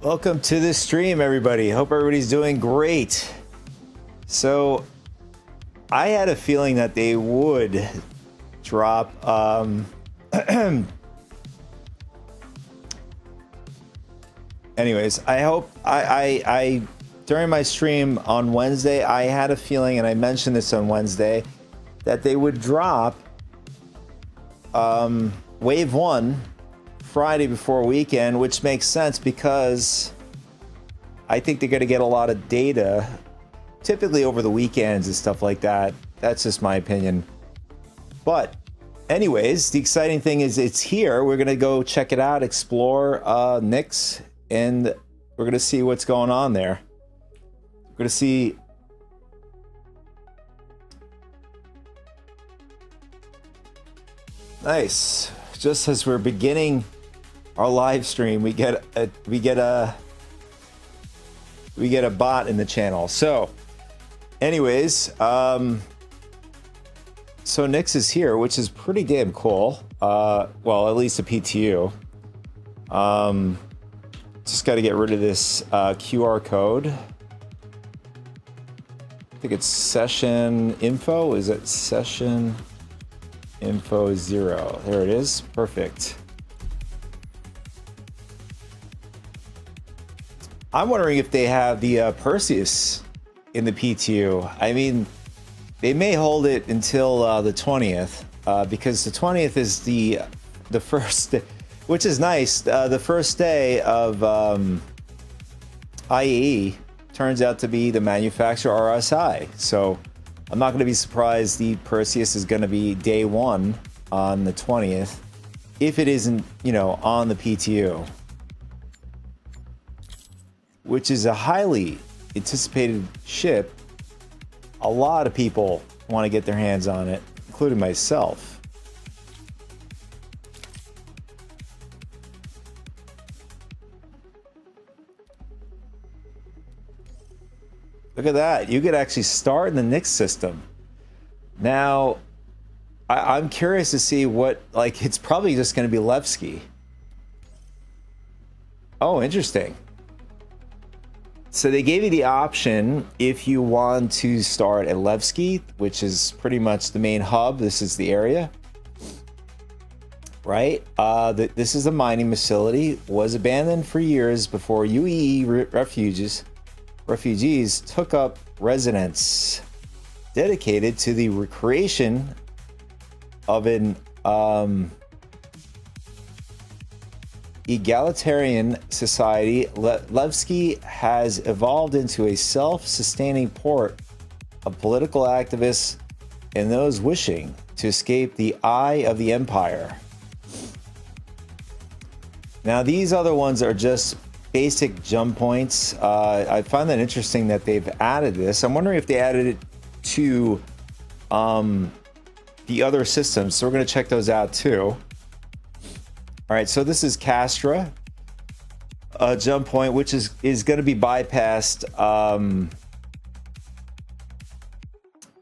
Welcome to the stream, everybody. Hope everybody's doing great. So, I had a feeling that they would drop. Anyways, I hope I during my stream on Wednesday, I had a feeling, and I mentioned this on Wednesday, that they would drop Wave 1 Friday before weekend, which makes sense because I think they're going to get a lot of data typically over the weekends and stuff like that. That's just my opinion. But anyways, the exciting thing is it's here. We're going to go check it out, explore Nyx, and we're going to see what's going on there. We're going to see nice. Just as we're beginning our live stream, we get a bot in the channel. So anyways, so Nyx is here, which is pretty damn cool. Well, at least a PTU. Just got to get rid of this QR code. I think it's session info. Is it session info 0? There it is. Perfect. I'm wondering if they have the Perseus in the PTU. I mean, they may hold it until the 20th, because the 20th is the first, which is nice. The first day of IE turns out to be the manufacturer RSI. So I'm not going to be surprised the Perseus is going to be day 1 on the 20th, if it isn't, on the PTU. Which is a highly anticipated ship. A lot of people want to get their hands on it, including myself. Look at that. You could actually start in the Nyx system. Now, I'm curious to see what, it's probably just going to be Levski. Oh, interesting. So they gave you the option if you want to start at Levski, which is pretty much the main hub. This is the area, right? This is a mining facility. Was abandoned for years before UEE refugees took up residence, dedicated to the recreation of an egalitarian society. Levski has evolved into a self-sustaining port of political activists and those wishing to escape the eye of the empire. Now, these other ones are just basic jump points. I find that interesting that they've added this. I'm wondering if they added it to the other systems, so we're going to check those out too. All right, so this is Castra, a jump point, which is going to be bypassed.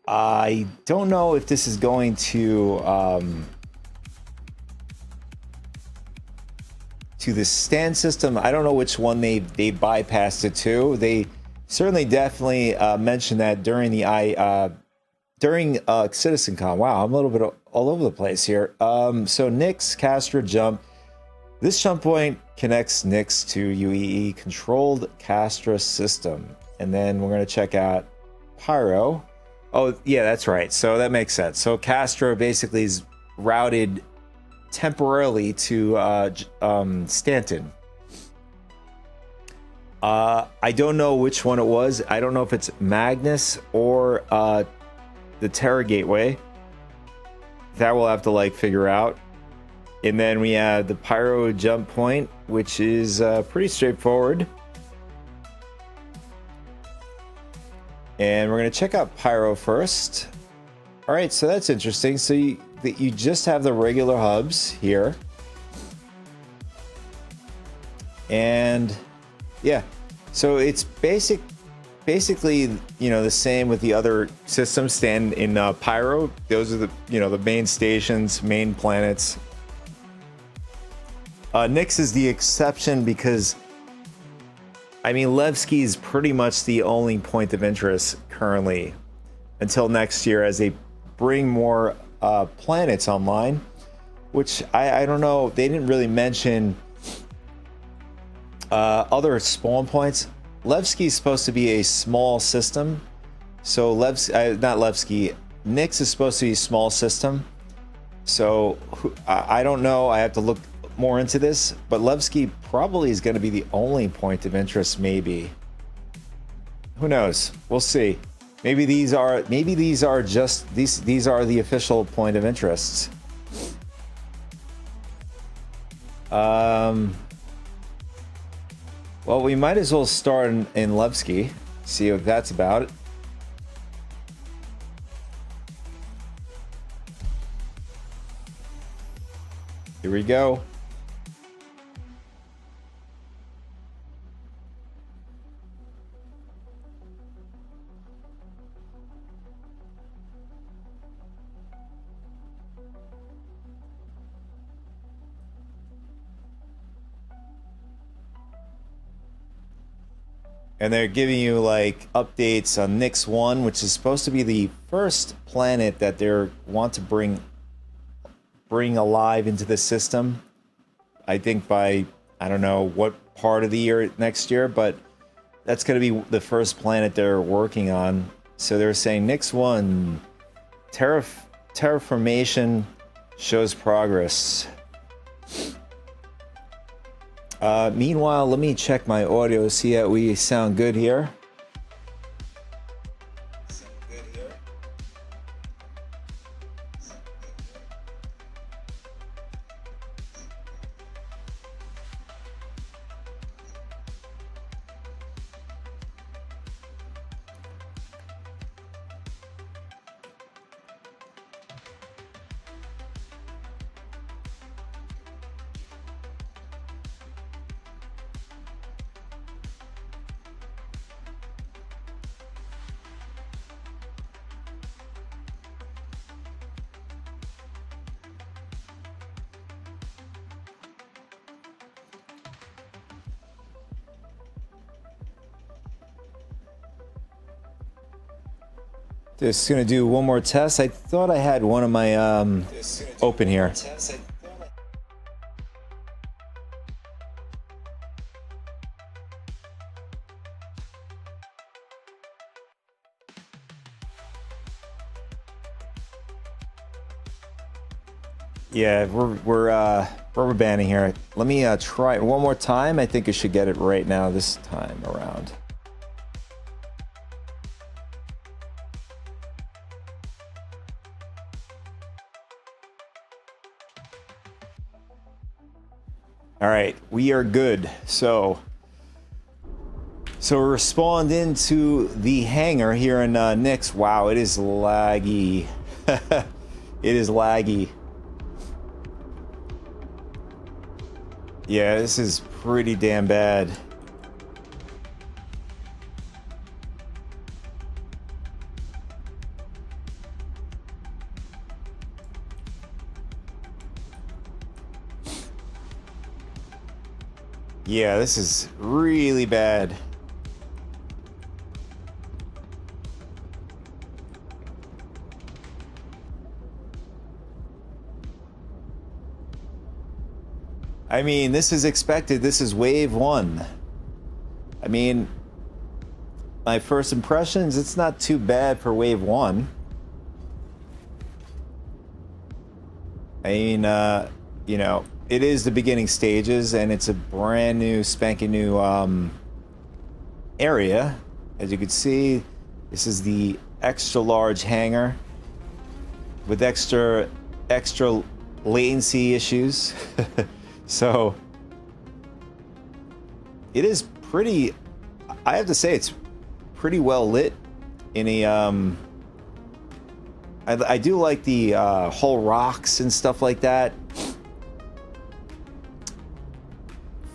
I don't know if this is going to the stand system. I don't know which one they bypassed it to. They certainly definitely mentioned that during the CitizenCon. Wow, I'm a little bit all over the place here. So Nyx, Castra, jump. This jump point connects Nyx to UEE controlled Castra system. And then we're going to check out Pyro. Oh, yeah, that's right. So that makes sense. So Castra basically is routed temporarily to Stanton. I don't know which one it was. I don't know if it's Magnus or the Terra Gateway. That we'll have to figure out. And then we have the Pyro jump point, which is pretty straightforward. And we're going to check out Pyro first. All right, so that's interesting. So you just have the regular hubs here. And yeah, so it's basically, the same with the other systems. Stand in Pyro. Those are the main stations, main planets. Nyx is the exception because I mean, Levski is pretty much the only point of interest currently until next year as they bring more planets online, which I don't know. They didn't really mention other spawn points. Levski is supposed to be a small system. So not Levski, Nyx is supposed to be a small system. So I don't know. I have to look more into this, but Levski probably is going to be the only point of interest. Maybe. Who knows? We'll see. Maybe these are just these are the official point of interests. Well, we might as well start in Levski, see what that's about. Here we go. And they're giving you like updates on Nyx 1, which is supposed to be the first planet that they want to bring alive into the system. I think by, I don't know what part of the year next year, but that's going to be the first planet they're working on. So they're saying Nyx 1 terraformation shows progress. Meanwhile, let me check my audio, see how we sound good here. Just gonna do one more test. I thought I had one of my open here. Yeah, we're rubber banding here. Let me try it one more time. I think I should get it right now this time around. All right, we are good. So we respawned into the hangar here in Nyx. Wow, it is laggy. It is laggy. Yeah, this is pretty damn bad. Yeah, this is really bad. I mean, this is expected. This is wave 1. I mean, my first impressions, it's not too bad for wave 1. I mean, you know, it is the beginning stages, and it's a brand new, spanking new area. As you can see, this is the extra large hangar with extra latency issues. So it is pretty, I have to say, it's pretty well lit in a I do like the whole rocks and stuff like that.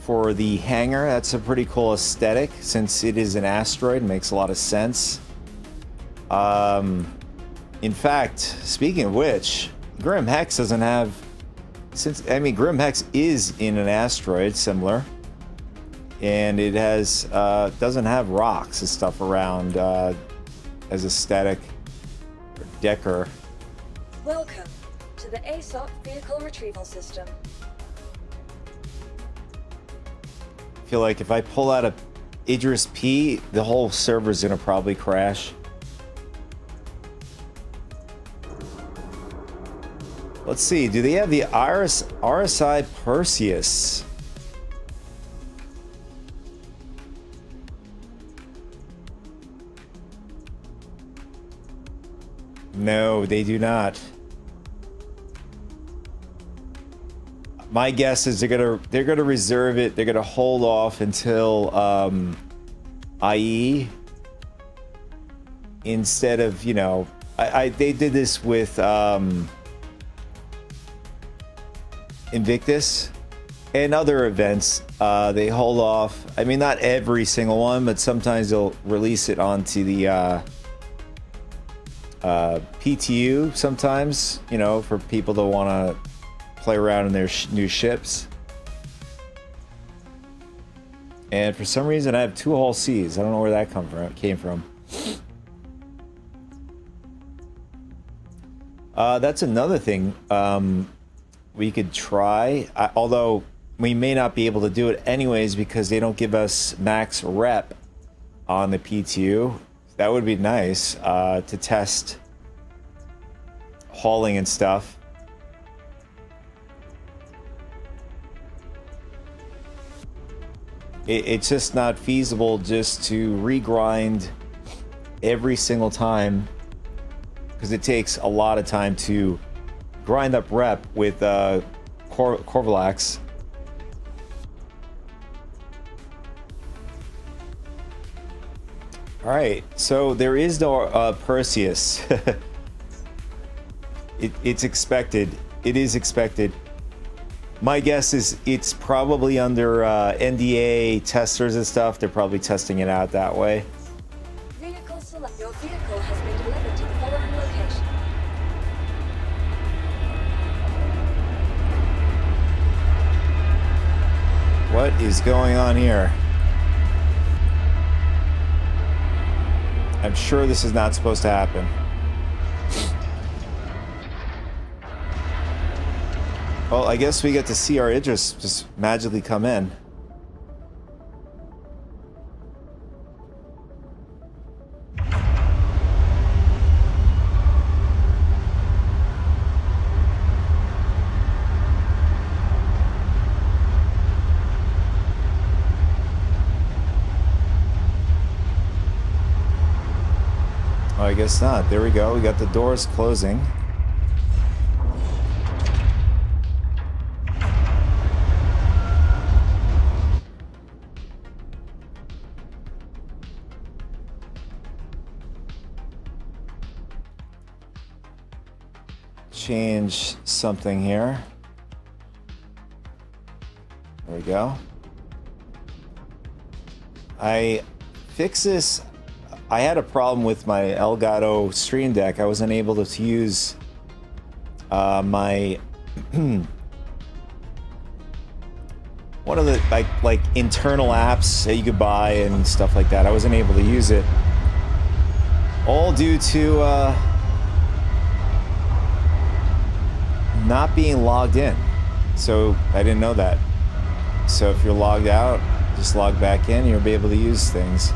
For the hangar, that's a pretty cool aesthetic since it is an asteroid. It makes a lot of sense. In fact, speaking of which, Grim Hex doesn't have, since I mean Grim Hex is in an asteroid similar and it has doesn't have rocks and stuff around as a static decker. Welcome to the ASOC vehicle retrieval system. I feel like if I pull out a Idris P, the whole server's gonna probably crash. Let's see, do they have the RSI Perseus? No, they do not. My guess is they're gonna reserve it. They're gonna hold off until IE instead of, you know, they did this with Invictus and other events. They hold off. I mean, not every single one, but sometimes they'll release it onto the PTU sometimes, you know, for people that want to play around in their new ships. And for some reason I have 2 Hull Cs. I don't know where that came from. That's another thing we could try, although we may not be able to do it anyways because they don't give us max rep on the PTU. That would be nice to test hauling and stuff. It's just not feasible just to regrind every single time because it takes a lot of time to grind up rep with Corvilax. All right, so there is no Perseus. It's expected. It is expected. My guess is it's probably under NDA testers and stuff. They're probably testing it out that way. Vehicle select. Your vehicle has been delivered to the following location. What is going on here? I'm sure this is not supposed to happen. Well, I guess we get to see our Idris just magically come in. Oh, I guess not. There we go. We got the doors closing. Change something here. There we go. I fix this. I had a problem with my Elgato Stream Deck. I wasn't able to use my one of the like internal apps that you could buy and stuff like that. I wasn't able to use it, all due to not being logged in. So I didn't know that. So if you're logged out, just log back in, you'll be able to use things.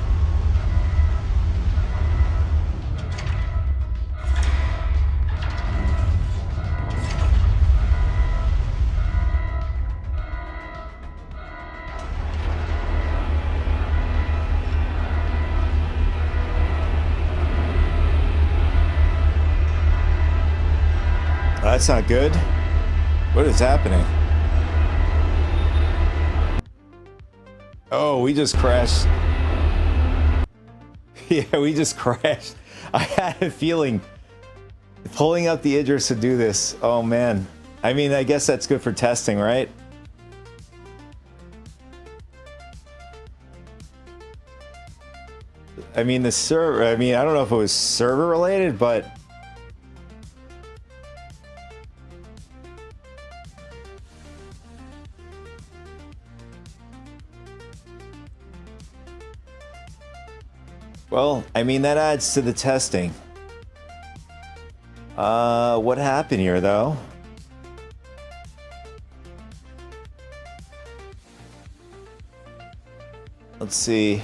That's not good. What is happening? Oh, we just crashed. Yeah, we just crashed. I had a feeling pulling up the Idris to do this. Oh man. I mean, I guess that's good for testing, right? I mean, the server, I mean, I don't know if it was server related, but Well, I mean, that adds to the testing. What happened here, though? Let's see.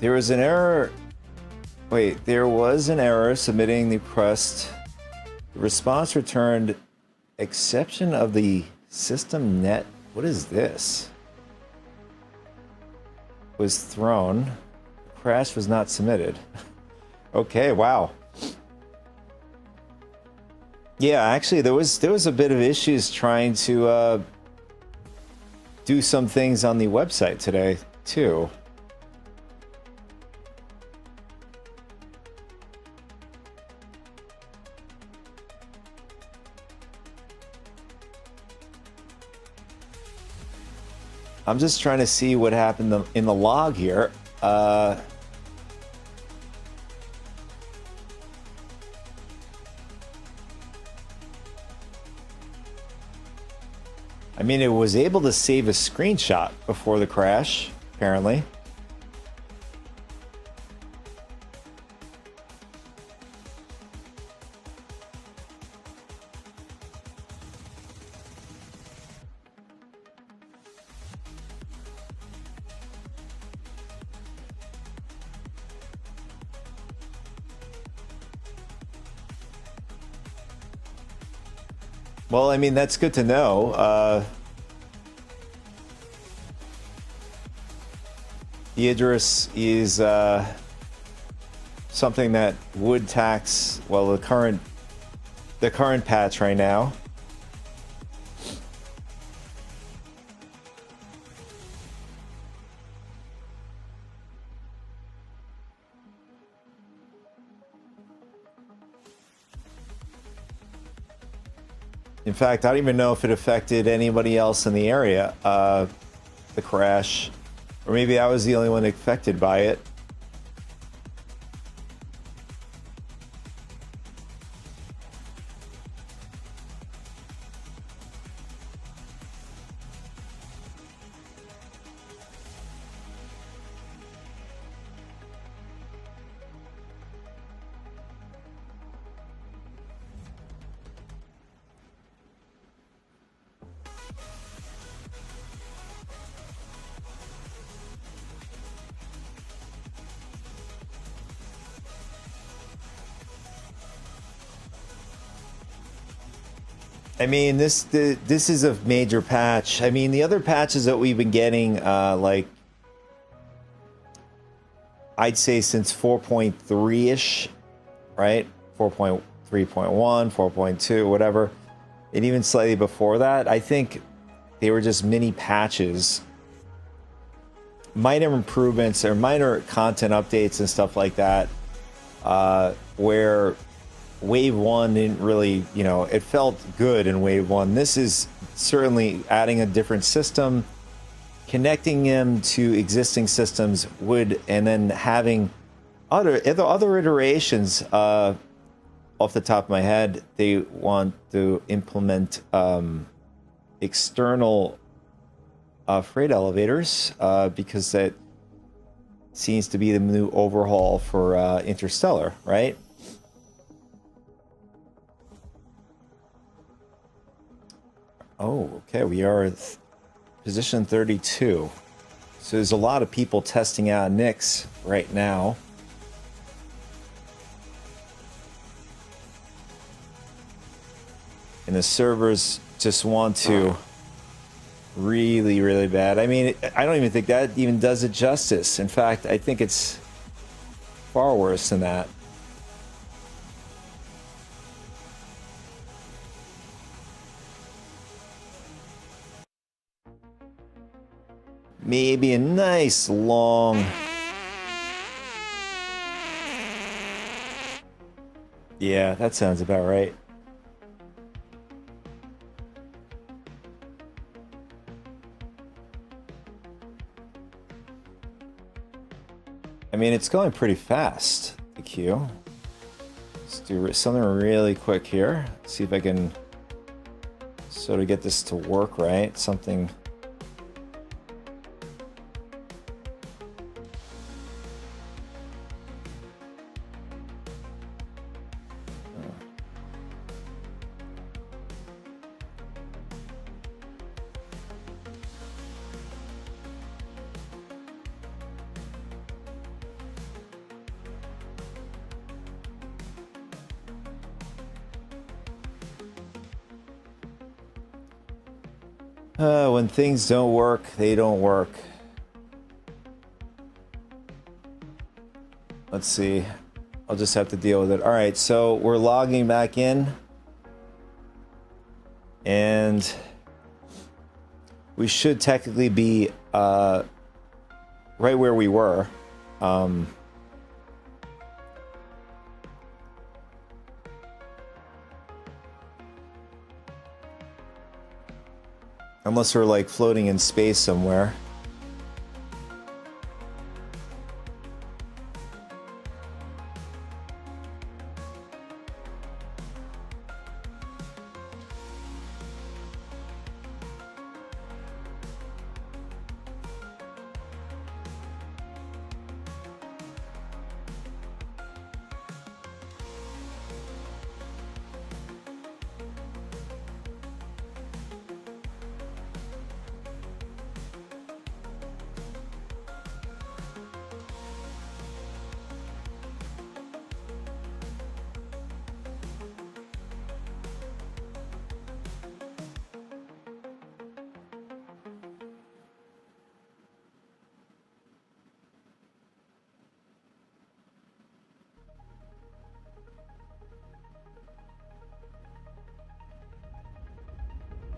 There was an error. Wait, there was an error submitting the request. The response returned exception of the system net. What is this? Was thrown. Crash was not submitted. Okay, wow. Yeah, actually, there was a bit of issues trying to do some things on the website today too. I'm just trying to see what happened in the log here. I mean, it was able to save a screenshot before the crash, apparently. Well, I mean, that's good to know. Idris is something that would tax, well, the current patch right now. In fact, I don't even know if it affected anybody else in the area, the crash. Or maybe I was the only one affected by it. I mean, this is a major patch. I mean, the other patches that we've been getting, like, I'd say since 4.3-ish, right? 4.3.1, 4.2, whatever. And even slightly before that, I think they were just mini patches. Minor improvements or minor content updates and stuff like that, where Wave 1 didn't really, you know, it felt good in Wave 1. This is certainly adding a different system, connecting them to existing systems and then having other iterations. Off the top of my head, they want to implement external freight elevators because that seems to be the new overhaul for Interstellar, right? Oh, okay. We are at position 32. So there's a lot of people testing out Nyx right now. And the servers just want to really, really bad. I mean, I don't even think that even does it justice. In fact, I think it's far worse than that. maybe a nice long... Yeah, that sounds about right. I mean, it's going pretty fast, the queue. Let's do something really quick here. See if I can sort of get this to work right. Something... when things don't work, they don't work. Let's see. I'll just have to deal with it. All right, so we're logging back in. And we should technically be right where we were. Unless we're like floating in space somewhere.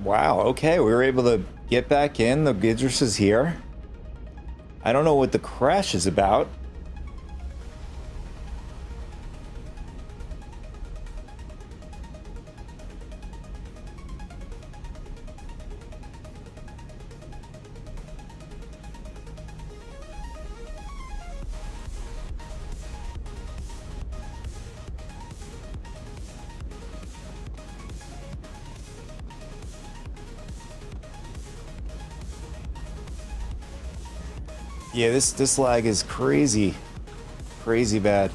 Wow, okay, we were able to get back in. The Gidris is here. I don't know what the crash is about. Yeah, this lag is crazy. Crazy bad.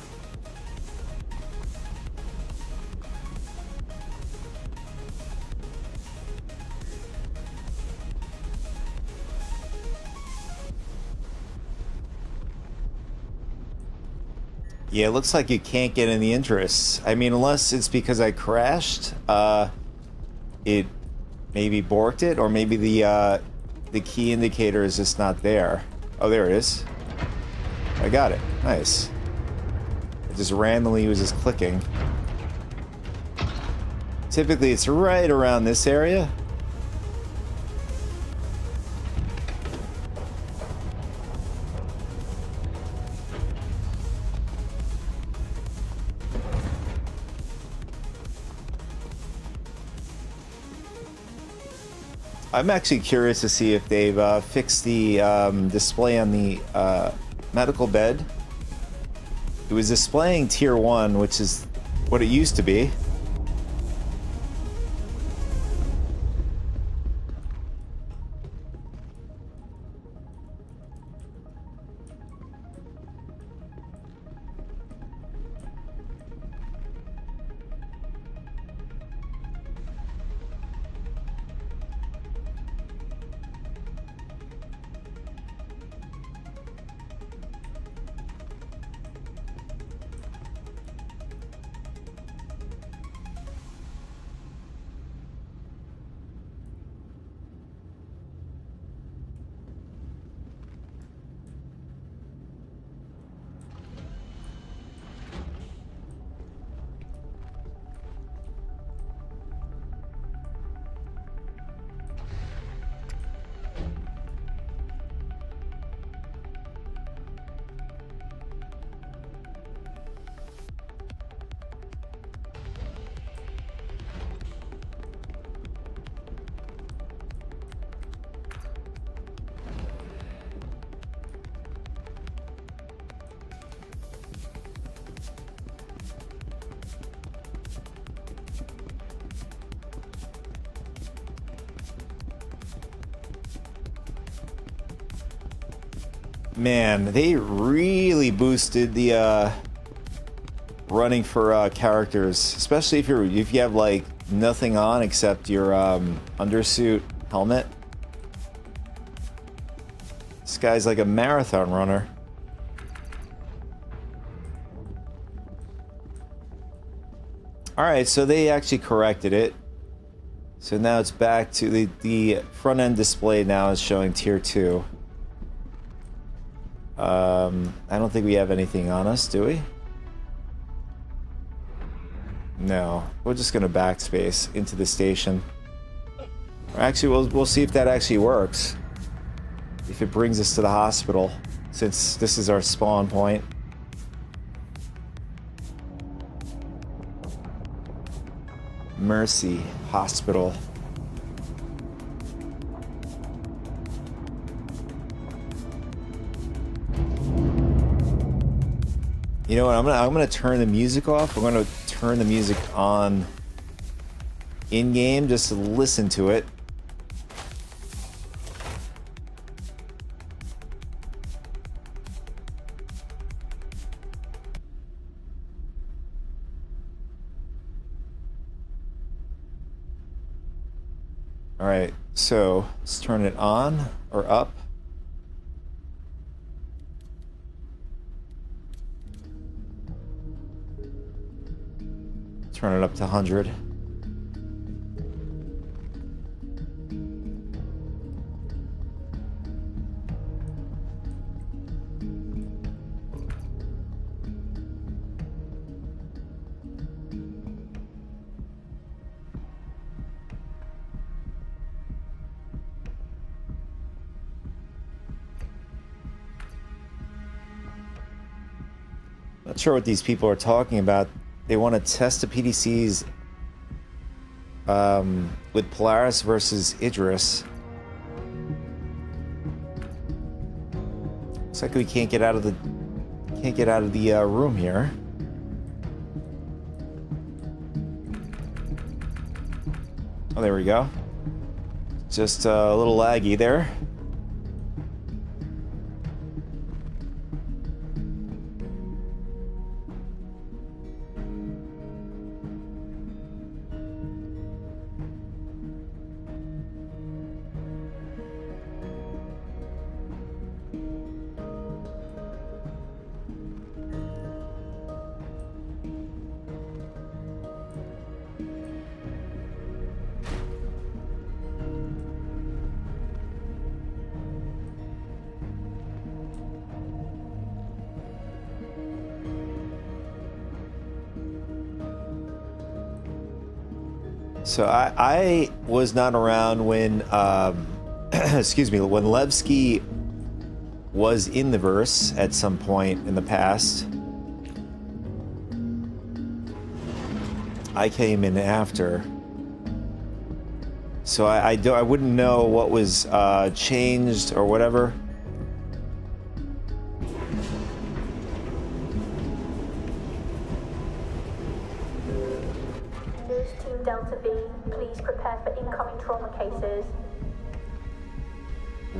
Yeah, it looks like you can't get any interest. I mean, unless it's because I crashed, it maybe borked it, or maybe the key indicator is just not there. Oh, there it is. I got it. Nice. It just randomly was just clicking. Typically, it's right around this area. I'm actually curious to see if they've fixed the display on the medical bed. It was displaying tier 1, which is what it used to be. Man, they really boosted the running for characters, especially if you have like nothing on except your undersuit helmet. This guy's like a marathon runner. Alright, so they actually corrected it. So now it's back to the front end display now is showing tier 2. I don't think we have anything on us, do we? No. We're just gonna backspace into the station. Or actually, we'll see if that actually works. If it brings us to the hospital, since this is our spawn point. Mercy Hospital. You know what? I'm gonna turn the music off. I'm gonna turn the music on in game just to listen to it. All right, so let's turn it on or up. Turn it up to 100. Not sure what these people are talking about. They want to test the PDCs with Polaris versus Idris. Looks like we can't get out of the room here. Oh, there we go. Just a little laggy there. So I was not around when, excuse me, when Levski was in the verse at some point in the past. I came in after. So I wouldn't know what was changed or whatever.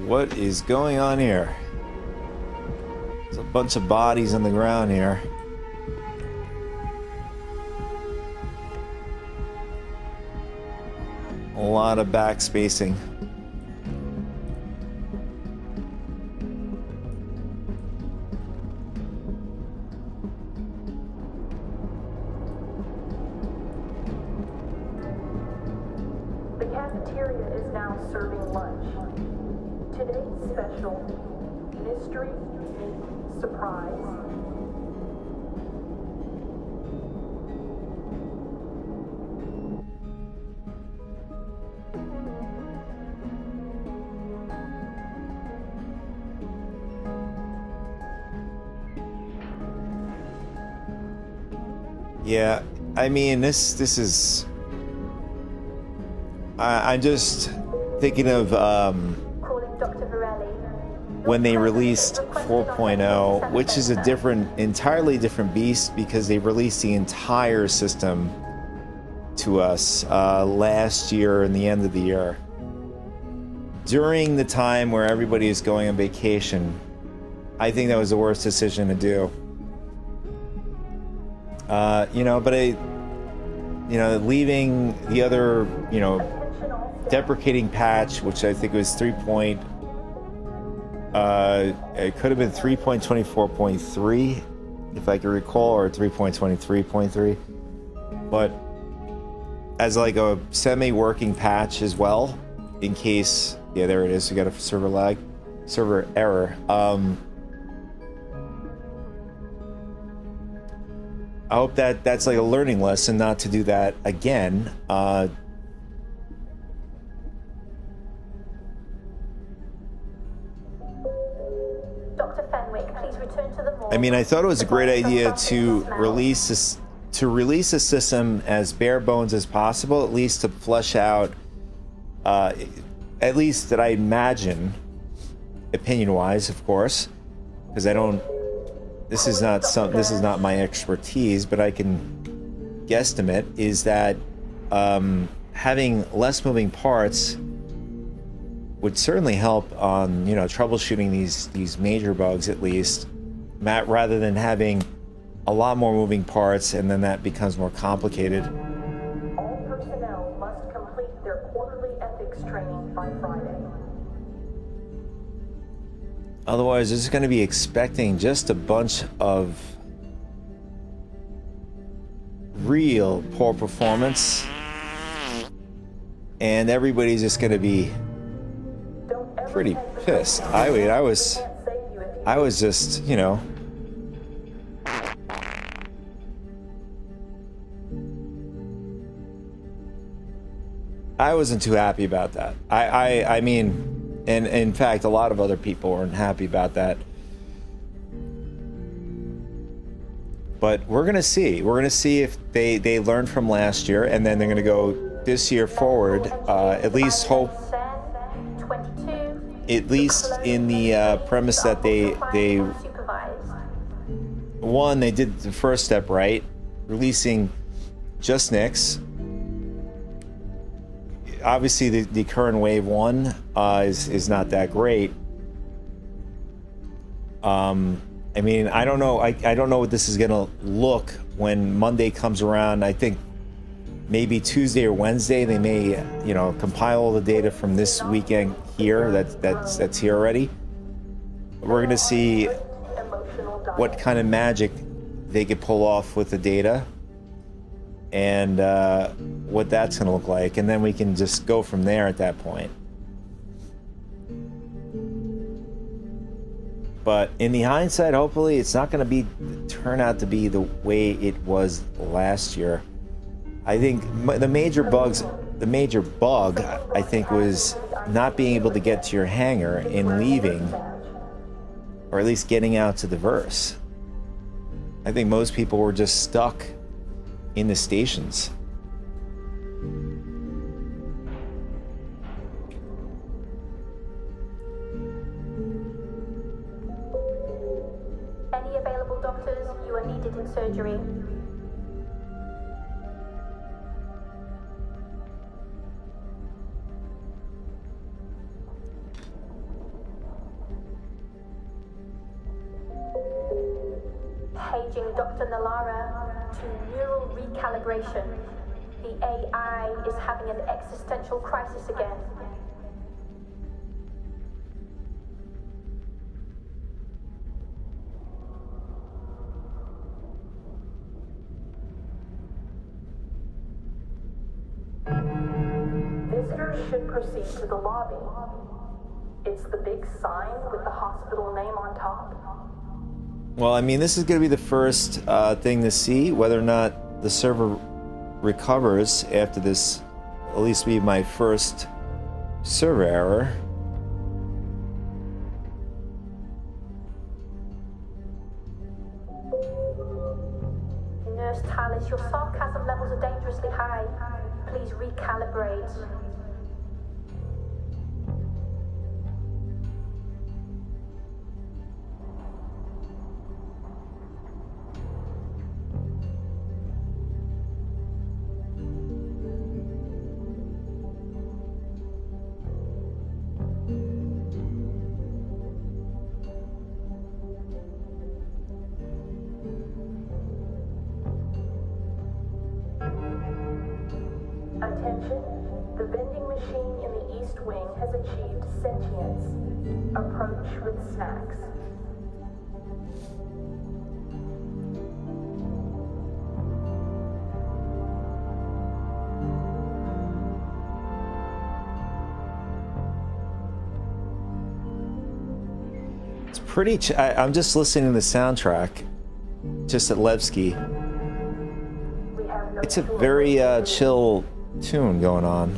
What is going on here? There's a bunch of bodies on the ground here. A lot of backspacing. The cafeteria is now serving lunch. Today's special, mystery, surprise. Yeah, I mean, this is... I'm just thinking of when they released 4.0, which is a entirely different beast, because they released the entire system to us last year and the end of the year, during the time where everybody is going on vacation. I think that was the worst decision to do. Leaving the other, deprecating patch, which I think was it could have been 3.24.3, if I can recall, or 3.23.3, but as like a semi-working patch as well, in case, yeah, there it is, we got a server error. I hope that's like a learning lesson not to do that again. Dr. Fenwick, please return to the morgue. I mean, I thought it was a great idea to release a system as bare bones as possible, at least to flesh out, at least that I imagine, opinion-wise, of course, because I don't. This is not my expertise, but I can guesstimate is that having less moving parts would certainly help on troubleshooting these major bugs, at least, rather than having a lot more moving parts and then that becomes more complicated. All personnel must complete their quarterly ethics training by Friday. Otherwise, they're just going to be expecting just a bunch of real poor performance, and everybody's just going to be pretty pissed. I was just, I wasn't too happy about that. I mean. And in fact, a lot of other people weren't happy about that. But we're going to see. We're going to see if they learned from last year, and then they're going to go this year forward, at least in the premise that they did the first step right, releasing just Nyx. Obviously, the current wave 1 is not that great. I mean, I don't know. I don't know what this is gonna look when Monday comes around. I think maybe Tuesday or Wednesday they may, compile all the data from this weekend here. That's here already. We're gonna see what kind of magic they could pull off with the data. And what that's going to look like, and then we can just go from there at that point. But in the hindsight, hopefully it's not going to turn out to be the way it was last year. I think the major bug I think was not being able to get to your hangar and leaving, or at least getting out to the verse. I think most people were just stuck in the stations. Any available doctors? You are needed in surgery. Paging Dr. Nalara to neural recalibration. The AI is having an existential crisis again. Visitors should proceed to the lobby. It's the big sign with the hospital name on top. Well, I mean, this is going to be the first thing to see whether or not the server recovers after this. At least be my first server error. Nurse Tallis, your sarcasm levels are dangerously high. Please recalibrate. Attention, the vending machine in the East Wing has achieved sentience. Approach with snacks. It's pretty. I'm just listening to the soundtrack, just at Levski. We have no It's a choice. very chill tune going on.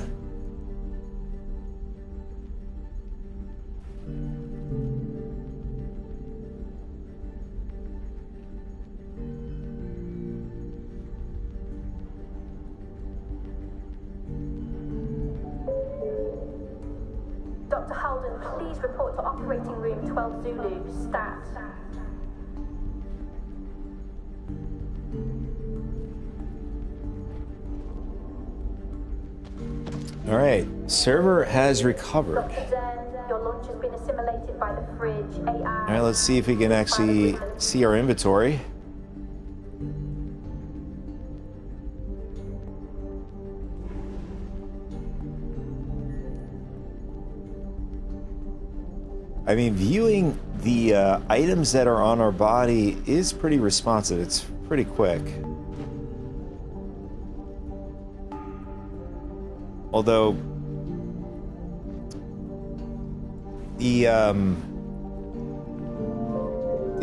Dr. Halden, please report to operating room 12 Zulu, stat. All right, server has recovered. Dr. Zen, your launch has been assimilated by the fridge, AI. All right, let's see if we can actually see our inventory. I mean, viewing the items that are on our body is pretty responsive. It's pretty quick. Although the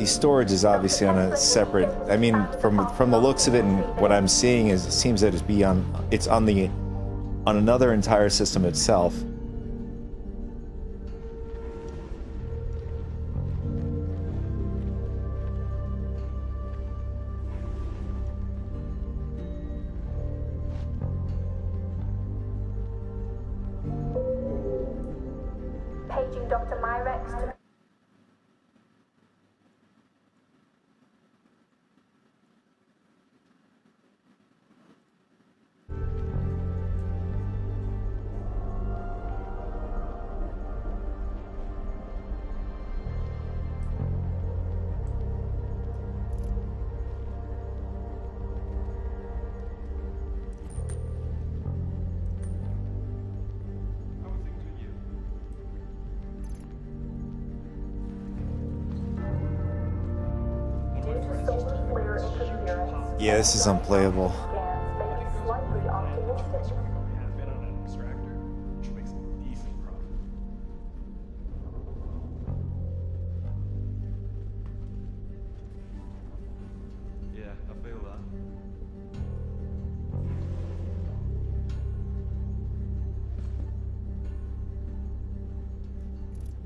storage is obviously on a separate. I mean, from the looks of it and what I'm seeing is, it seems that it's on another entire system itself. Paging Dr. Myrex to... Due to solar flare interference, Yeah, this is unplayable. scans may be slightly optimistic. Have been on an extractor, which makes a decent profit. Yeah, I feel that.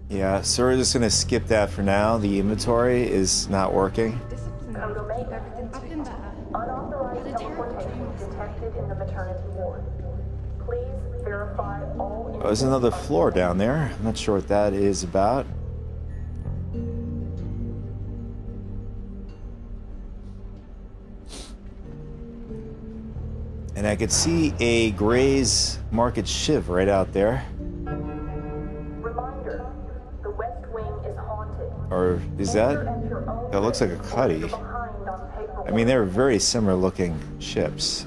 Yeah, so we're just gonna skip that for now. The inventory is not working. Code Omega. Unauthorized teleportation detected in the maternity ward. Please verify all... Oh, there's another floor down there. I'm not sure what that is about. And I could see a Gray's Market Shiv right out there. Reminder, the West Wing is haunted. Or is Enter that? at your own That looks like a risk. cuddy. You're behind on paperwork. I mean, they're very similar looking ships.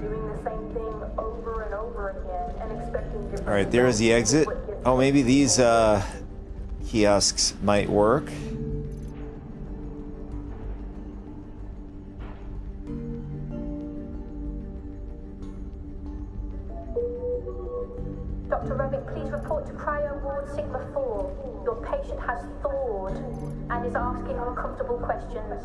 Doing the same thing over and over again and expecting different... All right, there's the exit. Oh, maybe these kiosks might work. Dr. Revick, please report to Cryo Ward Sigma 4. Your patient has thawed and is asking uncomfortable questions.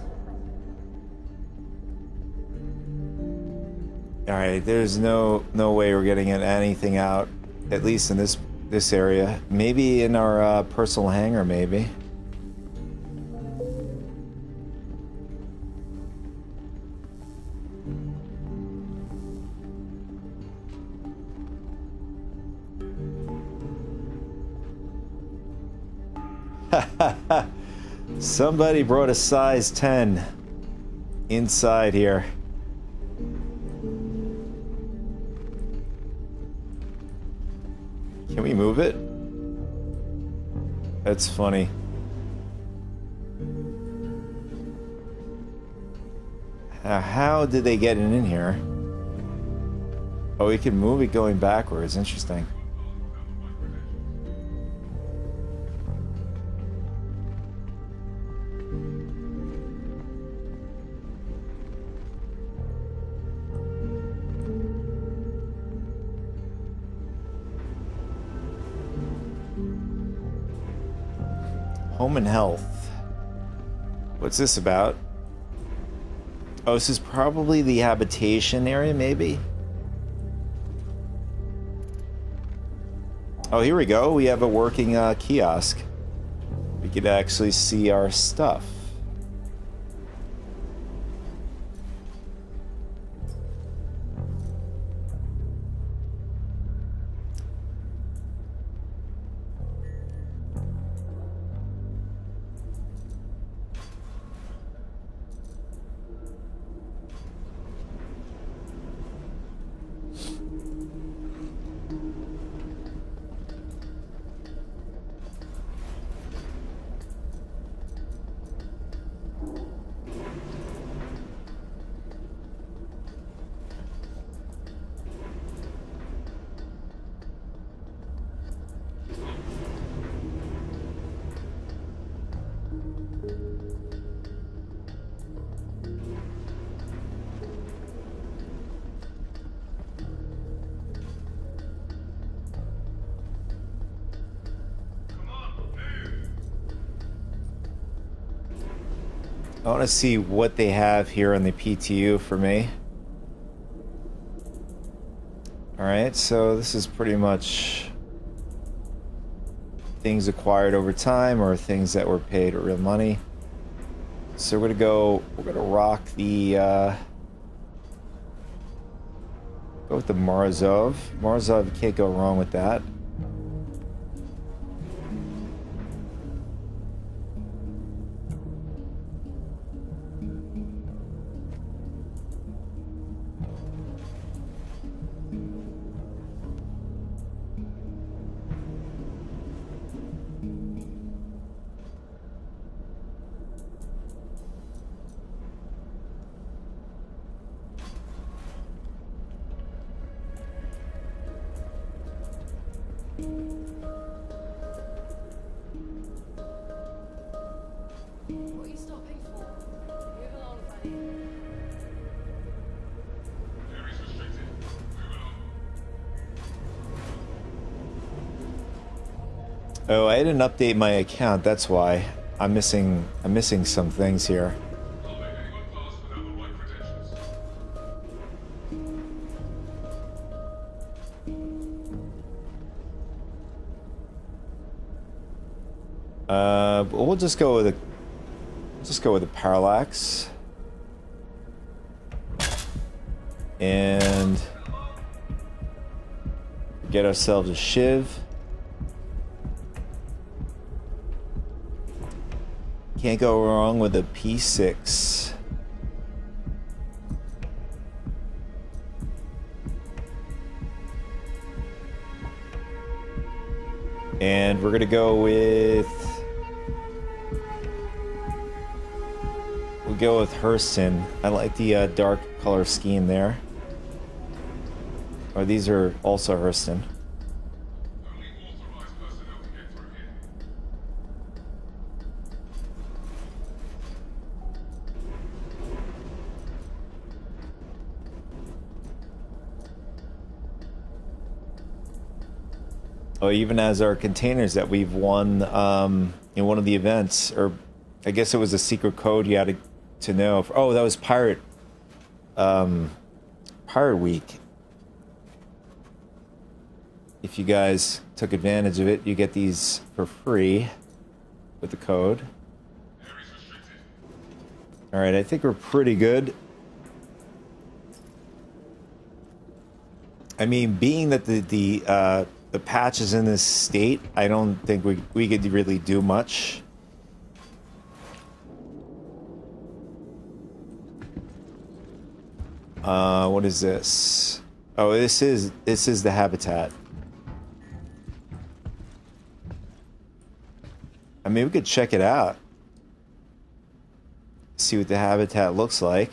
All right, there's no way we're getting anything out, at least in this area. Maybe in our personal hangar, maybe. Somebody brought a size 10 inside here. Can we move it? That's funny. How did they get it in here? Oh, we can move it going backwards. Interesting. Home and health. What's this about? Oh, this is probably the habitation area, maybe? Oh, here we go. We have a working kiosk. We could actually see our stuff. I want to see what they have here on the PTU for me. Alright, so this is pretty much things acquired over time or things that were paid real money. So we're gonna rock the go with the Morozov. Morozov, you can't go wrong with that. What are you stopping for? Move along, buddy. Area's restricted. Move along. Oh, I didn't update my account. That's why I'm missing some things here. I'll let anyone pass without the right credentials. We'll just go with a parallax. And get ourselves a shiv. Can't go wrong with a P6. And we're gonna go with... We'll go with Hurston. I like the dark color scheme there. Or these are also Hurston. Only authorized personnel can get through here. Oh, even as our containers that we've won in one of the events, or I guess it was a secret code you had to know. Oh, that was Pirate Week. If you guys took advantage of it, you get these for free with the code. Area's restricted. All right, I think we're pretty good. I mean, being that the the patch is in this state, I don't think we could really do much. What is this? Oh, this is the habitat. I mean, we could check it out. See what the habitat looks like.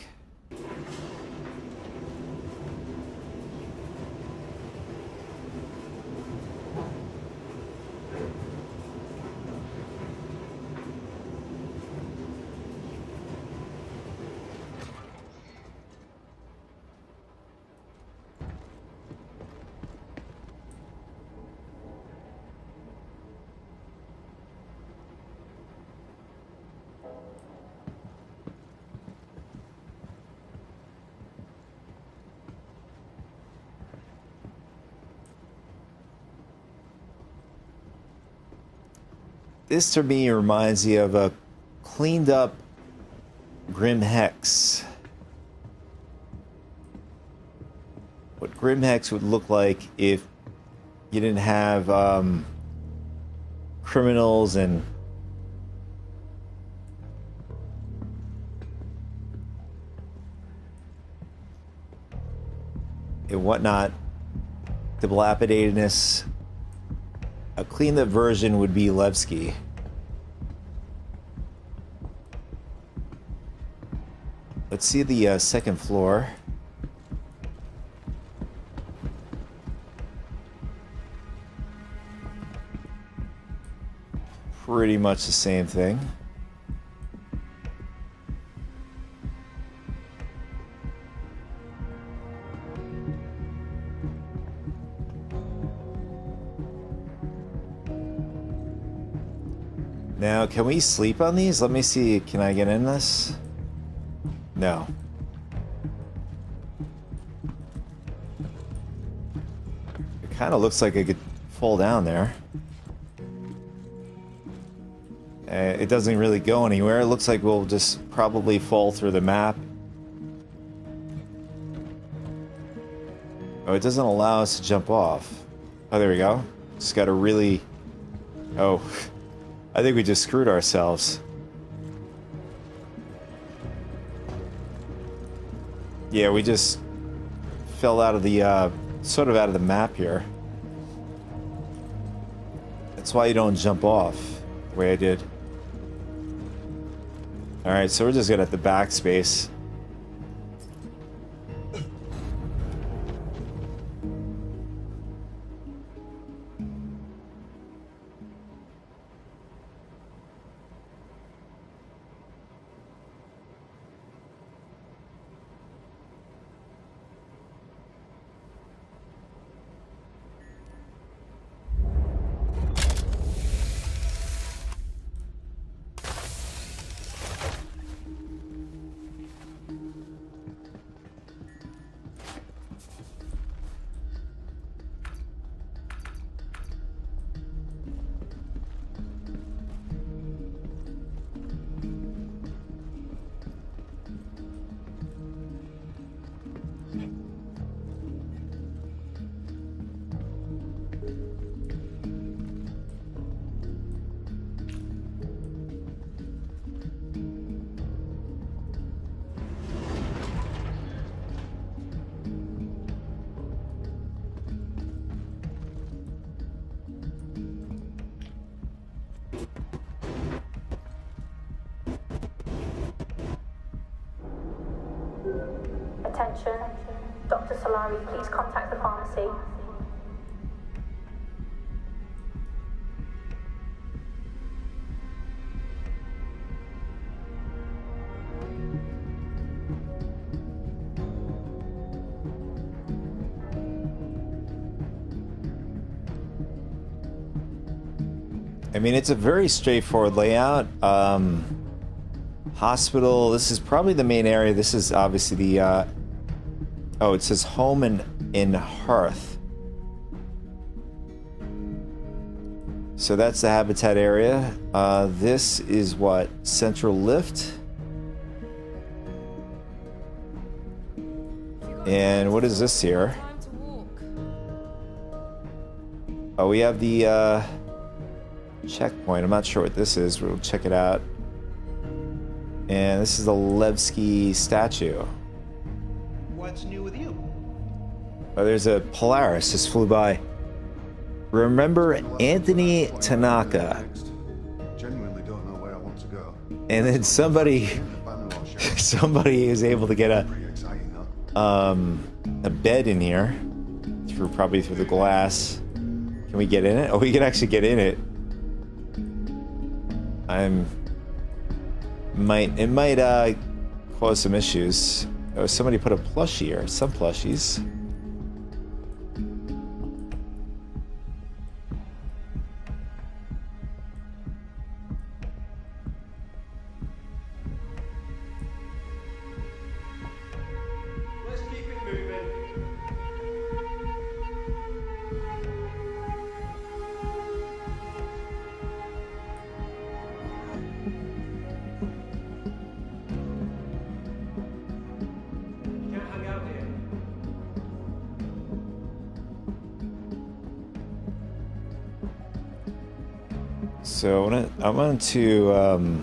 This to me reminds me of a cleaned up Grim Hex. What Grim Hex would look like if you didn't have criminals and whatnot, dilapidatedness. A cleaned up version would be Levski. Let's see the second floor. Pretty much the same thing. Now, can we sleep on these? Let me see. Can I get in this? No. It kind of looks like it could fall down there. It doesn't really go anywhere. It looks like we'll just probably fall through the map. Oh, it doesn't allow us to jump off. Oh, there we go. Just got to really... Oh... I think we just screwed ourselves. Yeah, we just fell out of the, sort of out of the map here. That's why you don't jump off the way I did. Alright, so we're just gonna have to backspace. Attention. Dr. Solari, please contact the pharmacy. I mean, it's a very straightforward layout. Hospital, this is probably the main area. This is obviously the, oh, it says home in Hearth. So that's the habitat area. This is what? Central Lift? And what is this here? Time to walk. Oh, we have the checkpoint. I'm not sure what this is. We'll check it out. And this is the Levski statue. What's new with you? Oh, there's a Polaris just flew by. Remember Anthony Tanaka? Genuinely don't know where I want to go. And then somebody is able to get Pretty exciting, huh? a bed in here probably through the glass. Can we get in it? Oh, we can actually get in it. It might cause some issues. Oh, somebody put a plushie here. Some plushies. Let's keep it moving. You can't hang out here. So I want to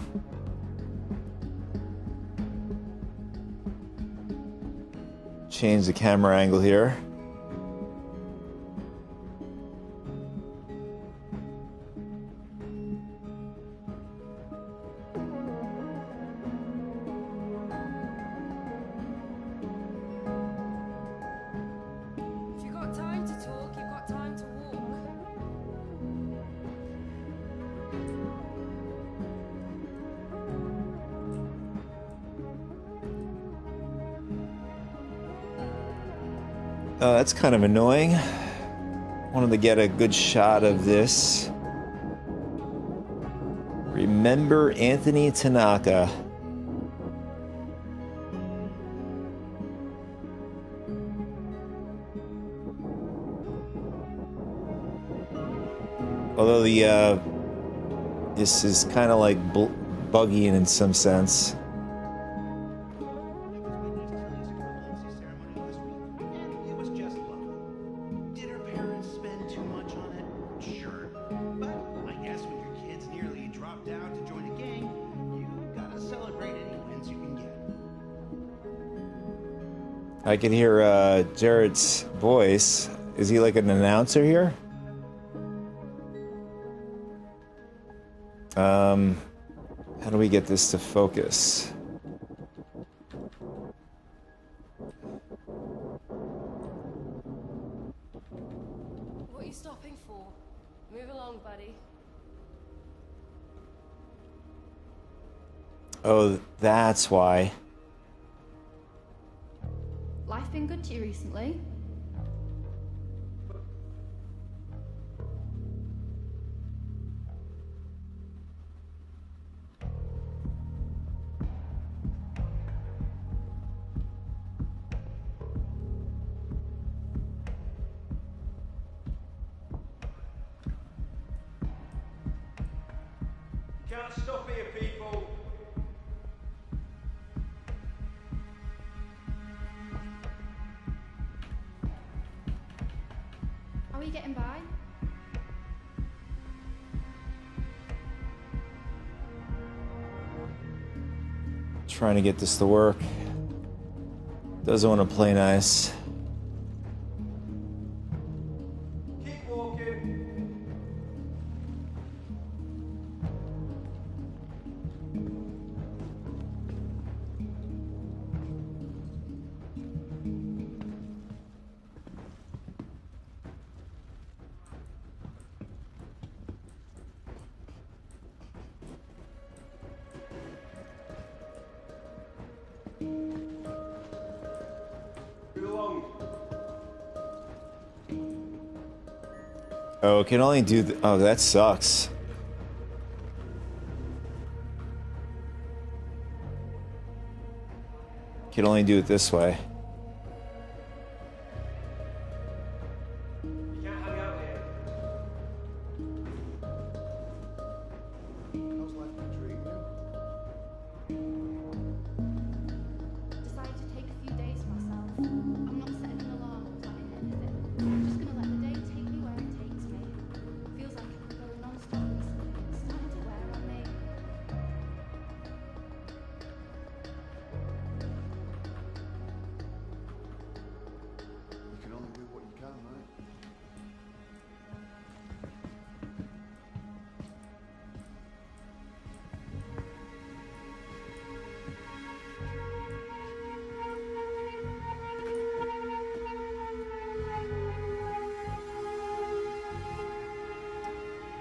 change the camera angle here. If you've got time to talk, you've got time to walk. Oh, that's kind of annoying. Wanted to get a good shot of this. Remember Anthony Tanaka. Although this is kind of like buggy in some sense. It was just luck. Did her parents spend too much on it? Sure. But I guess when your kids nearly dropped out to join a gang, you gotta celebrate any wins you can get. I can hear Jared's voice. Is he like an announcer here? How do we get this to focus? What are you stopping for? Move along, buddy. Oh, that's why. Life been good to you recently? Can't stop here, people. How are you getting by? Trying to get this to work. Doesn't want to play nice. Keep walking. Move along. Oh, it can only do. Oh, that sucks. Can only do it this way. You can't hang out here. How's life been treating you? Decided to take a few days for myself. I'm not setting an alarm or planning anything. I'm just gonna let the day take me where it takes me.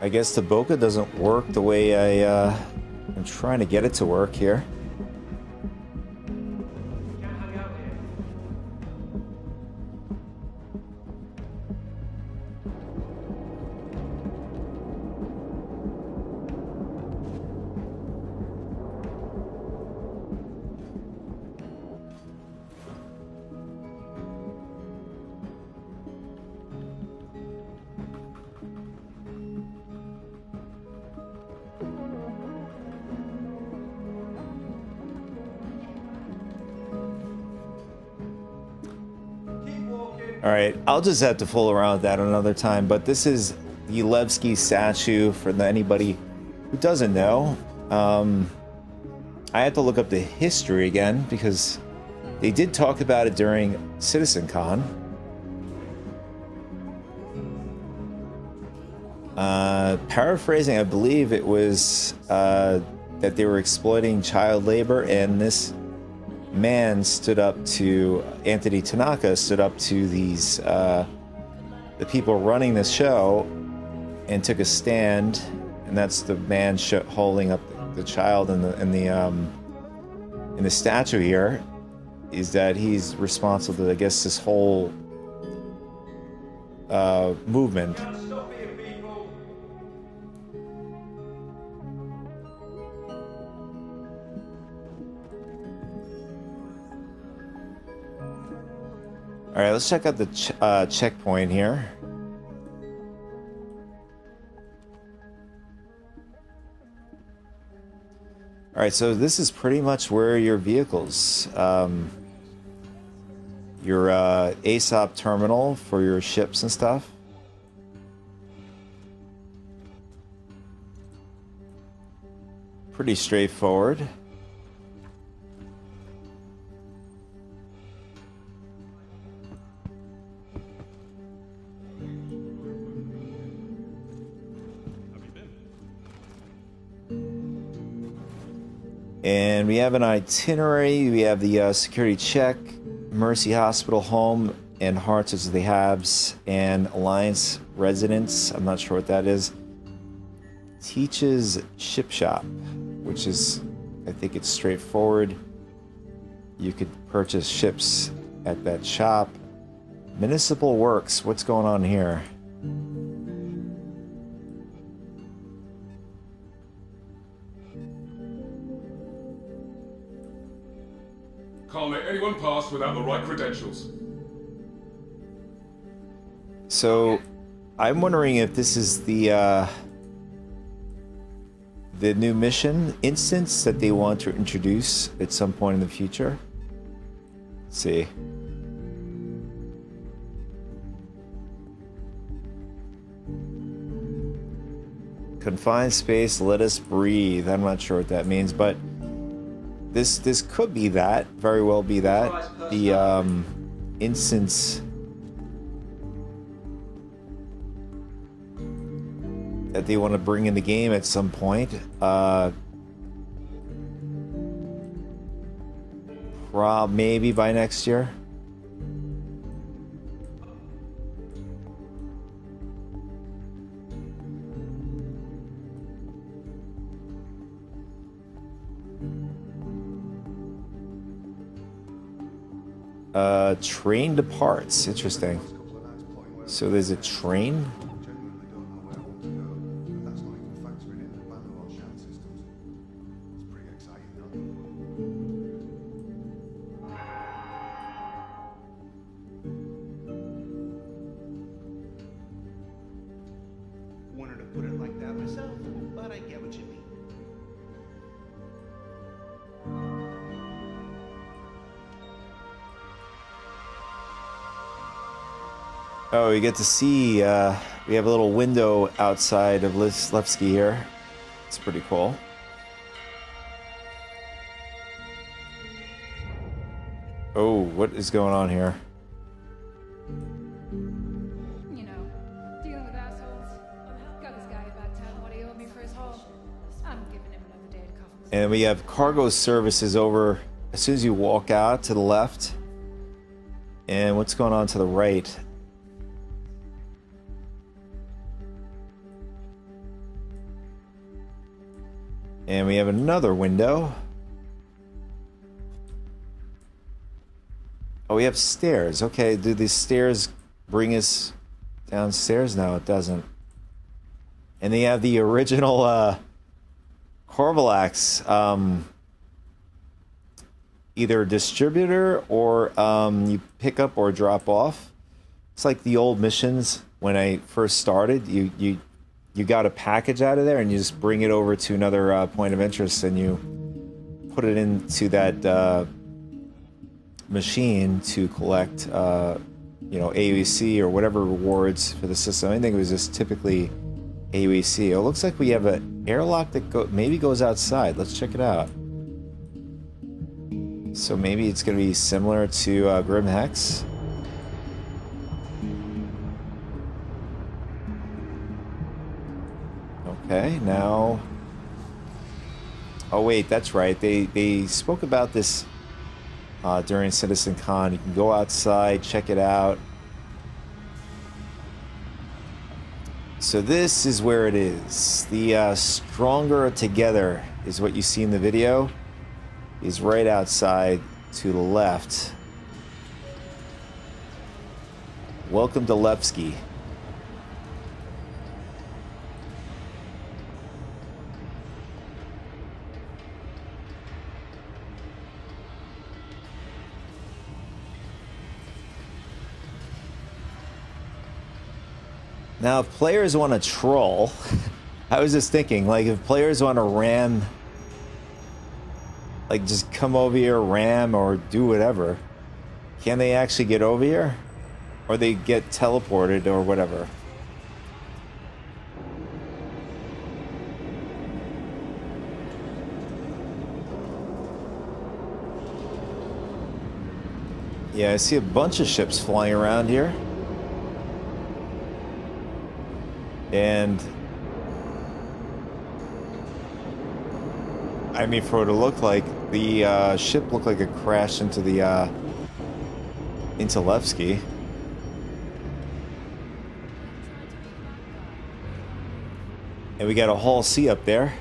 I guess the bokeh doesn't work the way I'm trying to get it to work here. All right, I'll just have to fool around with that another time. But this is the Levski statue for anybody who doesn't know. I had to look up the history again because they did talk about it during CitizenCon. Paraphrasing, I believe it was that they were exploiting child labor, and this man stood up to Anthony Tanaka stood up to these the people running this show and took a stand, and that's the man holding up the child in the statue here, is that he's responsible to, I guess, this whole movement. All right, let's check out the checkpoint here. All right, so this is pretty much where your vehicles, your ASOP terminal for your ships and stuff. Pretty straightforward. And we have an itinerary. We have the security check, Mercy Hospital Home, and Hearts as the Habs, and Alliance Residence. I'm not sure what that is. Teach's Ship Shop, which is, I think it's straightforward. You could purchase ships at that shop. Municipal Works, what's going on here? Can't let anyone pass without the right credentials. So, I'm wondering if this is the new mission instance that they want to introduce at some point in the future. Let's see. Confined space, let us breathe. I'm not sure what that means, but this could be that. Very well be that. The instance that they want to bring in the game at some point. Maybe by next year. Train departs. Interesting. So there's a train. Genuinely don't know where I want to go, and that's not even factoring in the Bannerlord shout systems. It's pretty exciting, though. Wanted to put it like that myself, but I get what you mean. Oh, we get to see, we have a little window outside of Levski here. It's pretty cool. Oh, what is going on here? You know, dealing with assholes. Got this guy about telling what he owed me for his haul. I'm giving him another day to cuff himself. And we have cargo services over as soon as you walk out to the left. And what's going on to the right? And we have another window. Oh, we have stairs. Okay, do these stairs bring us downstairs? No, it doesn't. And they have the original Corvillax either distributor or you pick up or drop off. It's like the old missions when I first started. You got a package out of there and you just bring it over to another point of interest and you put it into that machine to collect AUC or whatever rewards for the system. I think it was just typically AUC. It looks like we have an airlock that maybe goes outside. Let's check it out. So maybe it's going to be similar to Grim Hex. Okay, now... Oh wait, that's right. They spoke about this during Citizen Con. You can go outside, check it out. So this is where it is. The Stronger Together is what you see in the video. Is right outside to the left. Welcome to Levski. Now, if players want to troll, I was just thinking, like, if players want to ram, like, just come over here, ram, or do whatever, can they actually get over here? Or they get teleported or whatever? Yeah, I see a bunch of ships flying around here. And I mean, for it to look like the ship looked like it crashed into the into Levski. And we got a Hull C up there.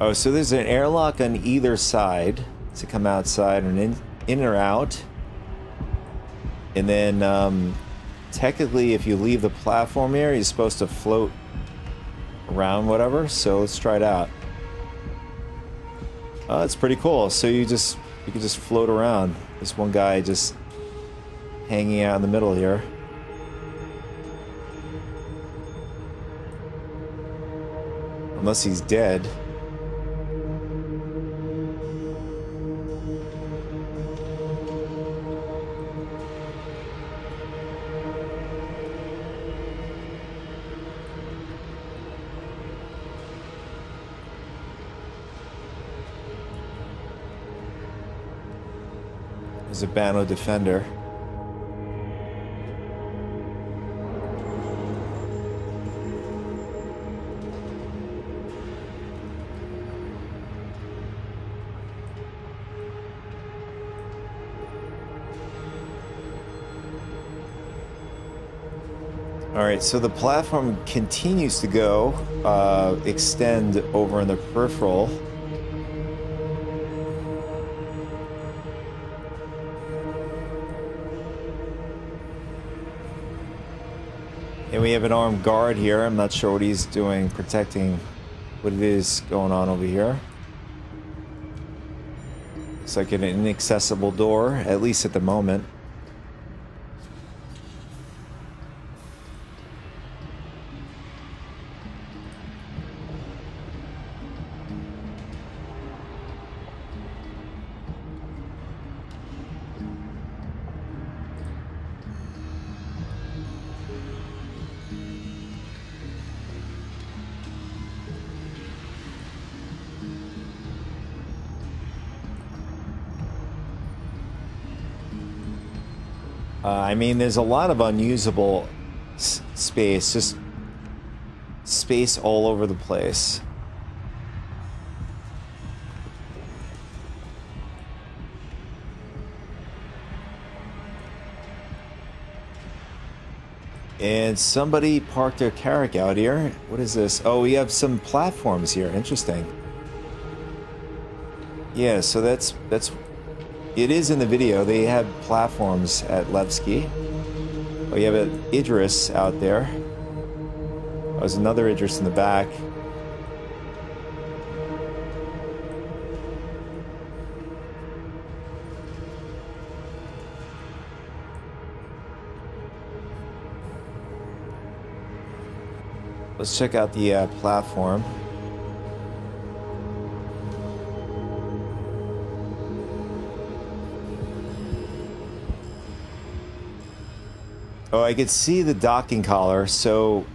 Oh, so there's an airlock on either side to come outside and in or out. And then technically if you leave the platform here, you're supposed to float around whatever. So let's try it out. It's pretty cool. So you can just float around. This one guy just hanging out in the middle here. Unless he's dead. There's a Bano Defender. Alright, so the platform continues to go, extend over in the peripheral. And we have an armed guard here. I'm not sure what he's doing, protecting what it is going on over here. It's like an inaccessible door, at least at the moment. I mean, there's a lot of unusable space, just space all over the place. And somebody parked their Carrack out here. What is this? Oh, we have some platforms here. Interesting. Yeah, so that's it is in the video. They have platforms at Levski. Oh, you have an Idris out there. Oh, there's another Idris in the back. Let's check out the platform. Oh, I could see the docking collar, so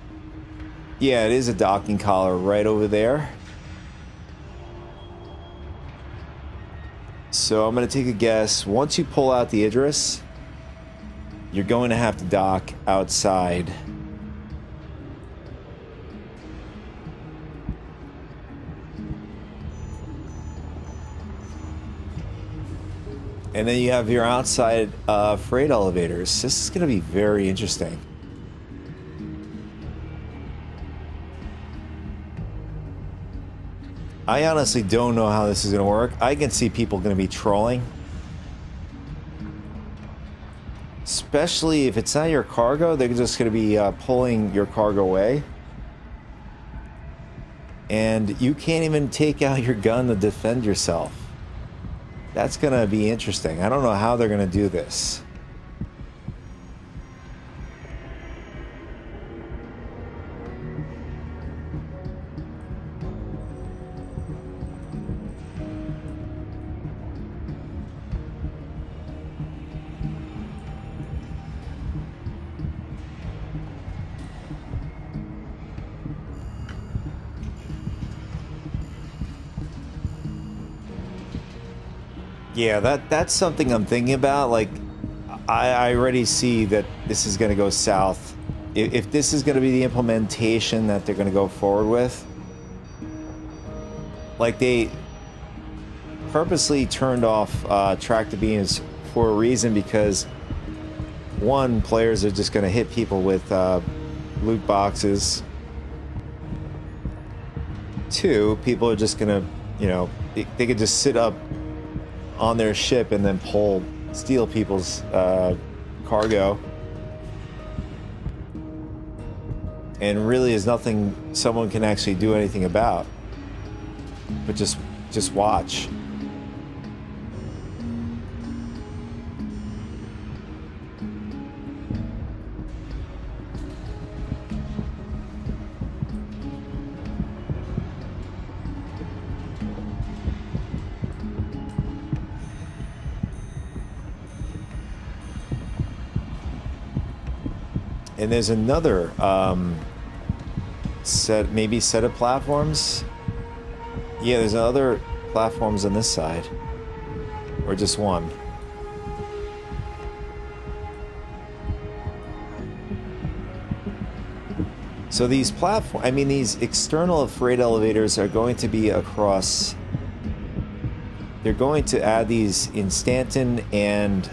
yeah, it is a docking collar right over there. So I'm going to take a guess. Once you pull out the Idris, you're going to have to dock outside. And then you have your outside freight elevators. This is going to be very interesting. I honestly don't know how this is going to work. I can see people going to be trolling. Especially if it's not your cargo, they're just going to be pulling your cargo away. And you can't even take out your gun to defend yourself. That's going to be interesting. I don't know how they're going to do this. Yeah, that's something I'm thinking about. Like, I already see that this is going to go south. If this is going to be the implementation that they're going to go forward with, like they purposely turned off tractor beams for a reason, because one, players are just going to hit people with loot boxes. Two, people are just going to, you know, they could just sit up on their ship and then steal people's cargo. And really is nothing someone can actually do anything about, but just watch. And there's another set of platforms. Yeah, there's other platforms on this side, or just one. So these these external freight elevators are going to be across. They're going to add these in Stanton and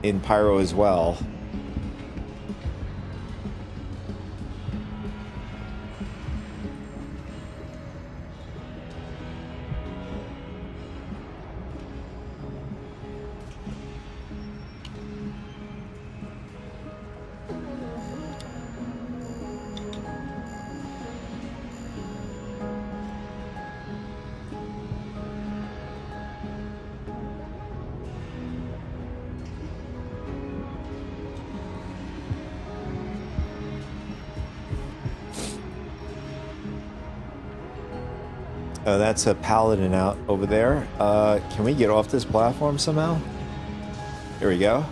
in Pyro as well. That's a paladin out over there. Can we get off this platform somehow? There we go.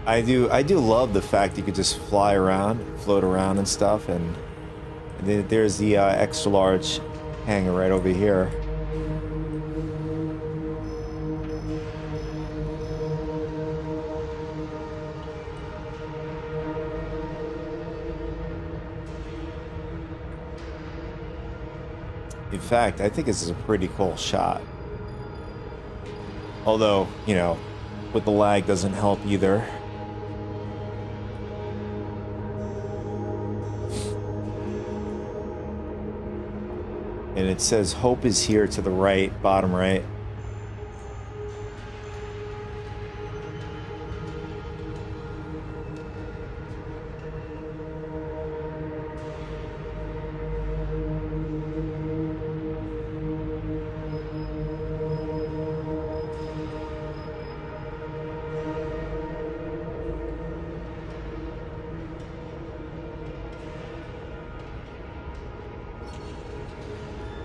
I do love the fact you could just fly around, float around and stuff, and there's the extra large hangar right over here. In fact, I think this is a pretty cool shot. Although, you know, with the lag doesn't help either. And it says hope is here to the right, bottom right.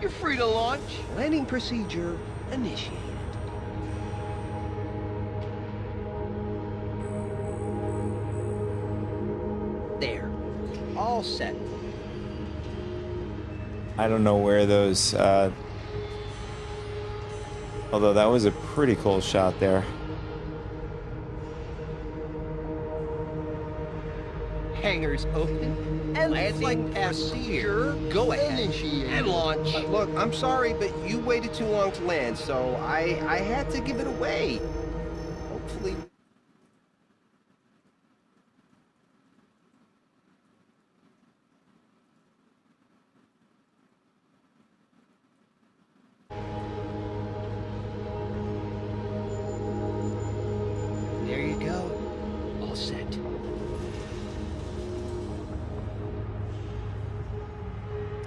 You're free to launch. Landing procedure initiated. There. All set. I don't know where those, although that was a pretty cool shot there. Hangars open. And landing procedure. Go ahead. And launch. Look, I'm sorry, but you waited too long to land, so I had to give it away. Hopefully. There you go. All set.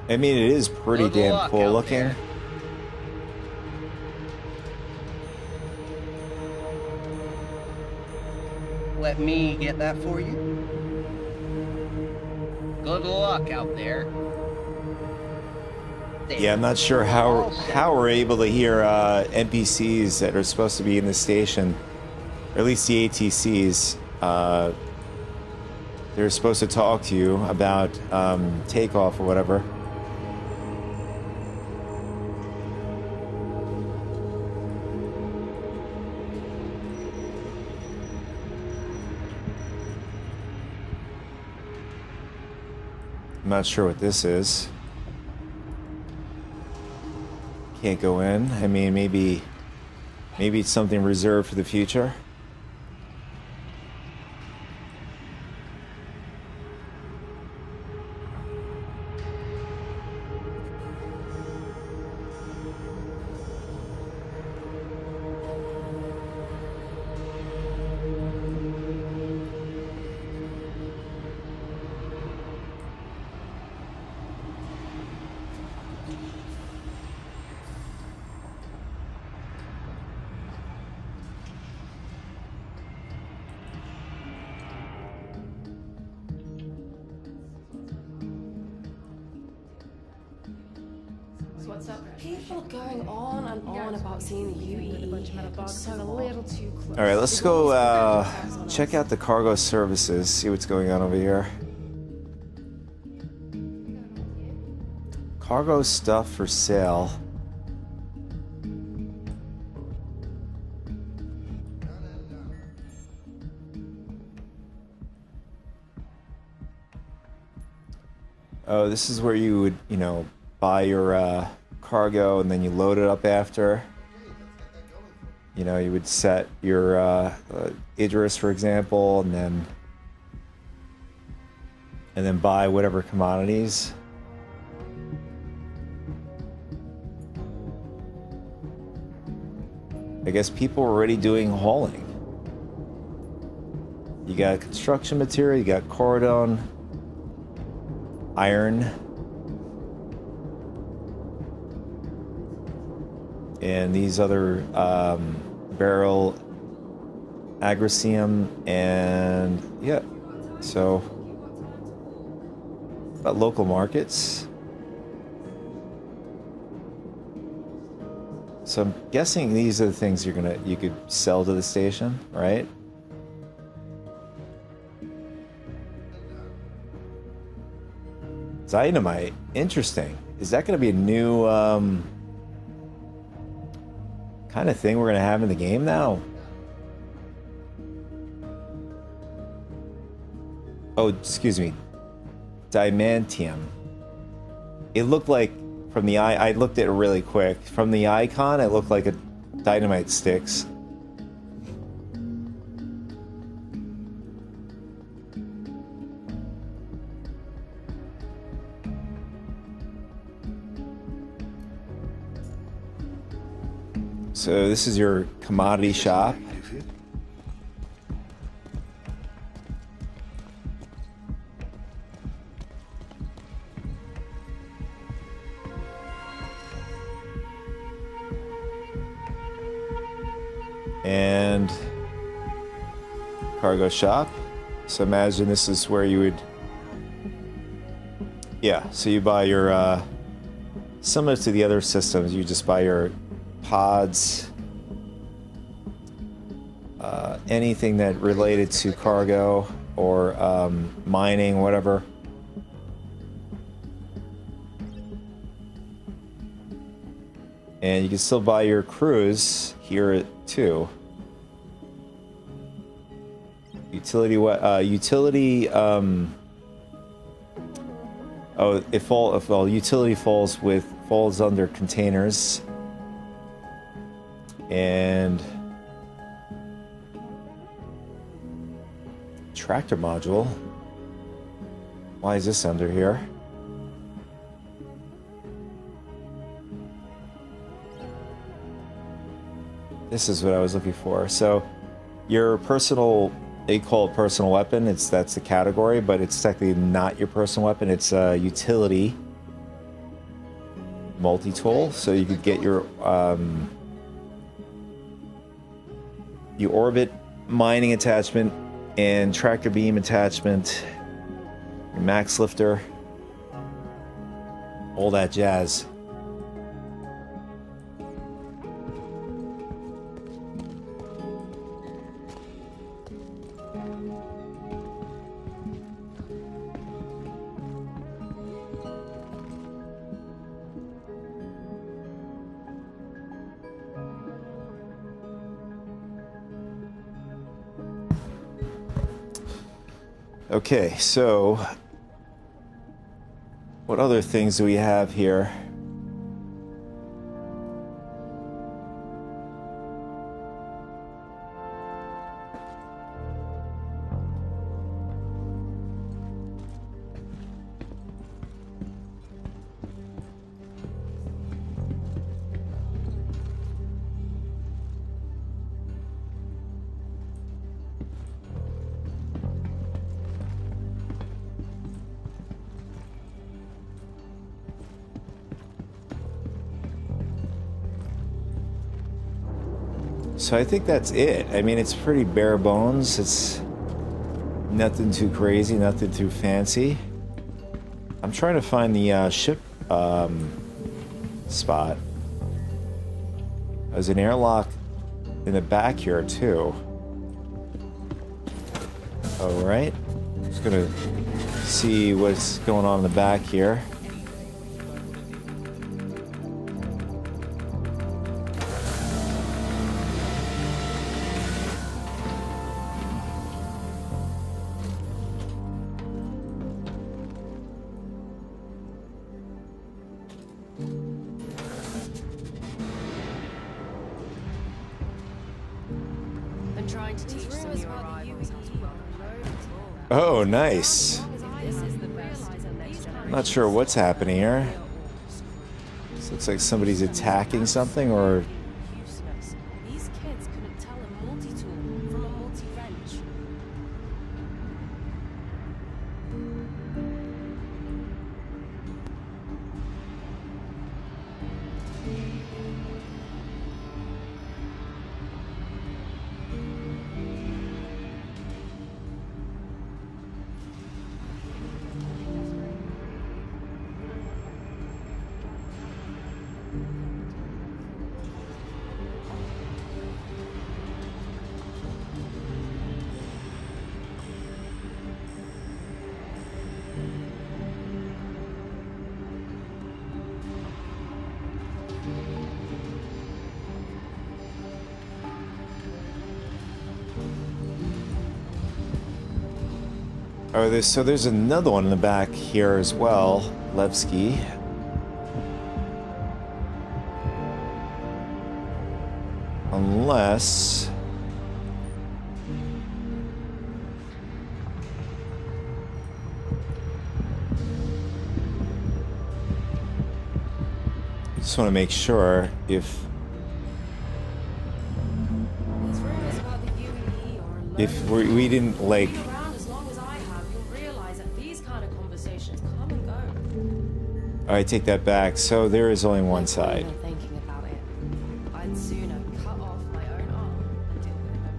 I mean, it is pretty Good damn luck cool out looking. there. Let me get that for you. Good luck out there. There. Yeah, I'm not sure how we're able to hear NPCs that are supposed to be in the station, or at least the ATCs. They're supposed to talk to you about takeoff or whatever. I'm not sure what this is. Can't go in. I mean, maybe it's something reserved for the future. What's up? People going on and on about seeing the UEE. So A little too close. All right, let's go check out the cargo services, see what's going on over here. Cargo stuff for sale. Oh, this is where you would, you know, buy your cargo and then you load it up after. You know, you would set your Idris, for example, and then buy whatever commodities. I guess people are already doing hauling. You got construction material, you got cordon, iron, and these other barrel agricium, and yeah, so about local markets. So I'm guessing these are the things you could sell to the station, right? Dynamite, interesting. Is that going to be a new kind of thing we're going to have in the game now? Oh, excuse me. Diamantium. It looked like, from the eye, I looked at it really quick. From the icon, it looked like a dynamite sticks. So this is your commodity shop. And cargo shop. So imagine this is where you would, yeah, so you buy your, similar to the other systems, you just buy your pods, anything that related to cargo or mining, whatever. And you can still buy your crews here too. Utility utility falls under containers. And tractor module. Why is this under here? This is what I was looking for. So your personal, they call it personal weapon. That's the category, but it's technically not your personal weapon. It's a utility multi-tool. So you could get your orbit mining attachment and tractor beam attachment, your max lifter, all that jazz. Okay, so what other things do we have here? So I think that's it. I mean, it's pretty bare bones. It's nothing too crazy, nothing too fancy. I'm trying to find the ship spot. There's an airlock in the back here too. All right. Just gonna see what's going on in the back here. Oh, nice. Not sure what's happening here. This looks like somebody's attacking something, or These kids couldn't tell a multi-tool from a multi-wrench. oh, there's another one in the back here as well, Levski. Unless I just want to make sure if if we didn't like. Been around as long as I have, you'll realize that these kind of conversations come and go. All right, take that back. So there is only one Like, side. even thinking about it, I'd sooner cut off my own arm than deal with it.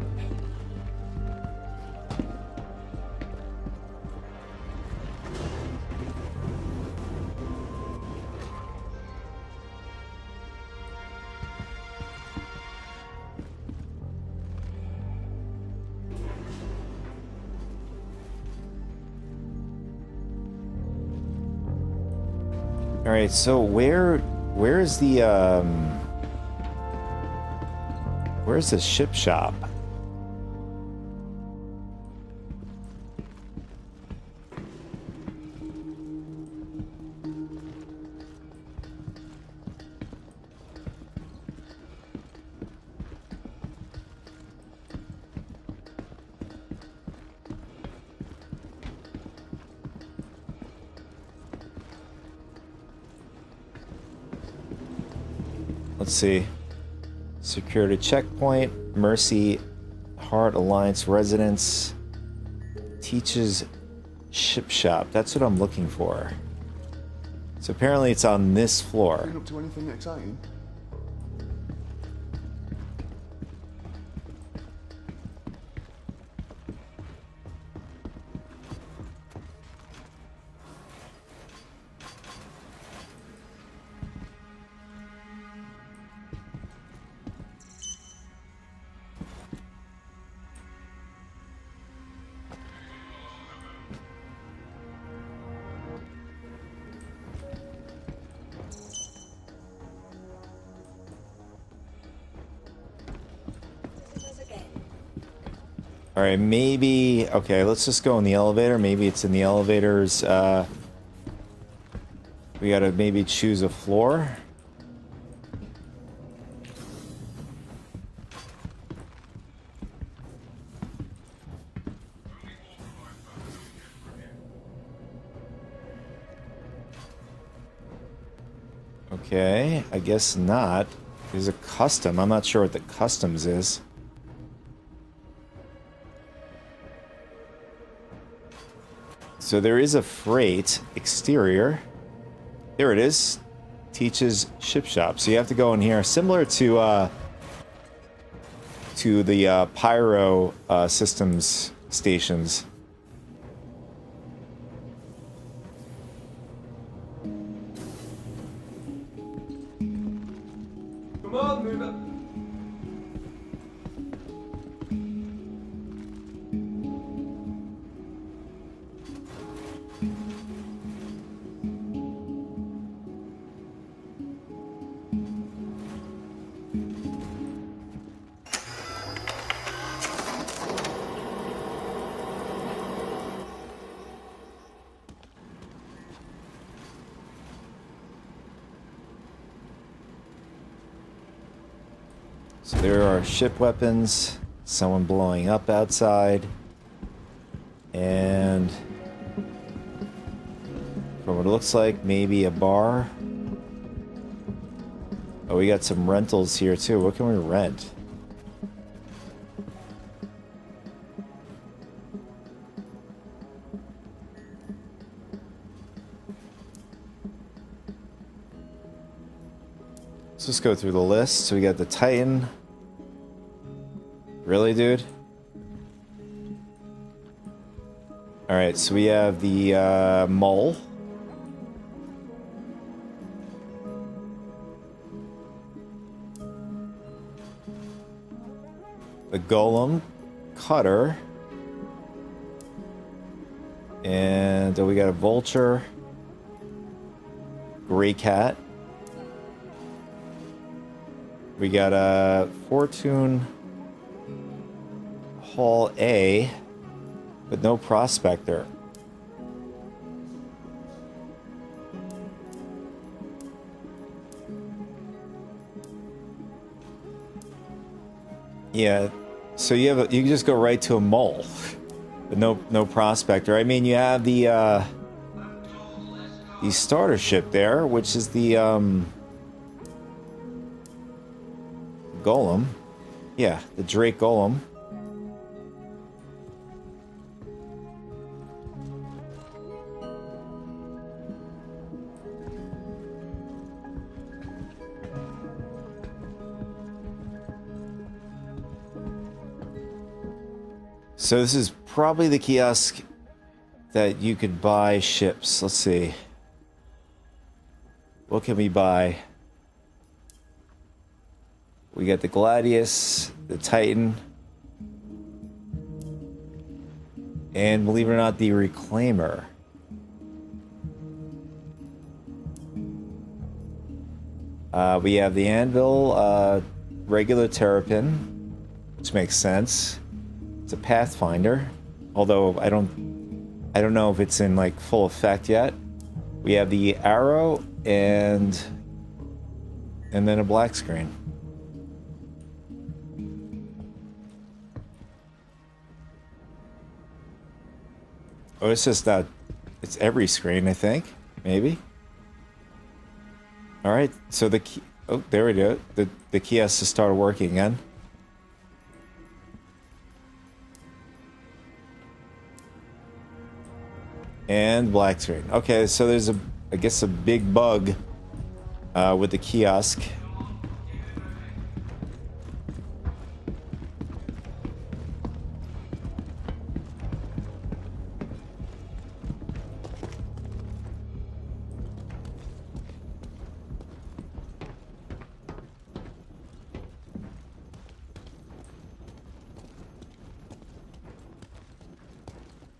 All right, so where's the ship shop? Let's see. Security checkpoint, Mercy, Heart Alliance residence, Teaches ship shop. That's what I'm looking for. So apparently it's on this floor. Been up to anything exciting? All right, maybe, okay, let's just go in the elevator. Maybe it's in the elevators. We gotta maybe choose a floor. Okay, I guess not. There's a custom. I'm not sure what the customs is. So there is a freight exterior. There it is. Teaches ship shop. So you have to go in here, similar to the pyro systems stations. Come on, move it. So there are ship weapons, someone blowing up outside, and from what it looks like, maybe a bar. Oh, we got some rentals here too. What can we rent? Let's just go through the list. So we got the Titan. Really, dude? Alright, so we have the Mole. The Golem. Cutter. And we got a Vulture. Gray Cat. We got a Fortune Hall A, but no Prospector. Yeah, so you have you can just go right to a Mole, but no Prospector. I mean, you have the starter ship there, which is the Golem. Yeah, the Drake Golem. So this is probably the kiosk that you could buy ships. Let's see. What can we buy? We got the Gladius, the Titan, and believe it or not, the Reclaimer. We have the Anvil, regular Terrapin, which makes sense. It's a Pathfinder, although I don't know if it's in like full effect yet. We have the Arrow and then a black screen. Oh, it's just not. It's every screen, I think. Maybe. All right. So the key. Oh, there we go. The kiosk has started working again. And black screen. Okay, so there's I guess a big bug with the kiosk.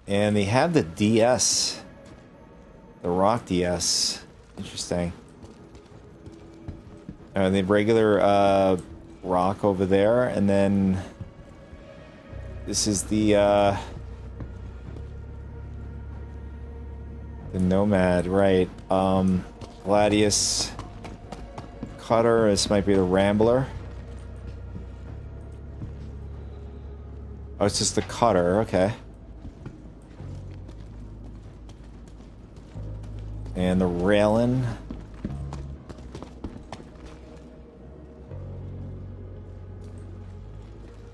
And they have the DS. The Rock DS. Interesting. The regular Rock over there. And then this is the Nomad, right. Gladius Cutter. This might be the Rambler. Oh, it's just the Cutter. Okay. And the Railin.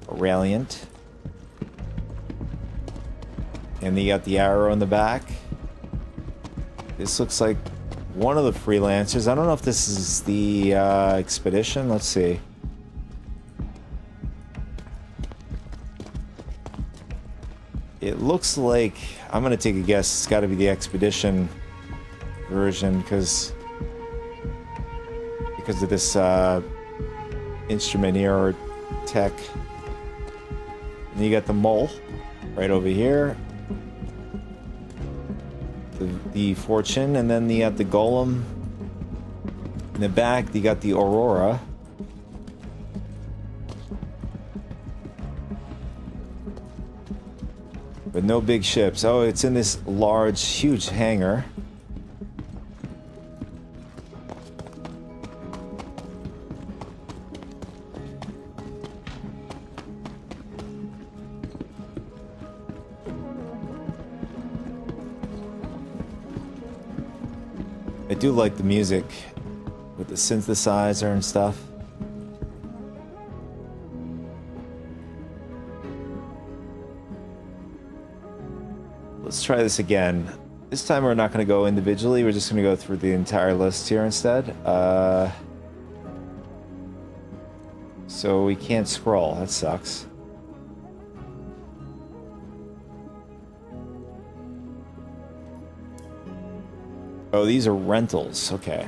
Railiant. And you got the Arrow in the back. This looks like one of the freelancers. I don't know if this is the expedition. Let's see. It looks like, I'm going to take a guess, it's got to be the expedition version because of this instrument here or tech. And you got the Mole right over here, the Fortune, and then you have the Golem in the back. You got the Aurora. But no big ships. Oh, it's in this large, huge hangar. I do like the music with the synthesizer and stuff. Let's try this again. This time we're not going to go individually, we're just going to go through the entire list here instead. So we can't scroll, that sucks. Oh, these are rentals. Okay.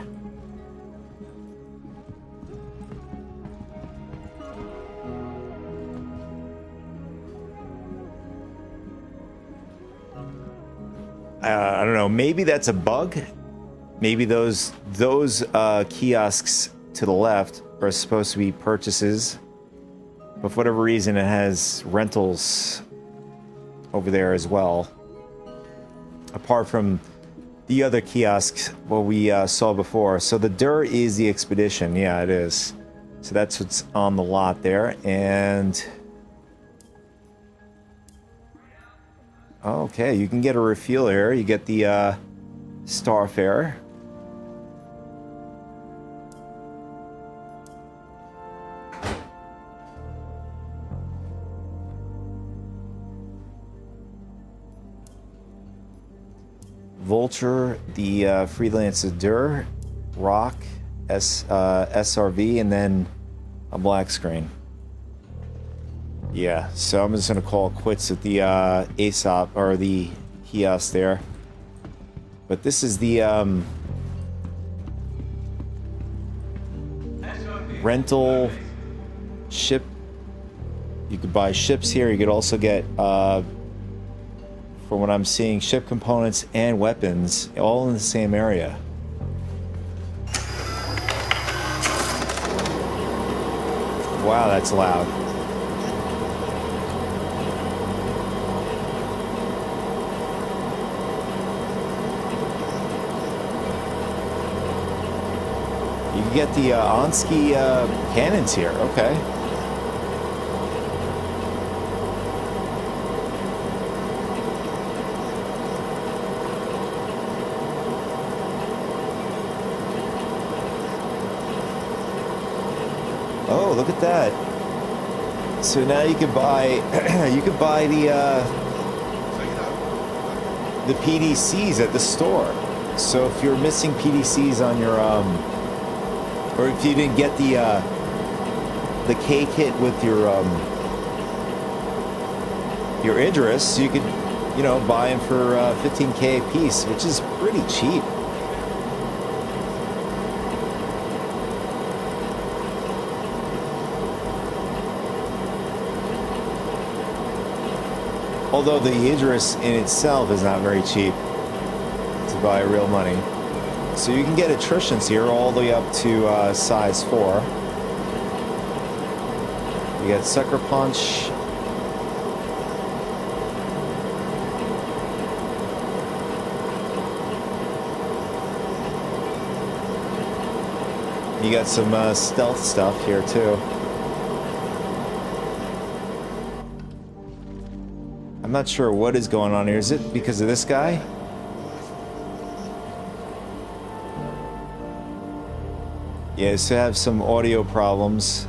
I don't know. Maybe that's a bug. Maybe those kiosks to the left are supposed to be purchases, but for whatever reason, it has rentals over there as well. Apart from the other kiosks, what we saw before. So the Dur is the expedition. Yeah, it is. So that's what's on the lot there. And okay, you can get a refuel here. You get the Starfarer. Vulture, the Freelancer Dur, Rock, SRV, and then a black screen. Yeah, so I'm just gonna call it quits with the ASOP or the kiosk there. But this is the rental ship. You could buy ships here. You could also get, from what I'm seeing, ship components and weapons all in the same area. Wow, that's loud. You can get the on-ski cannons here. Okay. Oh, look at that. So now you can buy you can buy the PDCs at the store. So if you're missing PDCs on your or if you didn't get the K kit with your Idris, you could, you know, buy them for 15K a piece, which is pretty cheap. Although the Idris in itself is not very cheap to buy real money. So you can get attritions here all the way up to size 4. You got Sucker Punch. You got some stealth stuff here too. I'm not sure what is going on here. Is it because of this guy? Yeah, so I have some audio problems.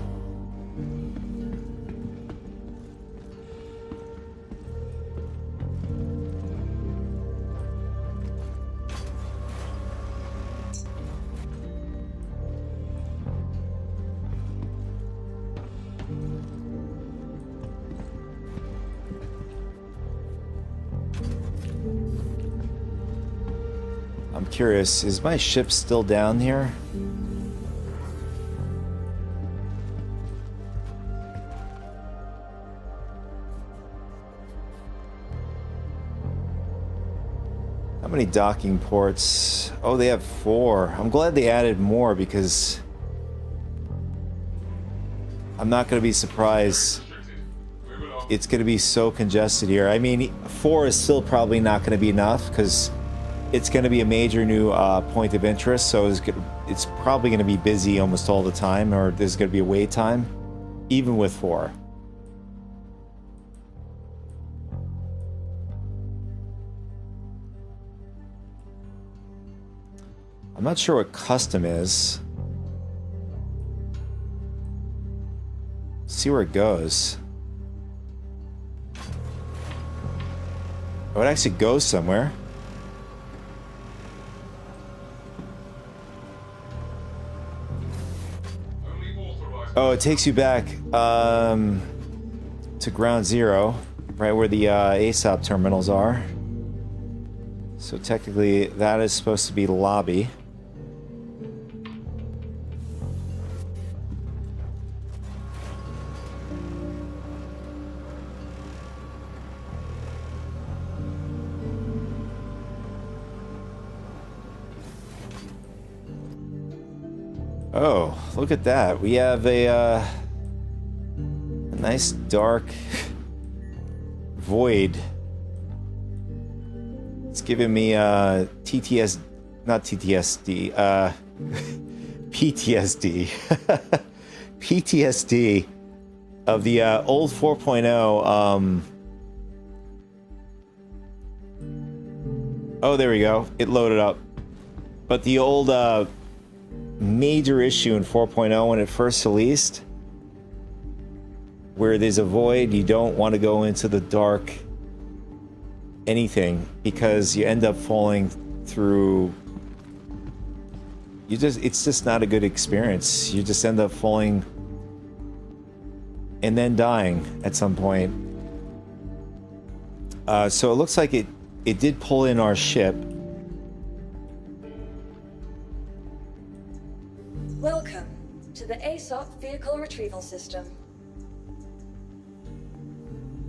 I'm curious, is my ship still down here? How many docking ports? Oh, they have 4. I'm glad they added more because I'm not going to be surprised. It's going to be so congested here. I mean, 4 is still probably not going to be enough because it's going to be a major new point of interest, so it's probably going to be busy almost all the time, or there's going to be a wait time, even with 4. I'm not sure what custom is. See where it goes. Oh, it actually goes somewhere. Oh, it takes you back to ground zero, right where the ASOP terminals are. So technically, that is supposed to be the lobby. Oh, look at that. We have a nice dark void. It's giving me PTSD. PTSD of the old 4.0. Oh, there we go. It loaded up. But the old major issue in 4.0 when it first released, where there's a void, you don't want to go into the dark anything because you end up falling through. It's just not a good experience. You just end up falling and then dying at some point. So it looks like it did pull in our ship. Welcome to the ASOP Vehicle Retrieval System.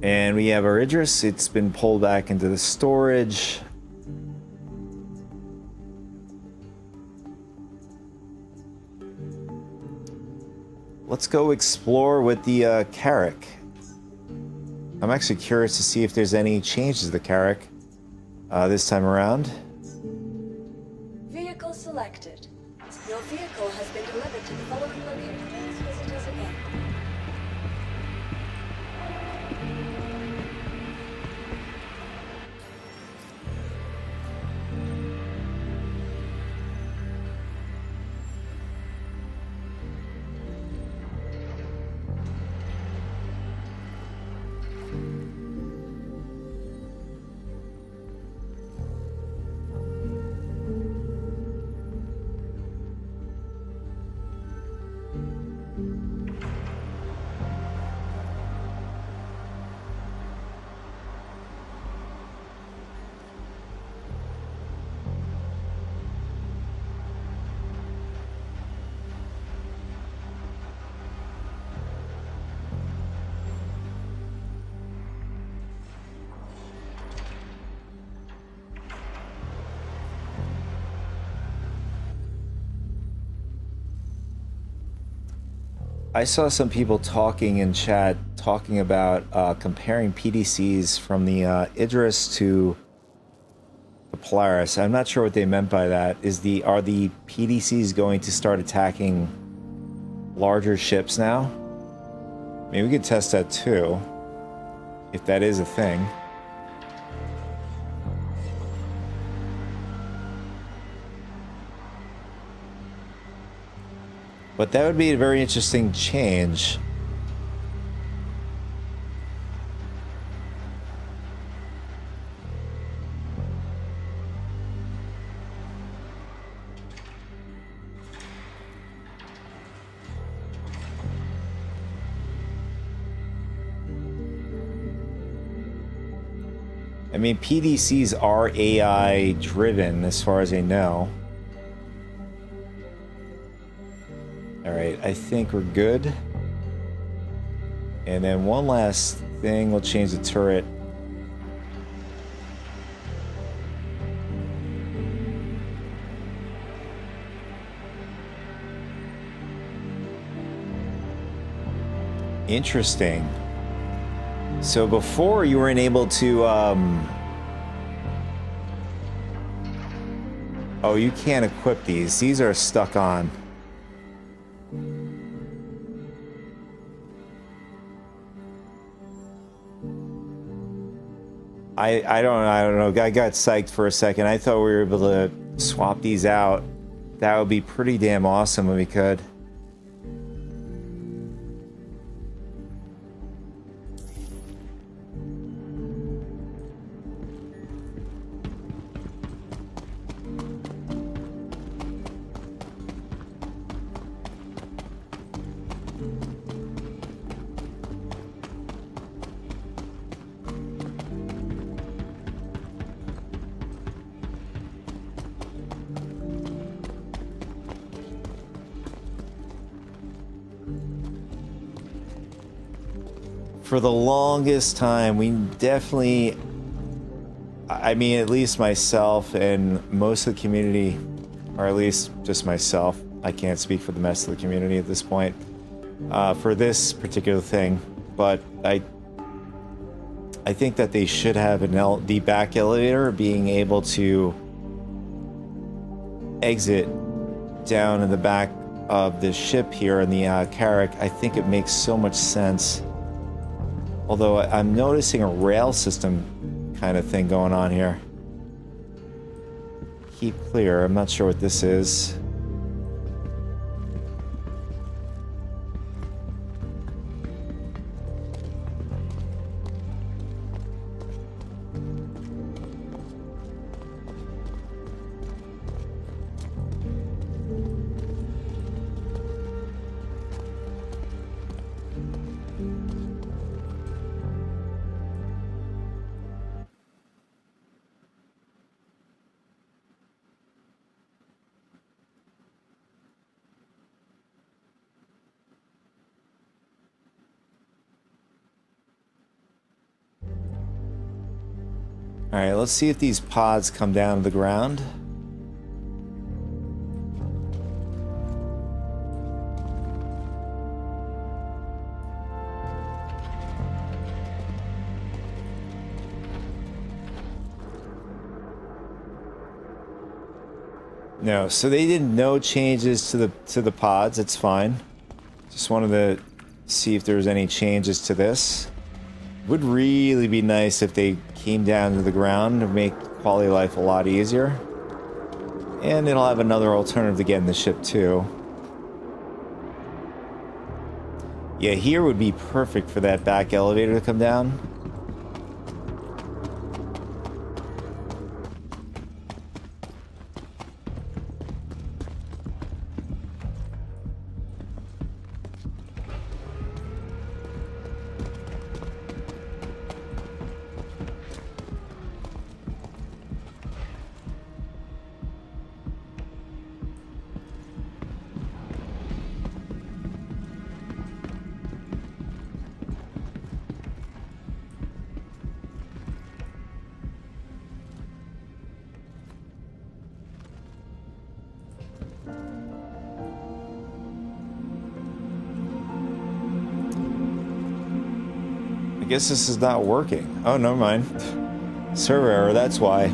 And we have our Idris. It's been pulled back into the storage. Let's go explore with the Carrack. I'm actually curious to see if there's any changes to the Carrack this time around. Vehicle selected. Your vehicle has been delivered to the following location. Please visit us again. I saw some people talking in chat, talking about comparing PDCs from the Idris to the Polaris. I'm not sure what they meant by that. Are the PDCs going to start attacking larger ships now? Maybe we could test that too, if that is a thing. But that would be a very interesting change. I mean, PDCs are AI driven as far as I know. Alright, I think we're good. And then one last thing, we'll change the turret. Interesting. So before you weren't able to, oh, you can't equip these. These are stuck on. I don't know. I got psyched for a second. I thought we were able to swap these out. That would be pretty damn awesome if we could. For the longest time, we definitely, I mean, at least myself and most of the community, or at least just myself, I can't speak for the rest of the community at this point, for this particular thing, but I think that they should have the back elevator being able to exit down in the back of the ship here in the Carrack. I think it makes so much sense. Although I'm noticing a rail system kind of thing going on here. Keep clear. I'm not sure what this is. Alright, let's see if these pods come down to the ground. No, so they did no changes to the pods. It's fine. Just wanted to see if there was any changes to this. Would really be nice if they came down to the ground to make quality of life a lot easier. And it'll have another alternative to getting the ship too. Yeah, here would be perfect for that back elevator to come down. I guess this is not working. Oh, never mind. Server error, that's why.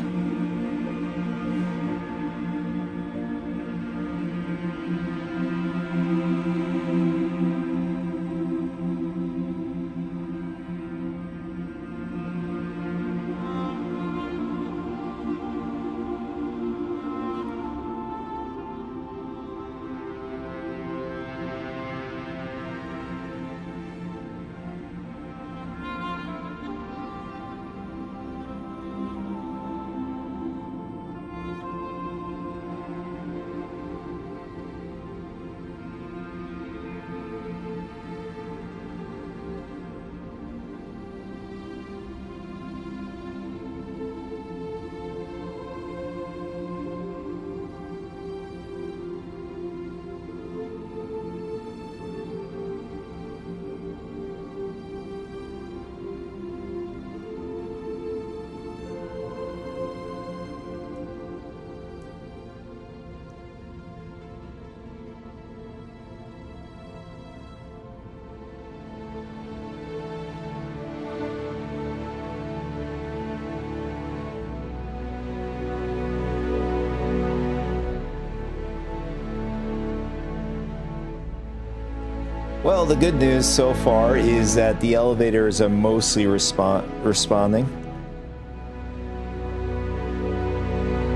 Well, the good news so far is that the elevators are mostly responding.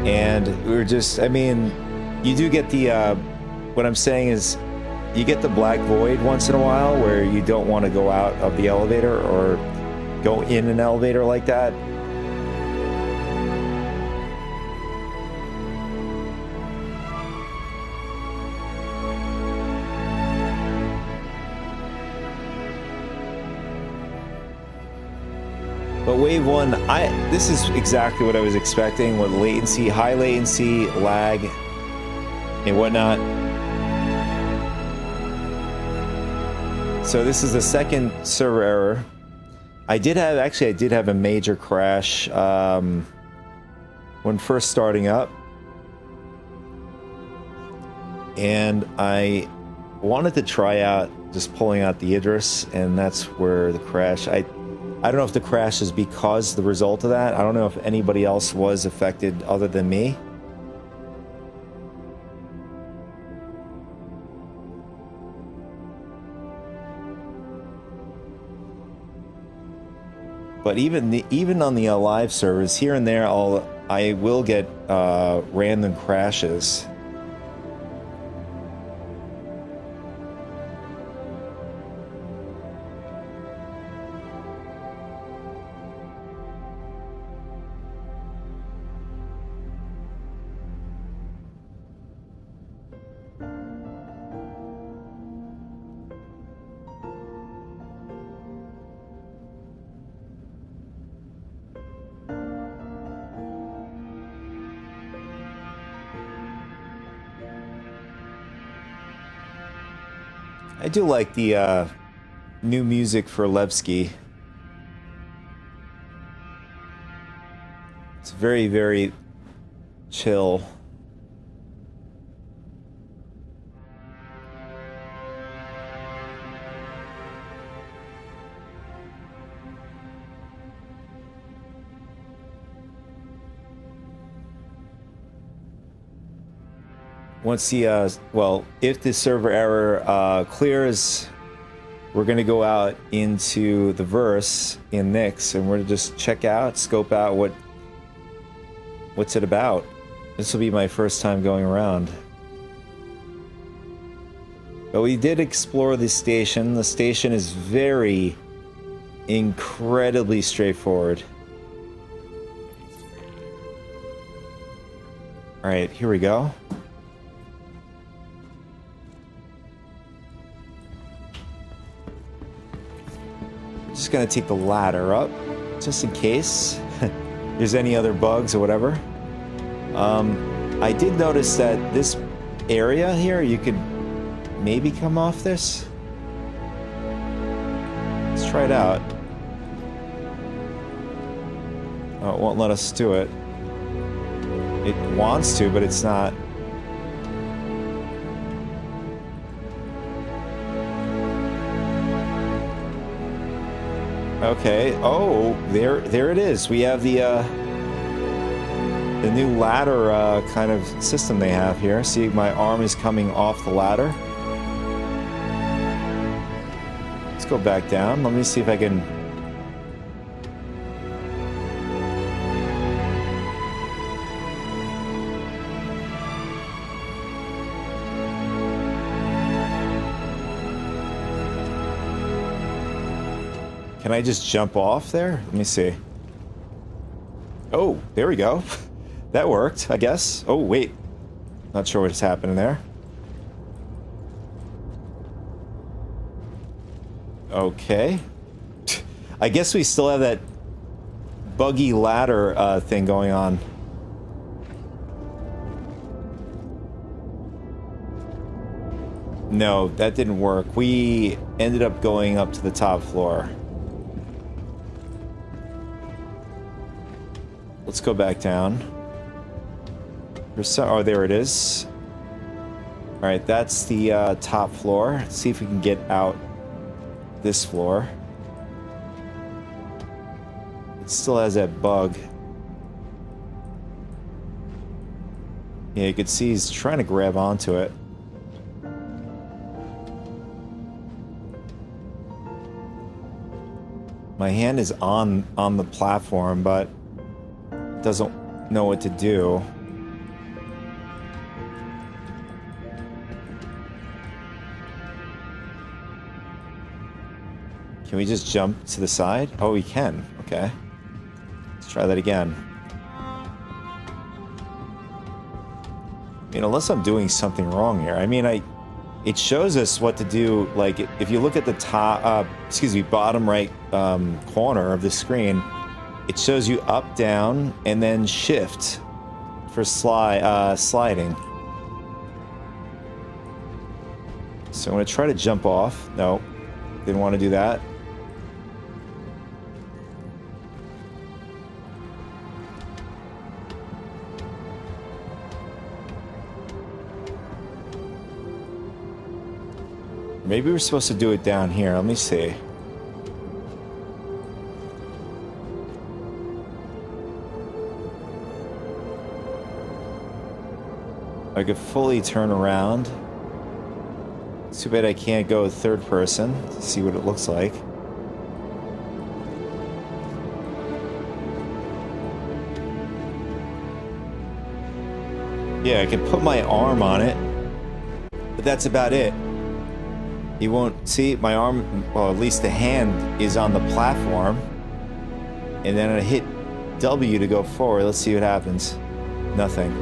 And we're just, I mean, you do get the, what I'm saying is, you get the black void once in a while where you don't want to go out of the elevator or go in an elevator like that. But wave one, this is exactly what I was expecting with latency, high latency, lag, and whatnot. So this is the second server error. I did have a major crash when first starting up. And I wanted to try out just pulling out the Idris, and that's where the crash, I don't know if the crash is because the result of that. I don't know if anybody else was affected other than me. But even on the live servers, here and there, I will get random crashes. I do like the new music for Levski. very, very chill. Once the, well, if the server error clears, we're going to go out into the verse in Nyx, and we're going to just check out, scope out what's it about. This will be my first time going around. But we did explore the station. The station is very, incredibly straightforward. Alright, here we go. Just gonna take the ladder up, just in case there's any other bugs or whatever. I did notice that this area here, you could maybe come off this. Let's try it out. Oh, it won't let us do it. It wants to, but it's not. Okay. Oh, there it is. We have the new ladder kind of system they have here. See, my arm is coming off the ladder. Let's go back down. Let me see if I can. Can I just jump off there? Let me see. Oh, there we go. That worked, I guess. Oh, wait. Not sure what's happening there. Okay. I guess we still have that buggy ladder thing going on. No, that didn't work. We ended up going up to the top floor. Let's go back down. Oh, there it is. Alright, that's the top floor. Let's see if we can get out this floor. It still has that bug. Yeah, you can see he's trying to grab onto it. My hand is on the platform, but doesn't know what to do. Can we just jump to the side? Oh, we can. Okay. Let's try that again. I mean, unless I'm doing something wrong here. I mean, it shows us what to do. Like, if you look at the top, bottom right corner of the screen, it shows you up, down, and then shift for sliding. So I'm going to try to jump off. No, didn't want to do that. Maybe we're supposed to do it down here. Let me see. I could fully turn around. Too bad I can't go third person to see what it looks like. Yeah, I can put my arm on it, but that's about it. You won't see my arm, well, at least the hand is on the platform. And then I hit W to go forward. Let's see what happens. Nothing.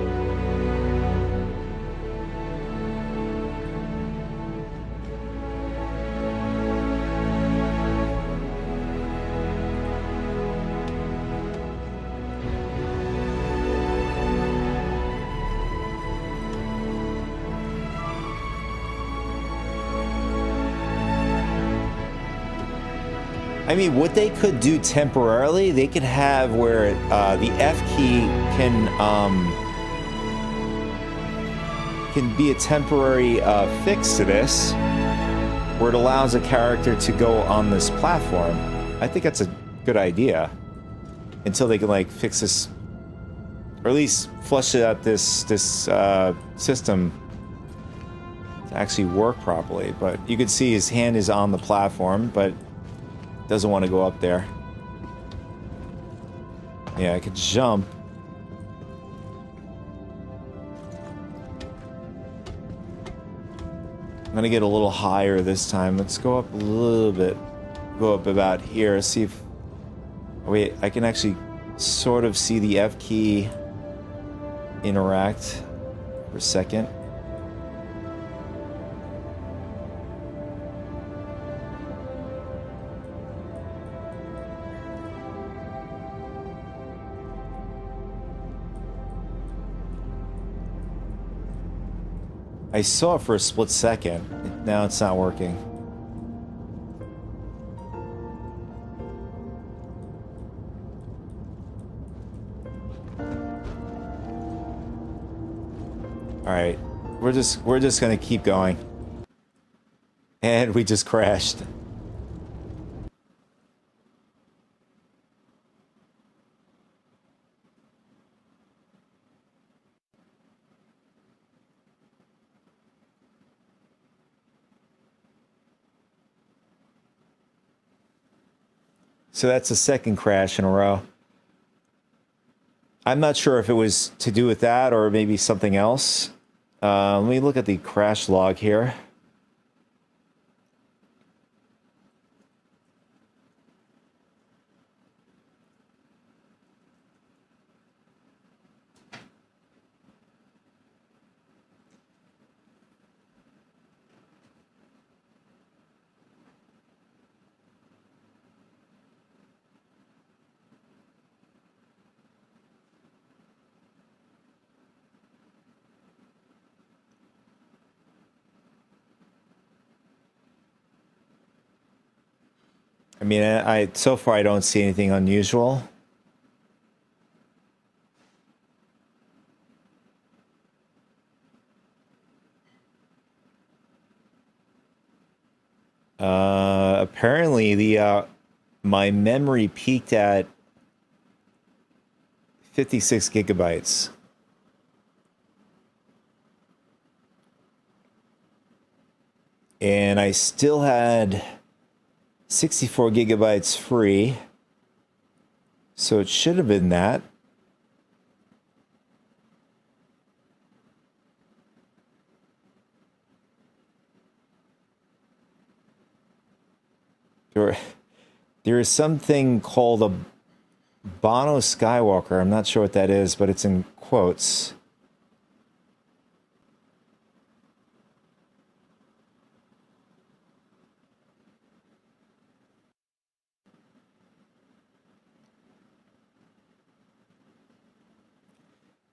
I mean, what they could do temporarily, they could have where the F key can be a temporary fix to this, where it allows a character to go on this platform. I think that's a good idea until they can like fix this, or at least flush it out this system to actually work properly. But you can see his hand is on the platform, but doesn't want to go up there. Yeah, I could jump. I'm gonna get a little higher this time. Let's go up a little bit. Go up about here. See if... Wait, I can actually sort of see the F key interact for a second. I saw it for a split second. Now it's not working. All right, we're just gonna keep going. And we just crashed. So that's the second crash in a row. I'm not sure if it was to do with that or maybe something else. Let me look at the crash log here. I mean, I so far I don't see anything unusual. Apparently the my memory peaked at 56 gigabytes. And I still had 64 gigabytes free, so it should have been that. There is something called a Bono Skywalker. I'm not sure what that is, but it's in quotes.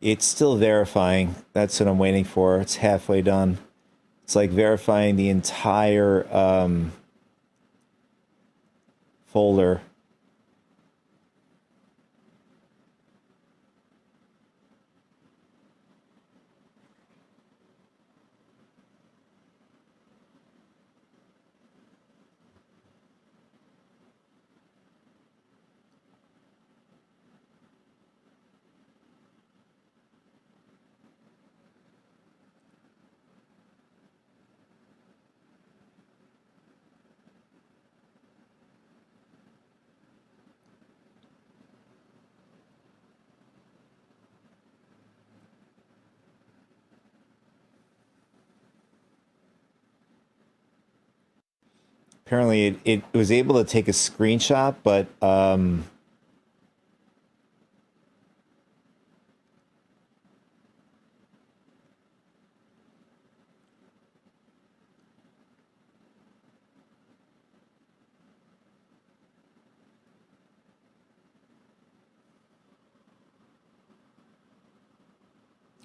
It's still verifying. That's what I'm waiting for. It's halfway done. It's like verifying the entire folder. Apparently it was able to take a screenshot, but all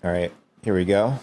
right, here we go.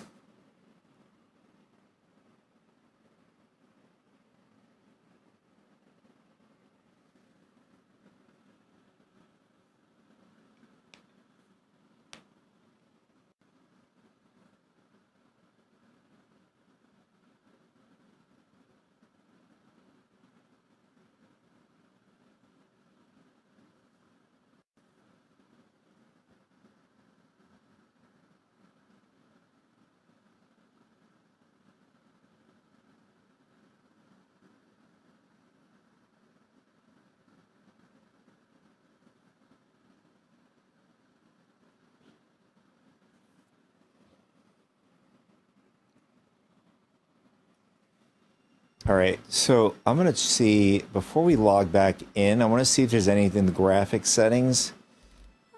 All right, so I'm gonna see, before we log back in, I want to see if there's anything in the graphic settings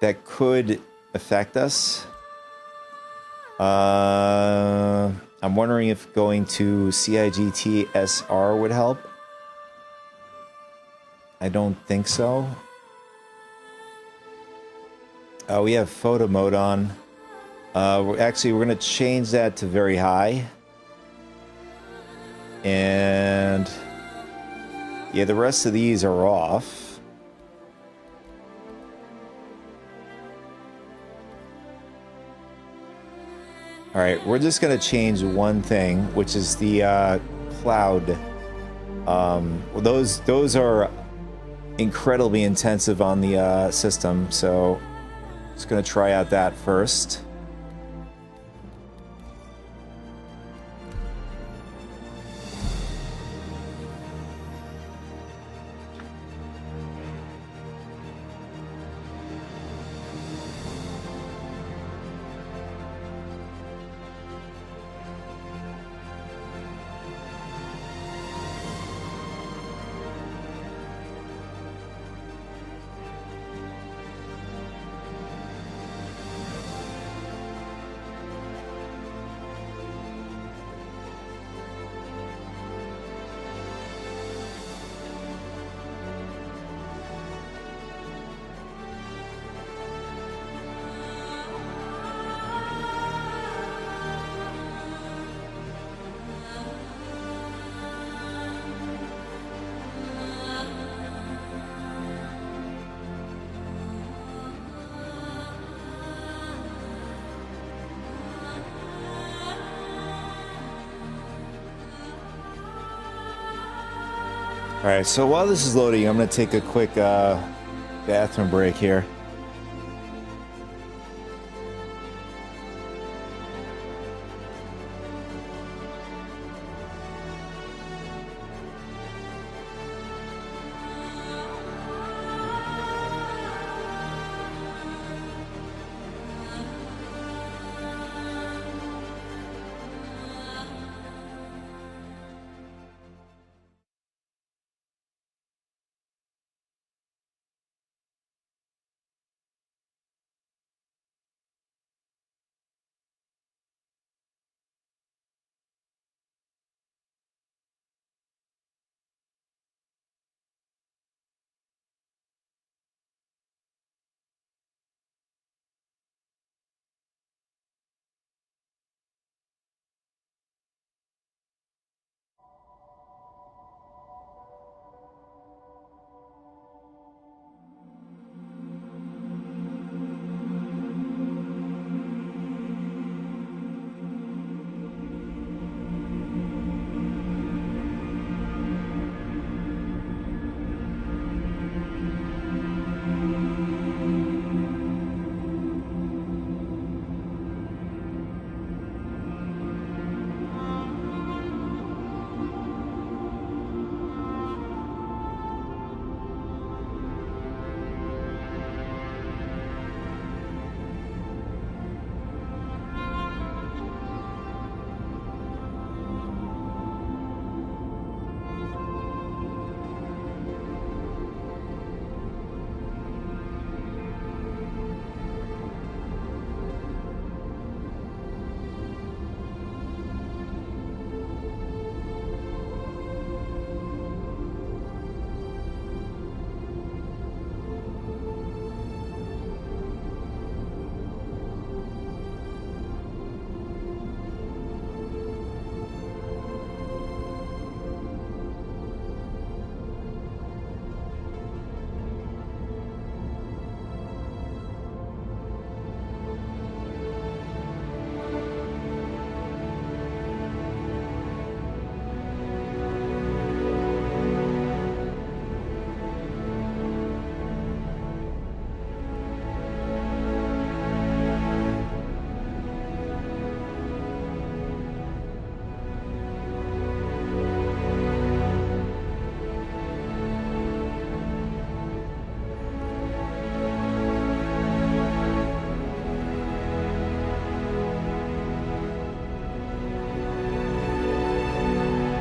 that could affect us. I'm wondering if going to CIGT-SR would help. I don't think so. We have photo mode on. Actually, we're gonna change that to very high. And yeah, the rest of these are off. All right, we're just gonna change one thing, which is the cloud. Those are incredibly intensive on the system, so just gonna try out that first. All right, so while this is loading, I'm going to take a quick bathroom break here.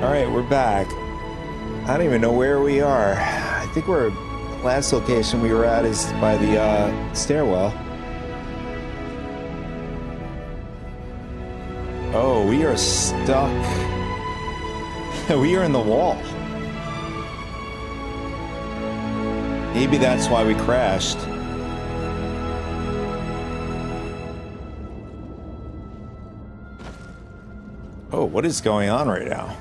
All right, we're back. I don't even know where we are. I think we're last location we were at is by the stairwell. Oh, we are stuck. We are in the wall. Maybe that's why we crashed. Oh, what is going on right now?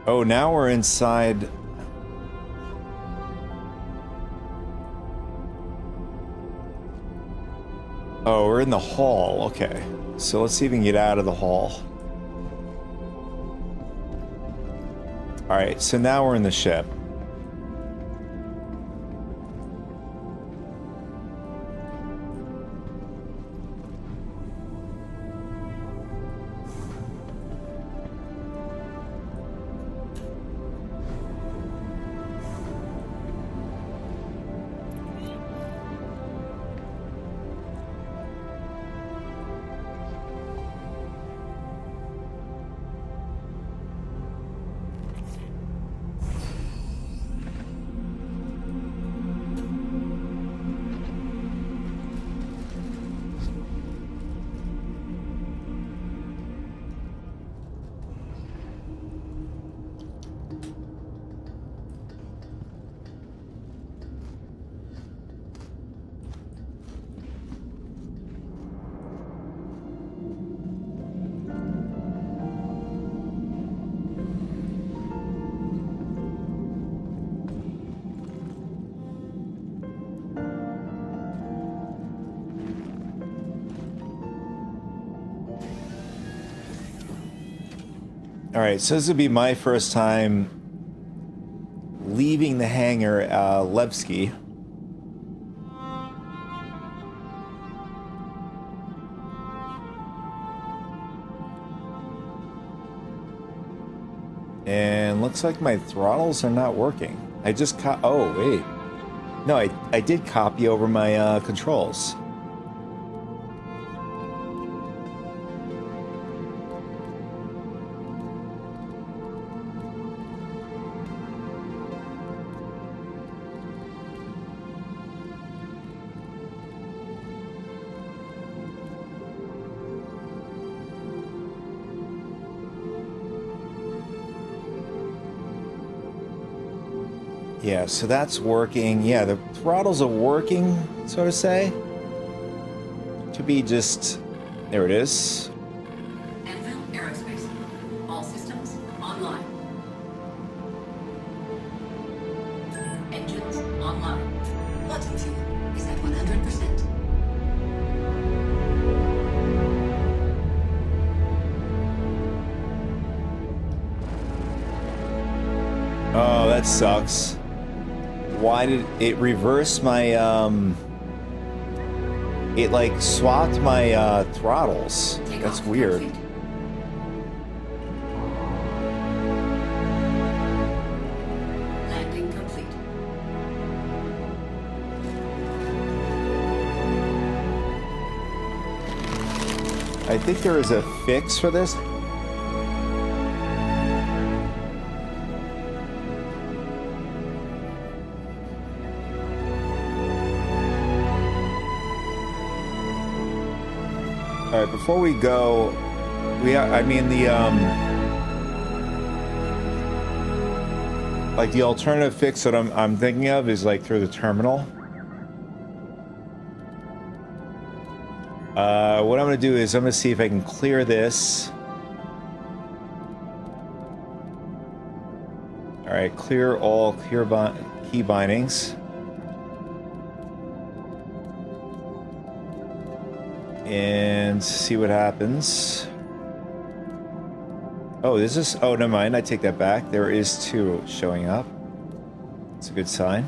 Oh, now we're inside. Oh, we're in the hall. Okay. So let's see if we can get out of the hall. Alright, so now we're in the ship. Alright, so this would be my first time leaving the hangar, Levski. And looks like my throttles are not working. I just oh, wait. No, I did copy over my controls. Yeah, so that's working. Yeah, the throttles are working, so to say. To be just... There it is. Anvil Aerospace. All systems online. Engines online. Bottom fuel is at 100%. Oh, that sucks. Why did it reverse my, it like swapped my, throttles. That's weird. Landing complete. I think there is a fix for this. All right, before we go, I mean the like the alternative fix that I'm thinking of is like through the terminal. What I'm gonna do is I'm gonna see if I can clear this. All right, clear all key bindings. And see what happens. Oh, this is... Oh, never mind. I take that back. There is 2 showing up. It's a good sign.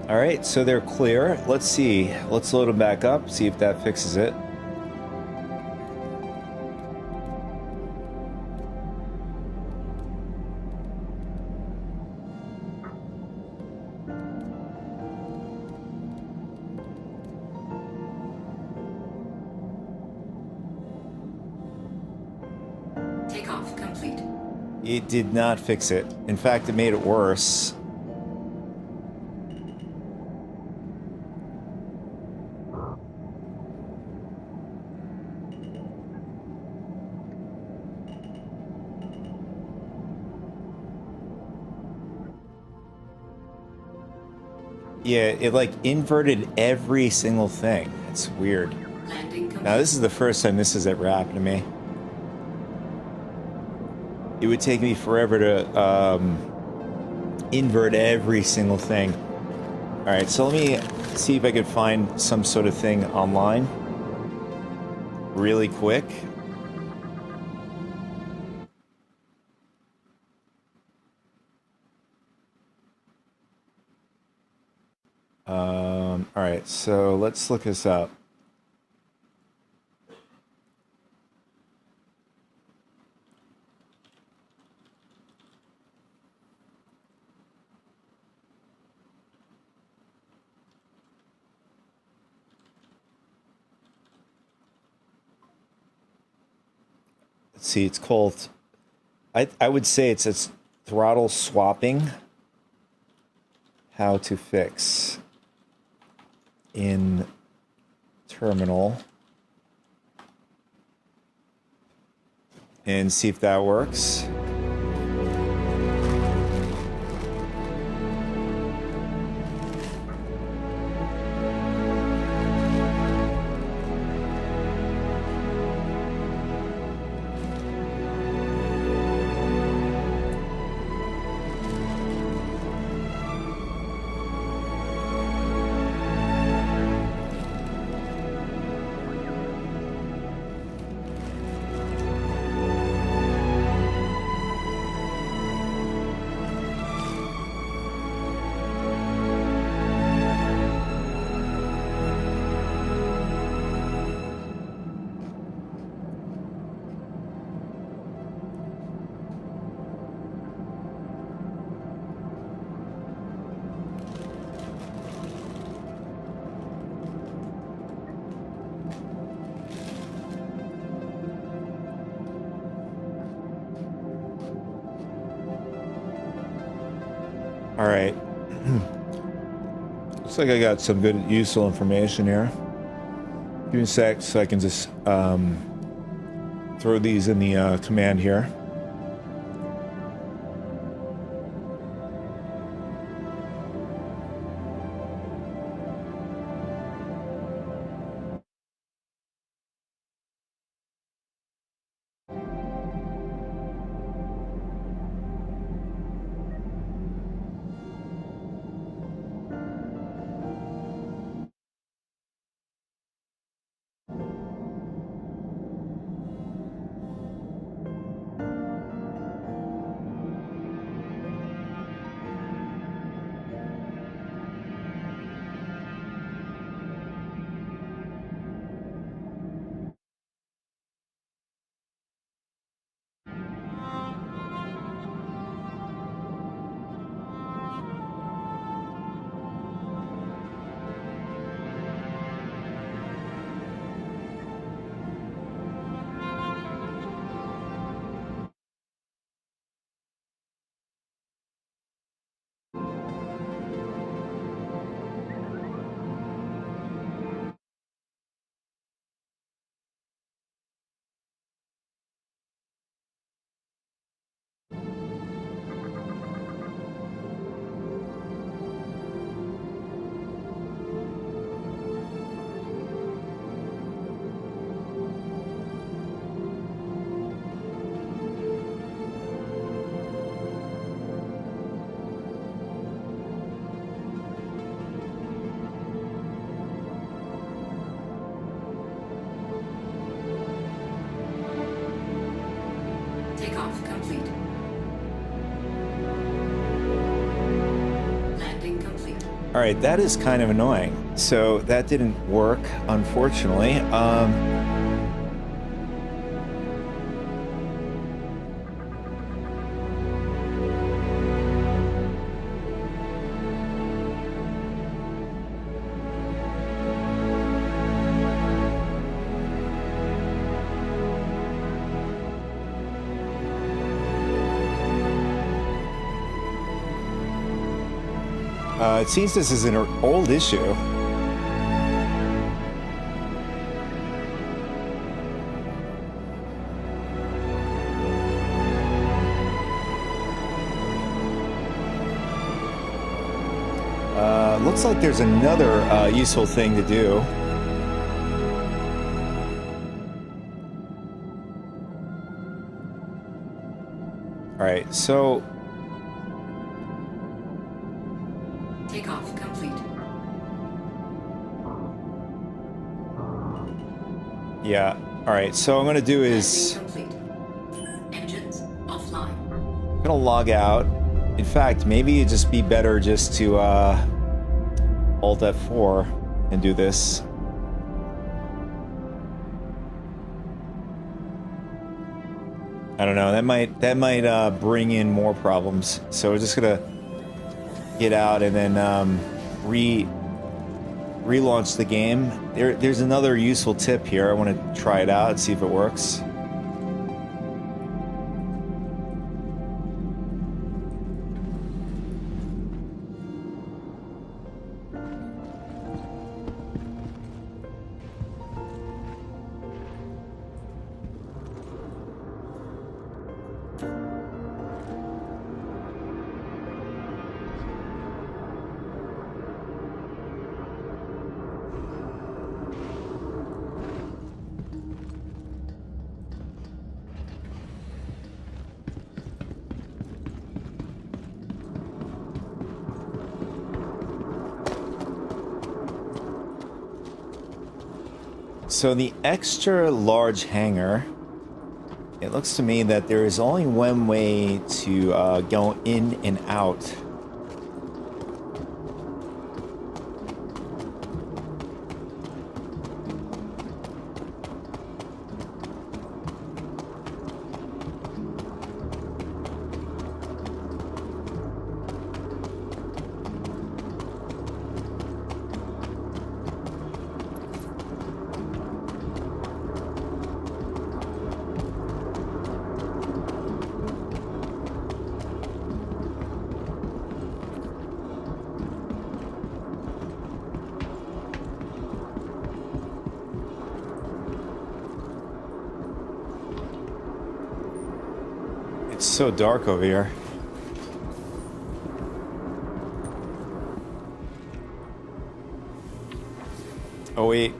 All right, so they're clear. Let's see. Let's load them back up, see if that fixes it. complete. It did not fix it. In fact, it made it worse. Yeah, it like inverted every single thing. It's weird. Landing complete. Now, this is the first time this has ever happened to me. It would take me forever to invert every single thing. All right, so let me see if I could find some sort of thing online really quick. All right, so let's look this up. Let's see, it's called, I would say it's throttle swapping. How to fix in terminal. And see if that works. All right. Looks like I got some good, useful information here. Give me a sec so I can just throw these in the command here. Takeoff complete. Landing complete. All right, that is kind of annoying. So that didn't work, unfortunately. It seems this is an old issue. Looks like there's another useful thing to do. Alright, so... Takeoff complete. Yeah, alright, so what I'm gonna do is... Landing complete. Engines offline. I'm gonna log out. In fact, maybe it'd just be better just to Alt F4 and do this. I don't know. That might bring in more problems. So we're just gonna get out and then relaunch the game. There's another useful tip here. I want to try it out and see if it works. So the extra large hangar, it looks to me that there is only one way to go in and out. It's so dark over here. Oh wait,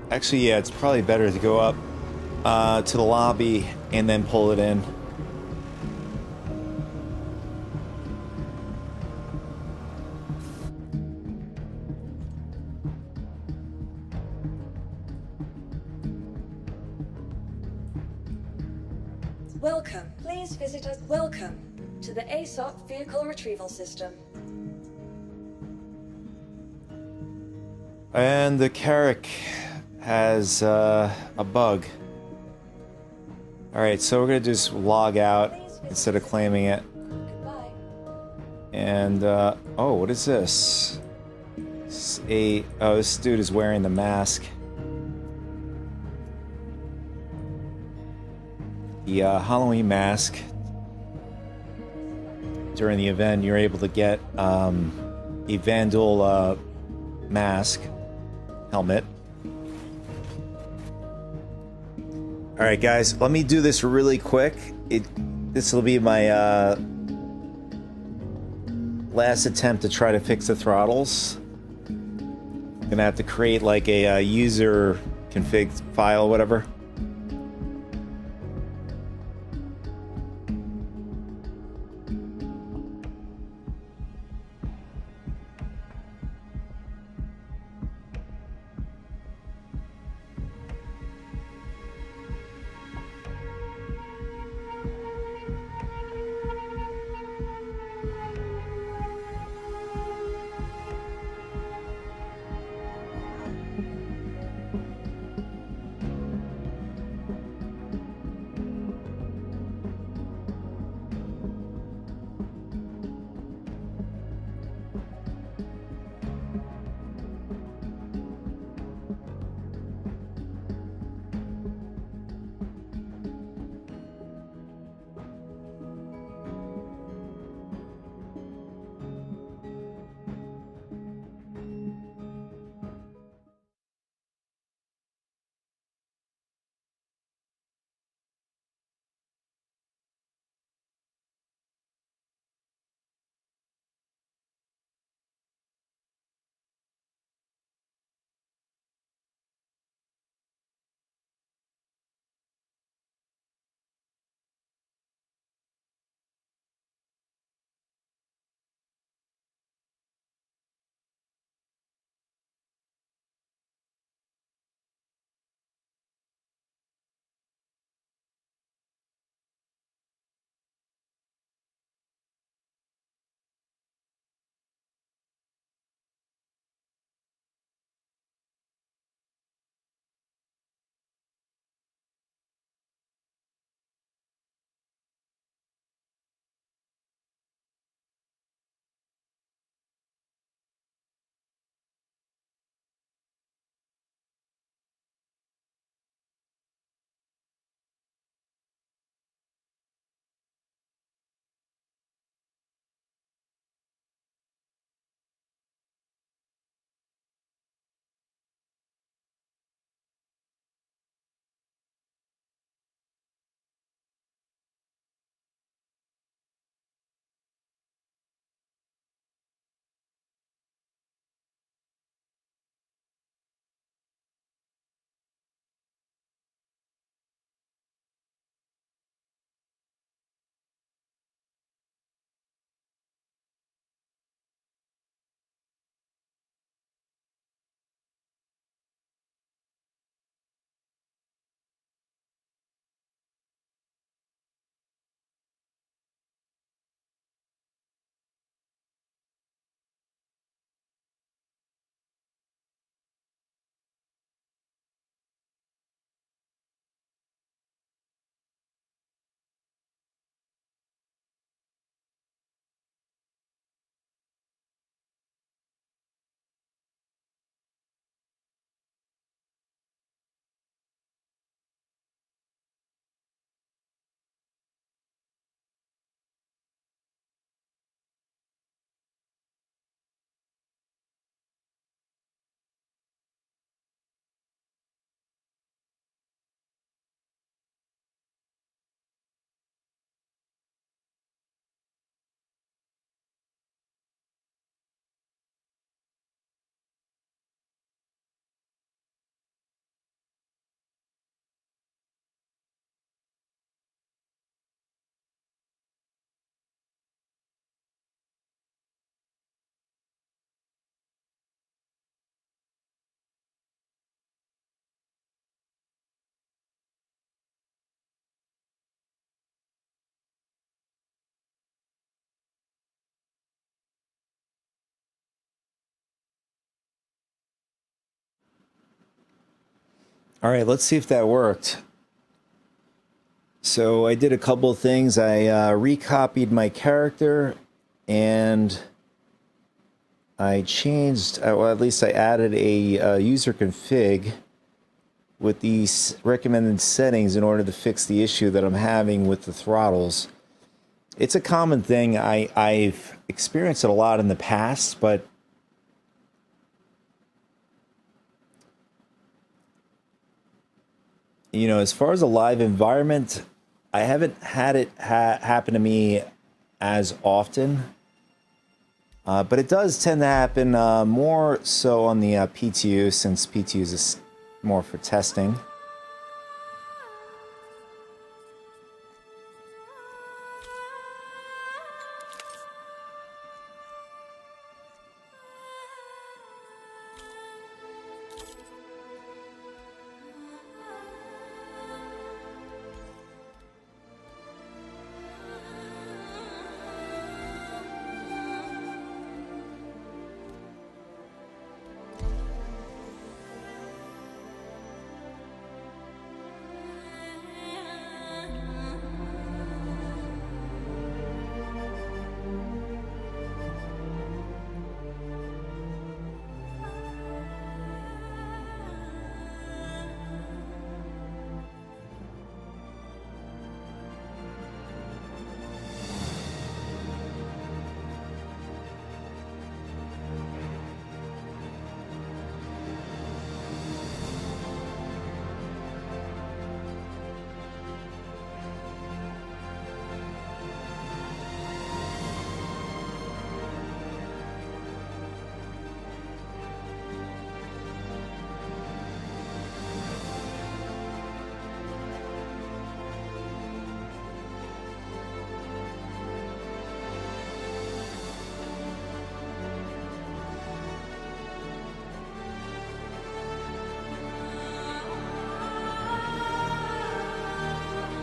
actually yeah, it's probably better to go up to the lobby and then pull it in. Welcome. Please visit us. Welcome to the ASOP Vehicle Retrieval System. And the Carrack has a bug. Alright, so we're gonna just log out instead of claiming it. Goodbye. And, oh, what is this? This dude is wearing the mask. The Halloween mask. During the event, you're able to get a Vandal mask helmet. All right, guys, let me do this really quick. This will be my last attempt to try to fix the throttles. I'm gonna have to create like a user config file, whatever. All right, let's see if that worked. So I did a couple of things. I recopied my character, and I changed, well, at least I added a user config with these recommended settings in order to fix the issue that I'm having with the throttles. It's a common thing. I've experienced it a lot in the past, but you know, as far as a live environment, I haven't had it happen to me as often. But it does tend to happen more so on the PTU, since PTU is more for testing.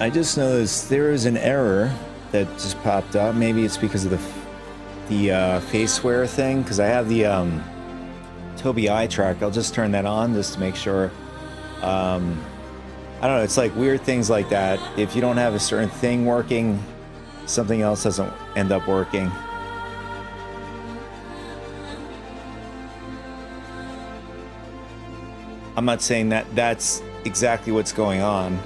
I just noticed there is an error that just popped up. Maybe it's because of the faceware thing, because I have the Tobii eye track. I'll just turn that on just to make sure. I don't know, it's like weird things like that. If you don't have a certain thing working, something else doesn't end up working. I'm not saying that that's exactly what's going on.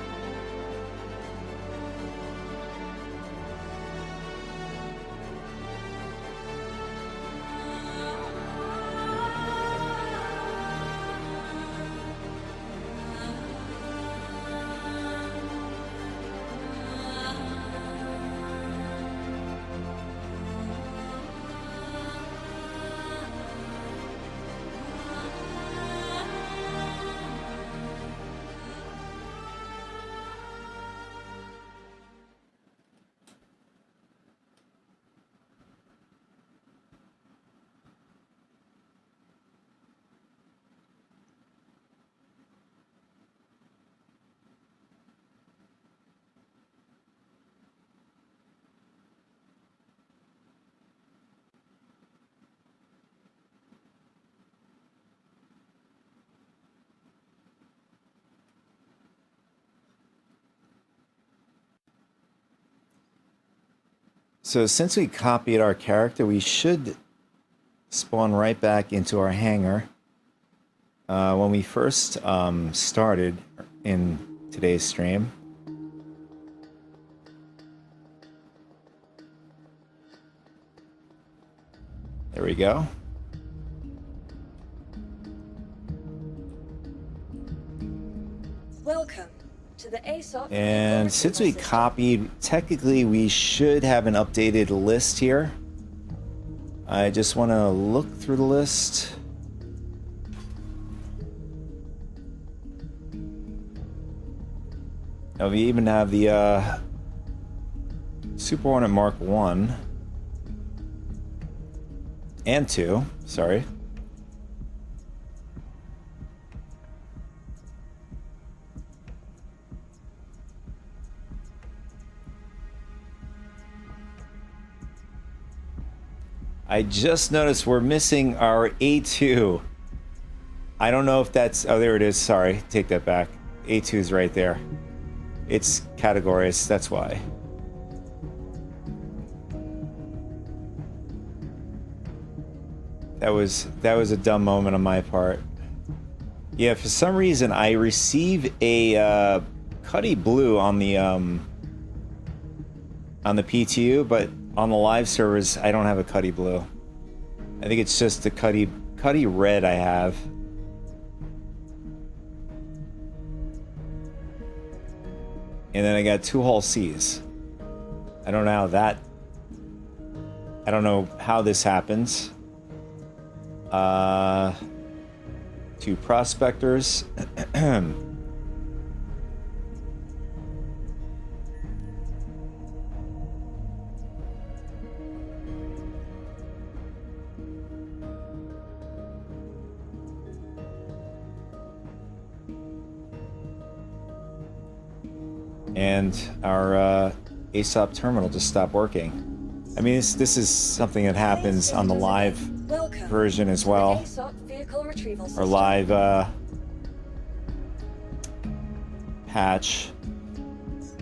So since we copied our character, we should spawn right back into our hangar. When we first started in today's stream, there we go. Welcome to the ASOP. And since we copied, technically we should have an updated list here. I just want to look through the list. Now we even have the Super Hornet Mark 1 and 2, sorry. I just noticed we're missing our A2. I don't know if that's... Oh, there it is. Sorry. Take that back. A2's right there. It's categories, that's why. That was a dumb moment on my part. Yeah, for some reason I receive a Cuddy Blue on the PTU, but on the live servers I don't have a Cuddy Blue. I think it's just the Cuddy Red I have. And then I got 2 Hull C's. I don't know how this happens. 2 Prospectors. And our ASOP terminal just stopped working. I mean, this is something that happens on the live version as well. Our live patch.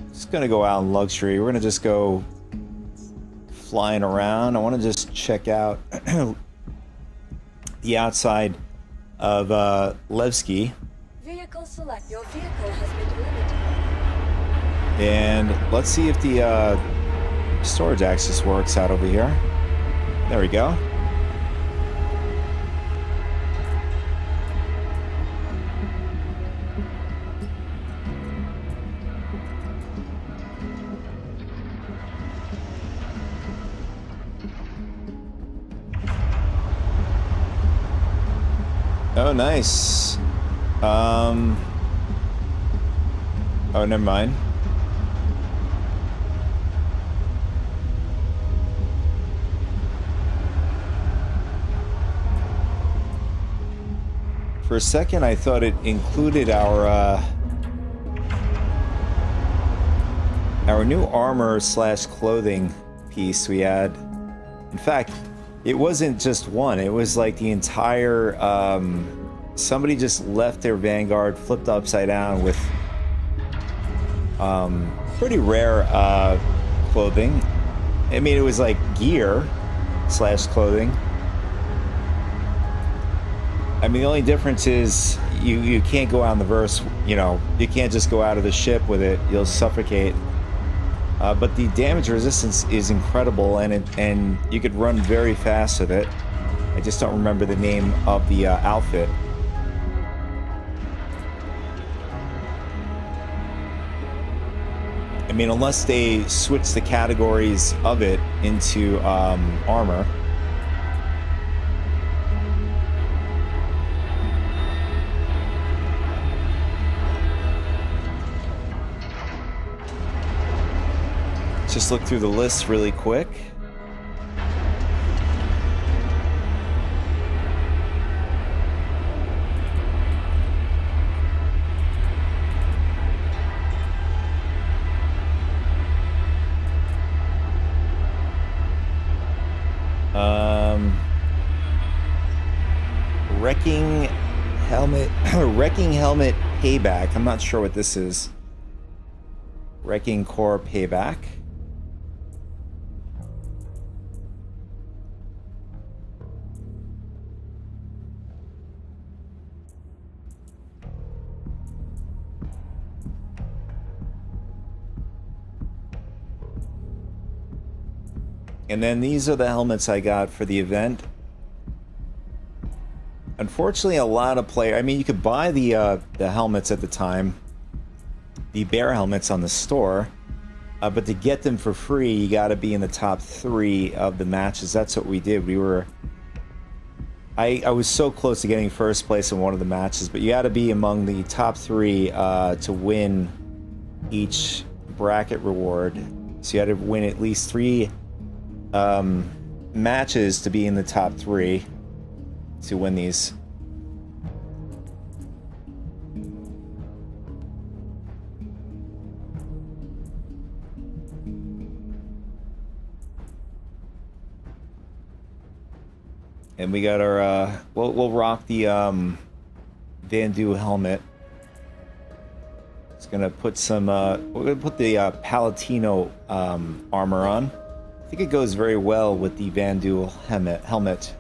Just gonna go out in luxury. We're gonna just go flying around. I want to just check out the outside of Levski. Vehicle select. Your vehicle has been delivered. And let's see if the storage access works out over here. There we go. Oh, nice. Oh, never mind. For a second, I thought it included our new armor / clothing piece we had. In fact, it wasn't just one. It was like the entire. Somebody just left their Vanguard flipped upside down with pretty rare clothing. I mean, it was like gear / clothing. I mean, the only difference is you can't go out in the verse, you know, you can't just go out of the ship with it. You'll suffocate. But the damage resistance is incredible, and you could run very fast with it. I just don't remember the name of the outfit. I mean, unless they switch the categories of it into armor. Just look through the list really quick. Wrecking helmet payback. I'm not sure what this is. Wrecking core payback. And then these are the helmets I got for the event. Unfortunately, a lot of players... I mean, you could buy the helmets at the time. The bear helmets on the store. But to get them for free, you got to be in the top 3 of the matches. That's what we did. We were... I was so close to getting first place in one of the matches, but you got to be among the top 3 to win each bracket reward. So you had to win at least 3... matches to be in the top 3 to win these. And we got our we'll rock the Van Du helmet. It's gonna put some. We're gonna put the Palatino armor on. I think it goes very well with the Vandal helmet.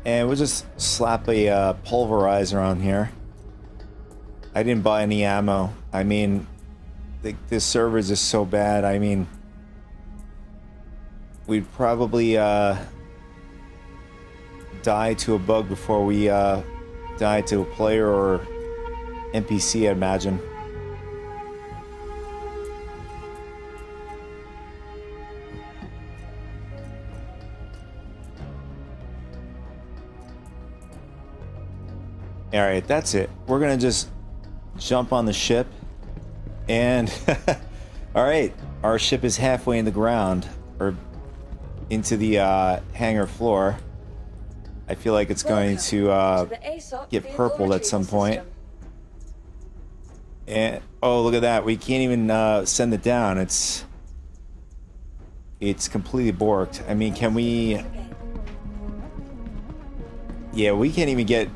And we'll just slap a pulverizer on here. I didn't buy any ammo. I mean, this server is just so bad. I mean, we'd probably die to a bug before we die to a player or NPC, I imagine. Alright, that's it. We're gonna just jump on the ship and alright, our ship is halfway in the ground or into the hangar floor. I feel like it's going to get purpled at some point. And oh, look at that. We can't even send it down. It's completely borked. I mean, can we... Yeah, we can't even get...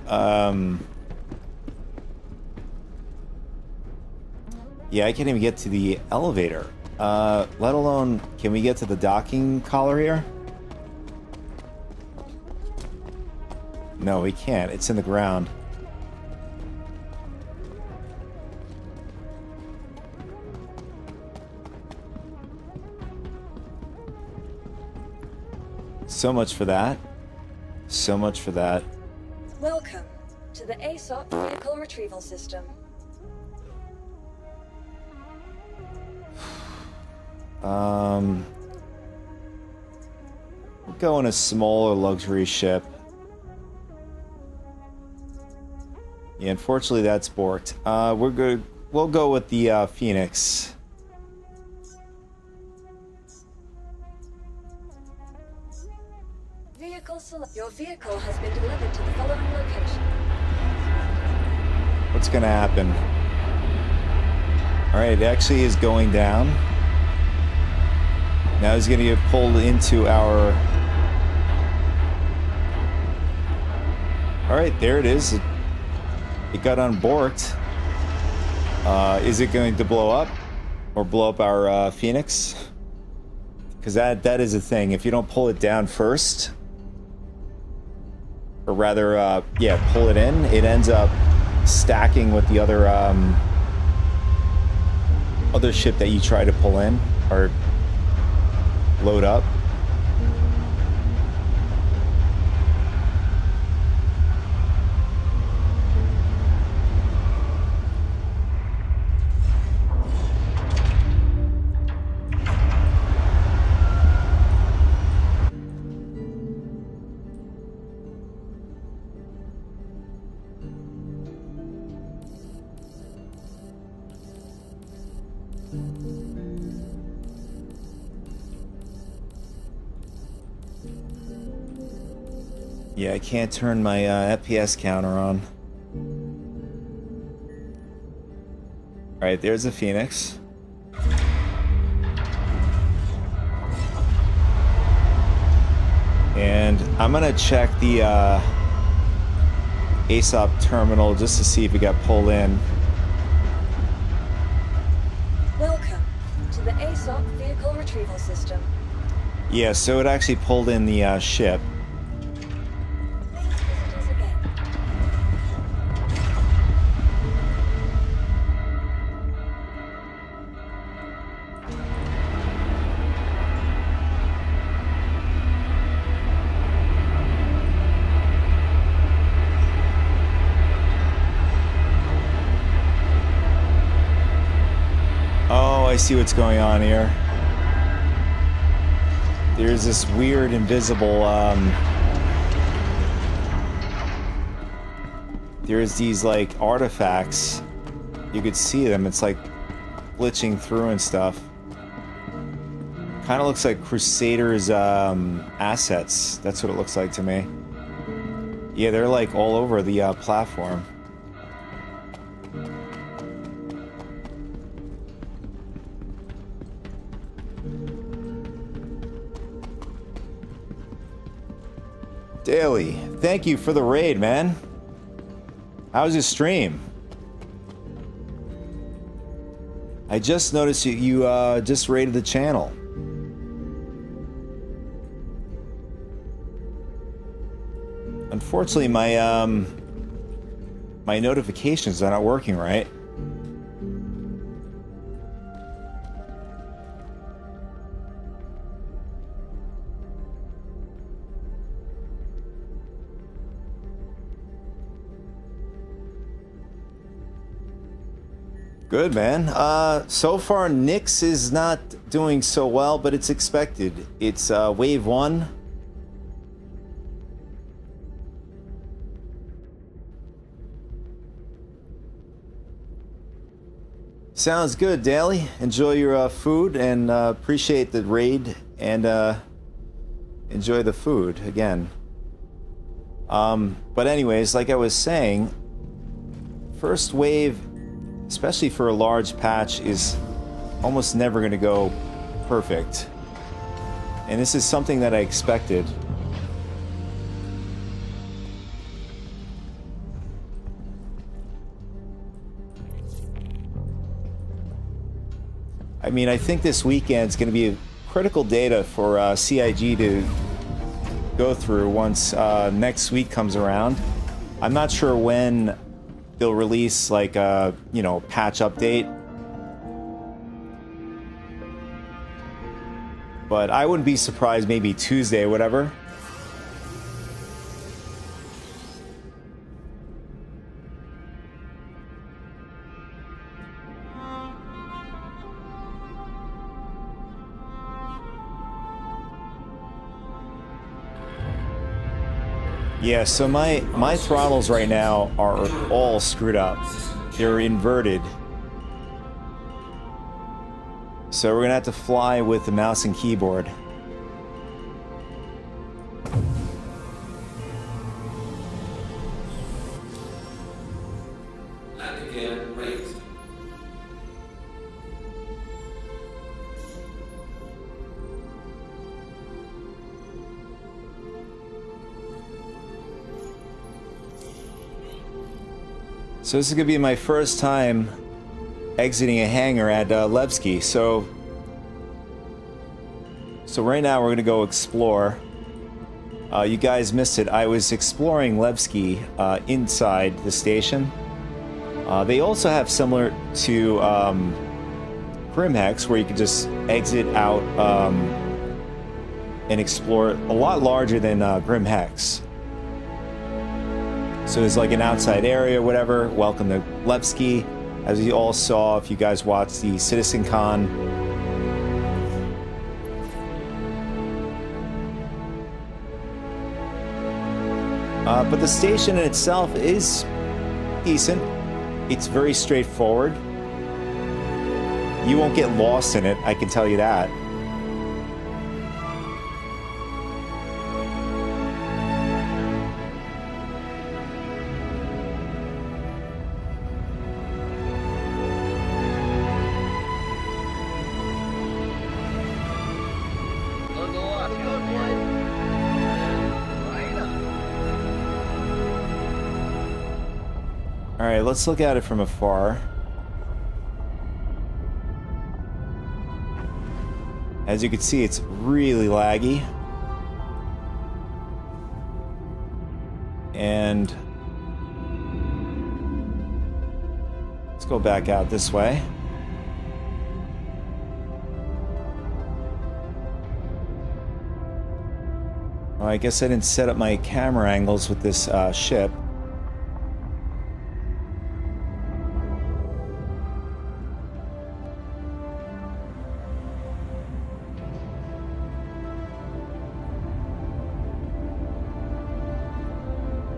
Yeah, I can't even get to the elevator. Let alone, can we get to the docking collar here? No, we can't. It's in the ground. So much for that. So much for that. Welcome to the ASOP Vehicle Retrieval System. We'll go in a smaller luxury ship. Yeah, unfortunately that's borked. We're good. We'll go with the Phoenix. Your vehicle has been delivered to the following location. What's gonna happen? Alright, it actually is going down. Now he's gonna get pulled into our... Alright, there it is. It got unborked. Is it going to blow up? Or blow up our Phoenix? Because that is a thing. If you don't pull it down first... Or rather, yeah, pull it in, it ends up stacking with the other other ship that you try to pull in or load up. Yeah, I can't turn my FPS counter on. Alright, there's the Phoenix. And I'm gonna check the ASOP terminal just to see if it got pulled in. Welcome to the ASOP Vehicle Retrieval System. Yeah, so it actually pulled in the ship. I see what's going on here. There's this weird invisible there's these like artifacts. You could see them. It's like glitching through and stuff. Kind of looks like Crusaders assets. That's what it looks like to me. Yeah, they're like all over the platform. Daily, thank you for the raid, man. How's your stream? I just noticed you just raided the channel. Unfortunately, my notifications are not working right. Good, man. So far, Nyx is not doing so well, but it's expected. It's wave 1. Sounds good, Daly. Enjoy your food and appreciate the raid and enjoy the food again. But anyways, like I was saying, first wave, especially for a large patch, is almost never going to go perfect. And this is something that I expected. I mean, I think this weekend's going to be critical data for CIG to go through once next week comes around. I'm not sure when they'll release like a, you know, patch update. But I wouldn't be surprised maybe Tuesday or whatever. Yeah, so my throttles right now are all screwed up. They're inverted. So we're gonna have to fly with the mouse and keyboard. Landing gear raised. So this is gonna be my first time exiting a hangar at Levski. So right now we're gonna go explore. You guys missed it. I was exploring Levski inside the station. They also have, similar to Grimhex, where you can just exit out and explore, a lot larger than Grimhex. So there's like an outside area, whatever. Welcome to Levski. As you all saw, if you guys watched the Citizen Con. But the station in itself is decent. It's very straightforward. You won't get lost in it, I can tell you that. Alright, let's look at it from afar. As you can see, it's really laggy. And let's go back out this way. Oh, I guess I didn't set up my camera angles with this ship.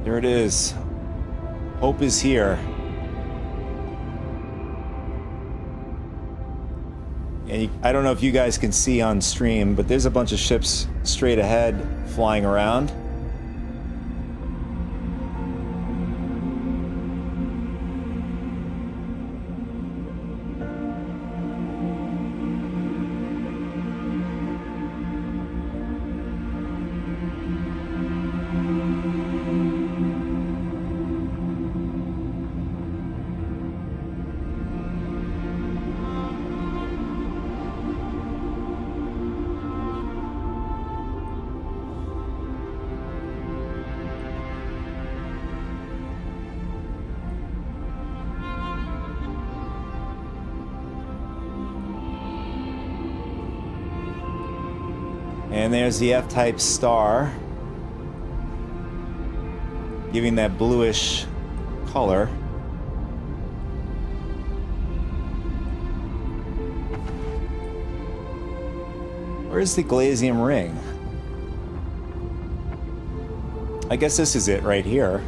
There it is. Hope is here. And I don't know if you guys can see on stream, but there's a bunch of ships straight ahead flying around. And there's the F-type star, giving that bluish color. Where's the Glazium ring? I guess this is it right here.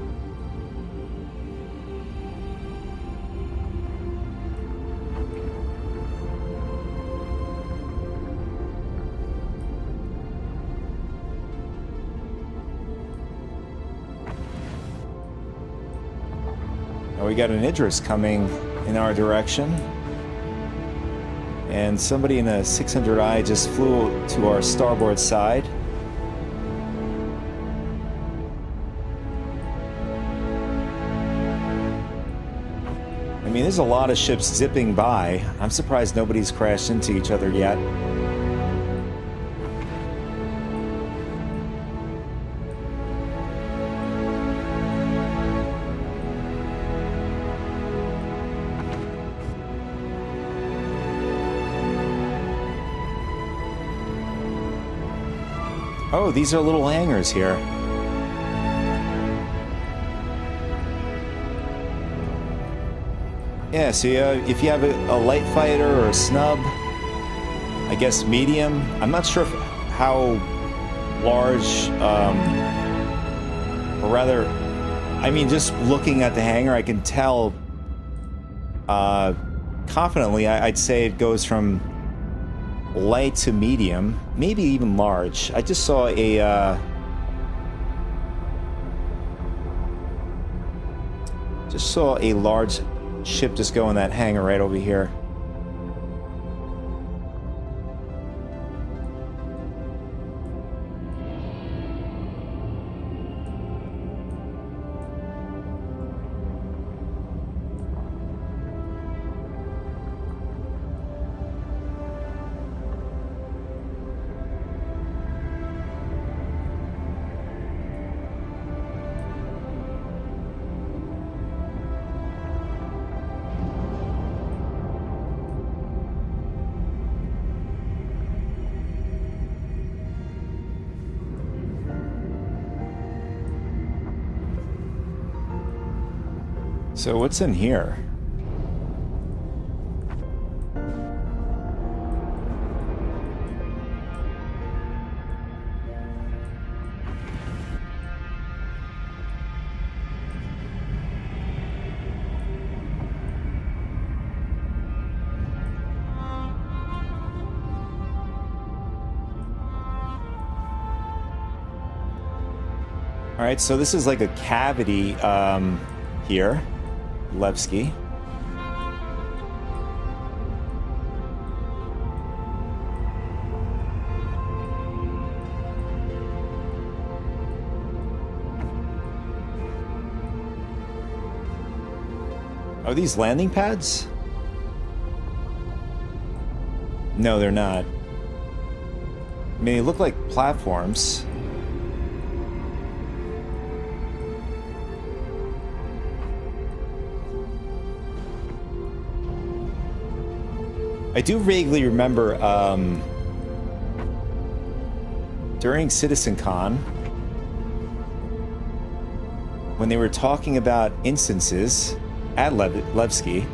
We got an Idris coming in our direction. And somebody in a 600i just flew to our starboard side. I mean, there's a lot of ships zipping by. I'm surprised nobody's crashed into each other yet. Oh, these are little hangars here. Yeah, so if you have a light fighter or a snub, I guess medium. I'm not sure how large, or rather, I mean, just looking at the hangar, I can tell confidently, I'd say it goes from light to medium, maybe even large. I just saw a large ship just go in that hangar right over here. So what's in here? All right, so this is like a cavity here. Levski. Are these landing pads? No, they're not. I mean, they look like platforms. I do vaguely remember during CitizenCon when they were talking about instances at Levski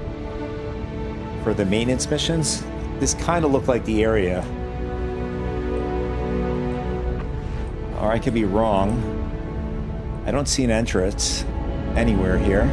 for the maintenance missions. This kind of looked like the area. Or I could be wrong. I don't see an entrance anywhere here.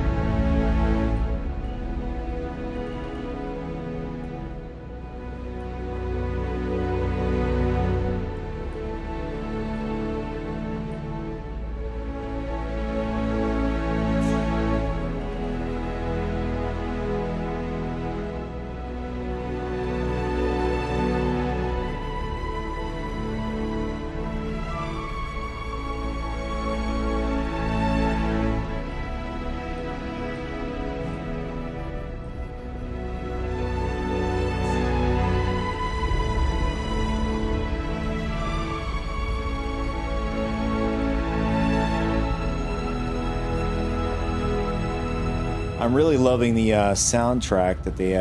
I'm really loving the soundtrack that they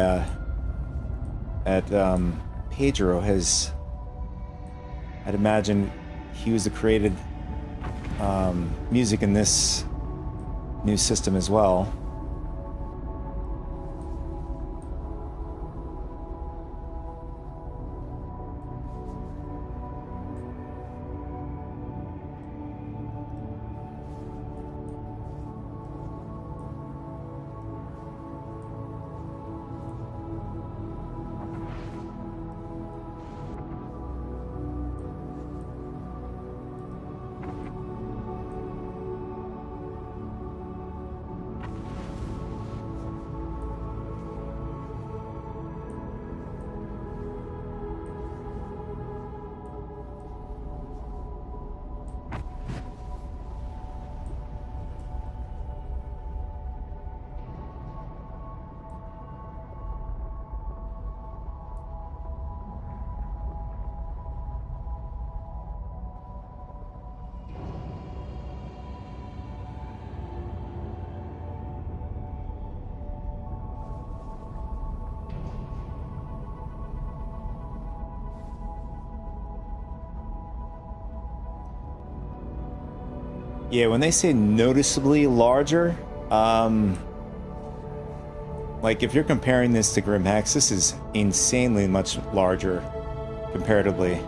Pedro has. I'd imagine he was the created music in this new system as well. Yeah, when they say noticeably larger, like if you're comparing this to Grim Hex, this is insanely much larger comparatively.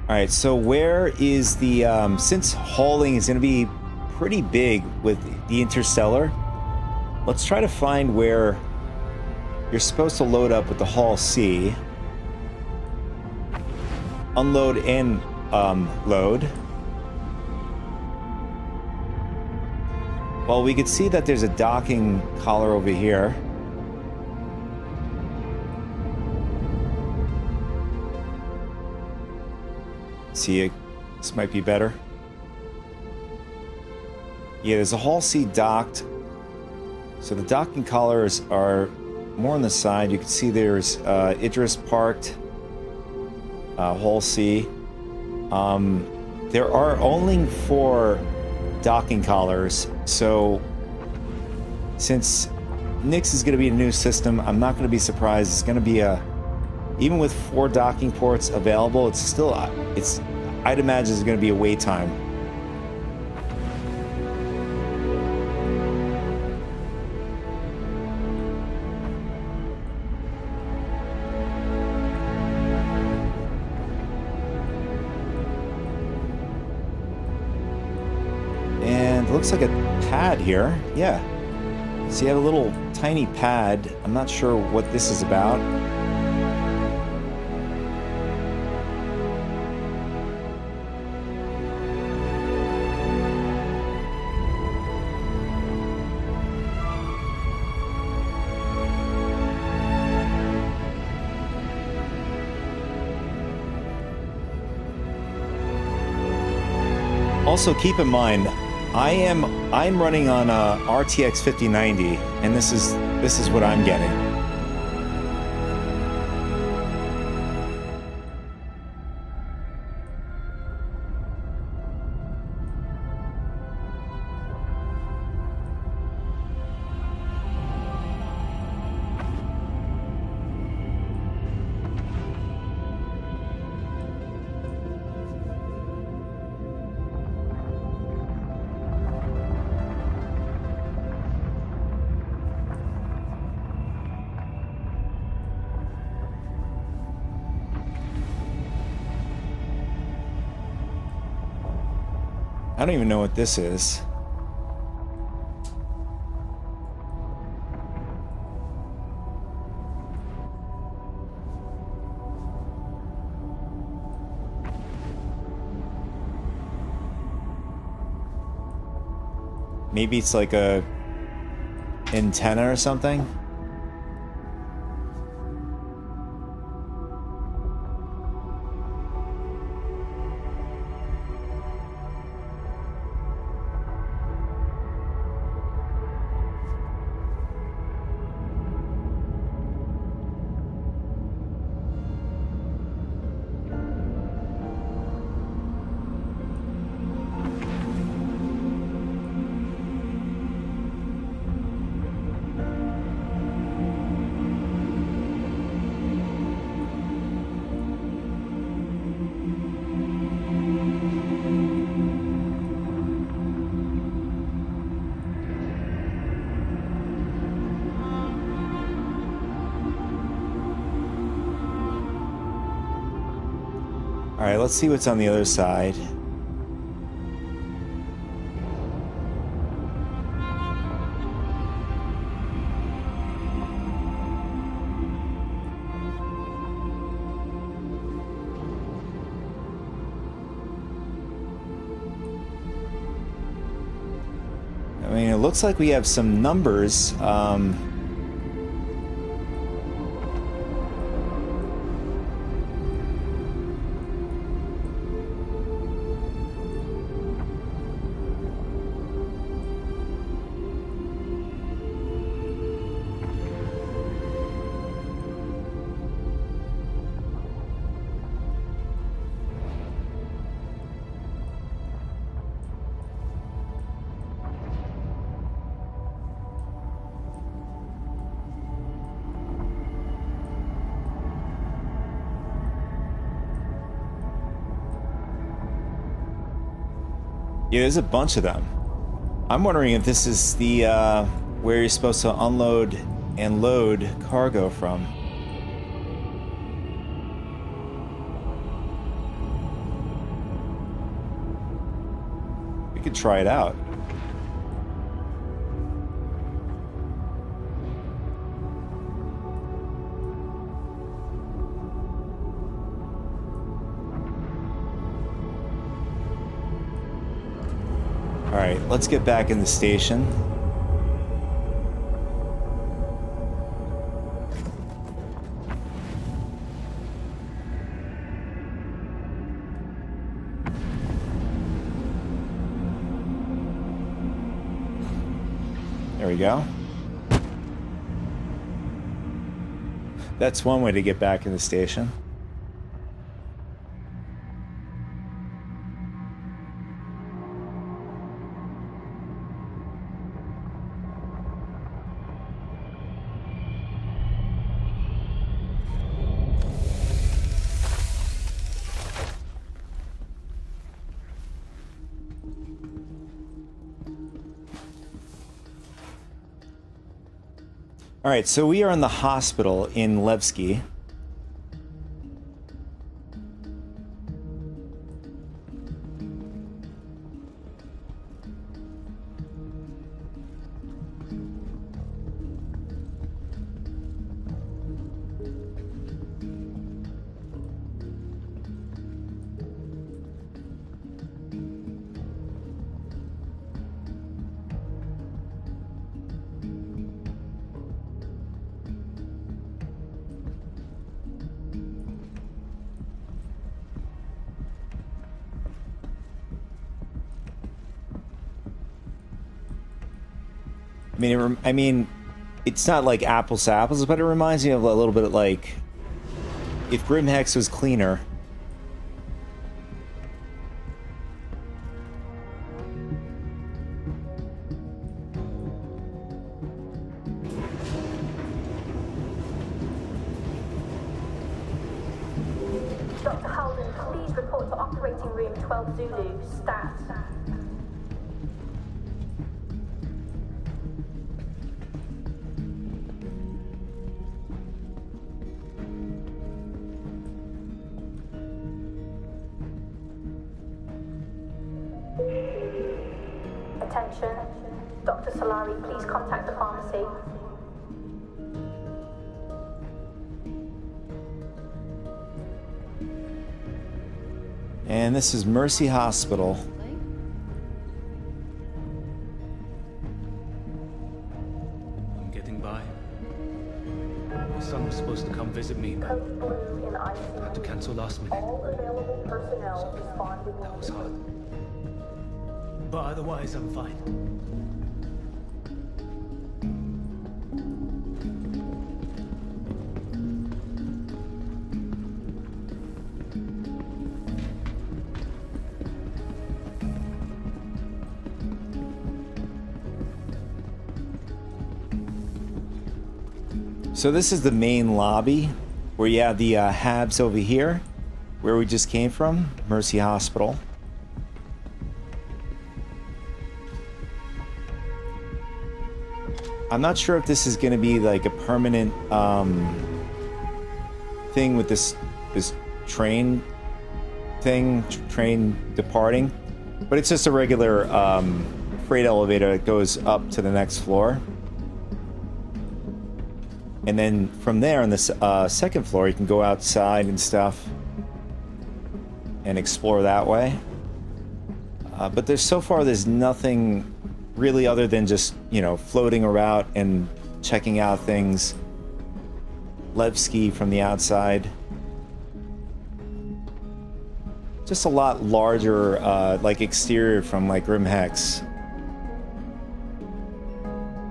All right, so where is the, since hauling is going to be pretty big with the Interstellar, let's try to find where you're supposed to load up with the Hull C, unload and load. Well, we could see that there's a docking collar over here. See, this might be better. Yeah, there's a Hull C docked. So the docking collars are more on the side. You can see there's Idris parked, Hull C. There are only 4 docking collars. So since Nyx is going to be a new system, I'm not going to be surprised. It's going to be a, even with 4 docking ports available, it's still, I'd imagine it's going to be a wait time. And it looks like a pad here. Yeah. So you have a little tiny pad. I'm not sure what this is about. Also, keep in mind, I'm running on a RTX 5090, and this is what I'm getting. I don't even know what this is. Maybe it's like a antenna or something. All right, let's see what's on the other side. I mean, it looks like we have some numbers. Yeah, there's a bunch of them. I'm wondering if this is the where you're supposed to unload and load cargo from. We could try it out. Alright, let's get back in the station. There we go. That's one way to get back in the station. All right, so we are in the hospital in Levski. I mean, it's not like apples to apples, but it reminds me of a little bit of like if Grimhex was cleaner. Dr. Halden, please report to operating room 12 Zulu, stat. Attention. Dr. Solari, please contact the pharmacy. And this is Mercy Hospital. Code Blue in ICU. I had to cancel last minute. All available personnel respond immediately. That was hard. But otherwise, I'm fine. So this is the main lobby where you have the Habs over here, where we just came from, Mercy Hospital. I'm not sure if this is going to be like a permanent thing with this train thing, train departing, but it's just a regular freight elevator that goes up to the next floor. And then from there on the second floor, you can go outside and stuff and explore that way. But there's nothing really other than just, you know, floating around and checking out things. Levski from the outside. Just a lot larger, like exterior from like Grim Hex.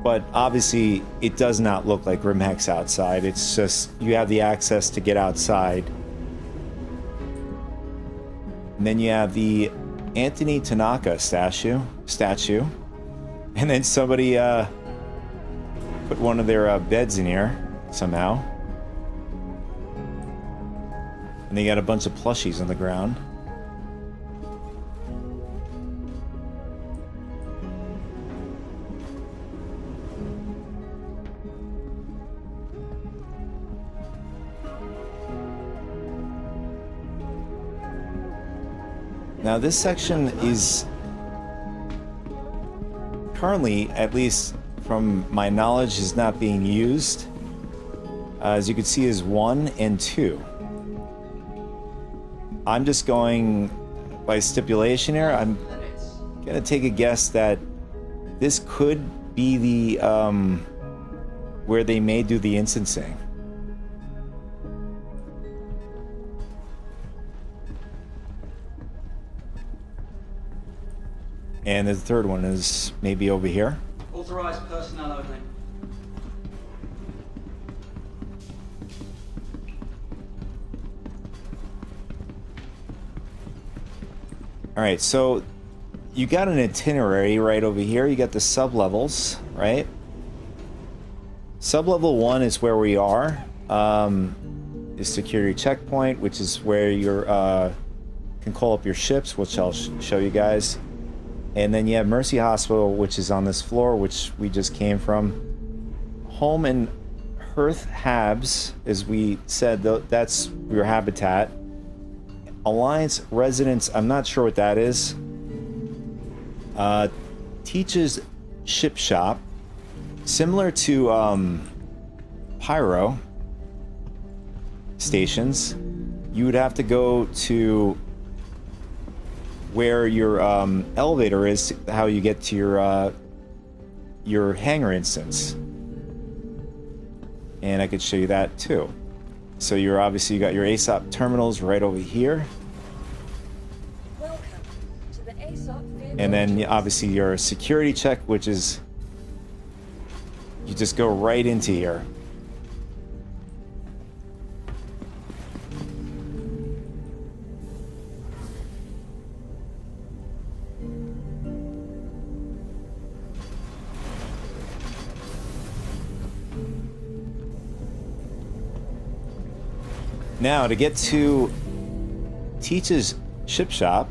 But obviously, it does not look like Grim Hex outside. It's just, you have the access to get outside. And then you have the Anthony Tanaka statue. And then somebody put one of their beds in here, somehow. And they got a bunch of plushies on the ground. Now this section is currently, at least from my knowledge, is not being used. As you can see, is 1 and 2. I'm just going by stipulation here. I'm gonna take a guess that this could be the where they may do the instancing. And the third one is maybe over here. Authorized personnel only. All right, so you got an itinerary right over here. You got the sub-levels, right? Sub-level 1 is where we are. Is security checkpoint, which is where you can call up your ships, which I'll show you guys. And then you have Mercy Hospital, which is on this floor, which we just came from. Home and Hearth Habs, as we said, that's your habitat. Alliance Residence, I'm not sure what that is. Teach's Ship Shop. Similar to Pyro stations. You would have to go to where your elevator is, how you get to your hangar instance. And I could show you that too. So you're obviously, you got your ASOP terminals right over here. Welcome to the ASOP vehicle. And then obviously your security check, which is, you just go right into here. Now, to get to Teach's Ship Shop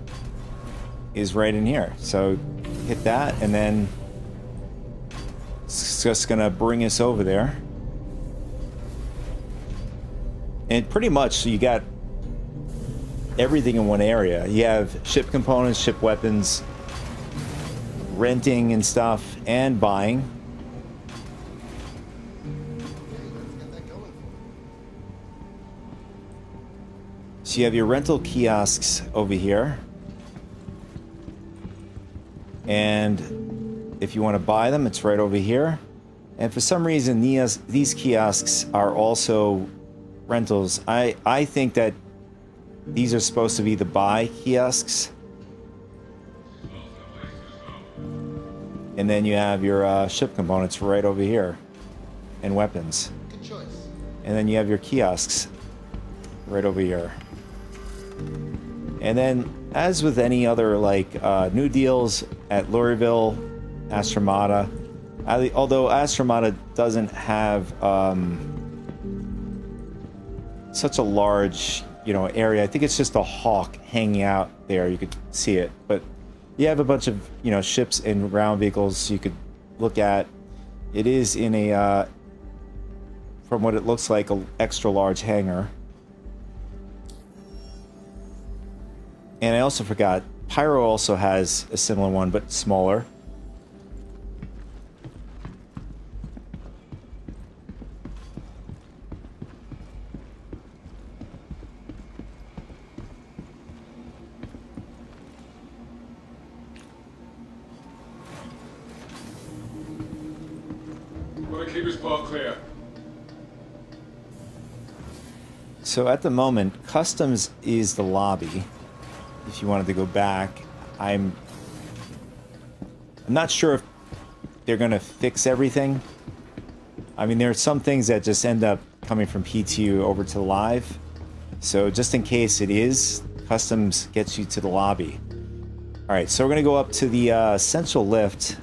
is right in here. So hit that, and then it's just gonna bring us over there. And pretty much you got everything in one area. You have ship components, ship weapons, renting and stuff, and buying. So you have your rental kiosks over here. And if you want to buy them, it's right over here. And for some reason, these kiosks are also rentals. I think that these are supposed to be the buy kiosks. And then you have your ship components right over here. And weapons. Good choice. And then you have your kiosks right over here. And then, as with any other like new deals at Louisville, Astromata, although Astromata doesn't have such a large, area. I think it's just a hawk hanging out there. You could see it, but you have a bunch of ships and ground vehicles you could look at. It is in a from what it looks like, an extra large hangar. And I also forgot, Pyro also has a similar one, but smaller. Want to keep his path clear. So at the moment, customs is the lobby. If you wanted to go back, I'm not sure if they're going to fix everything. I mean, there are some things that just end up coming from PTU over to live. So just in case it is, customs gets you to the lobby. All right, so we're going to go up to the central lift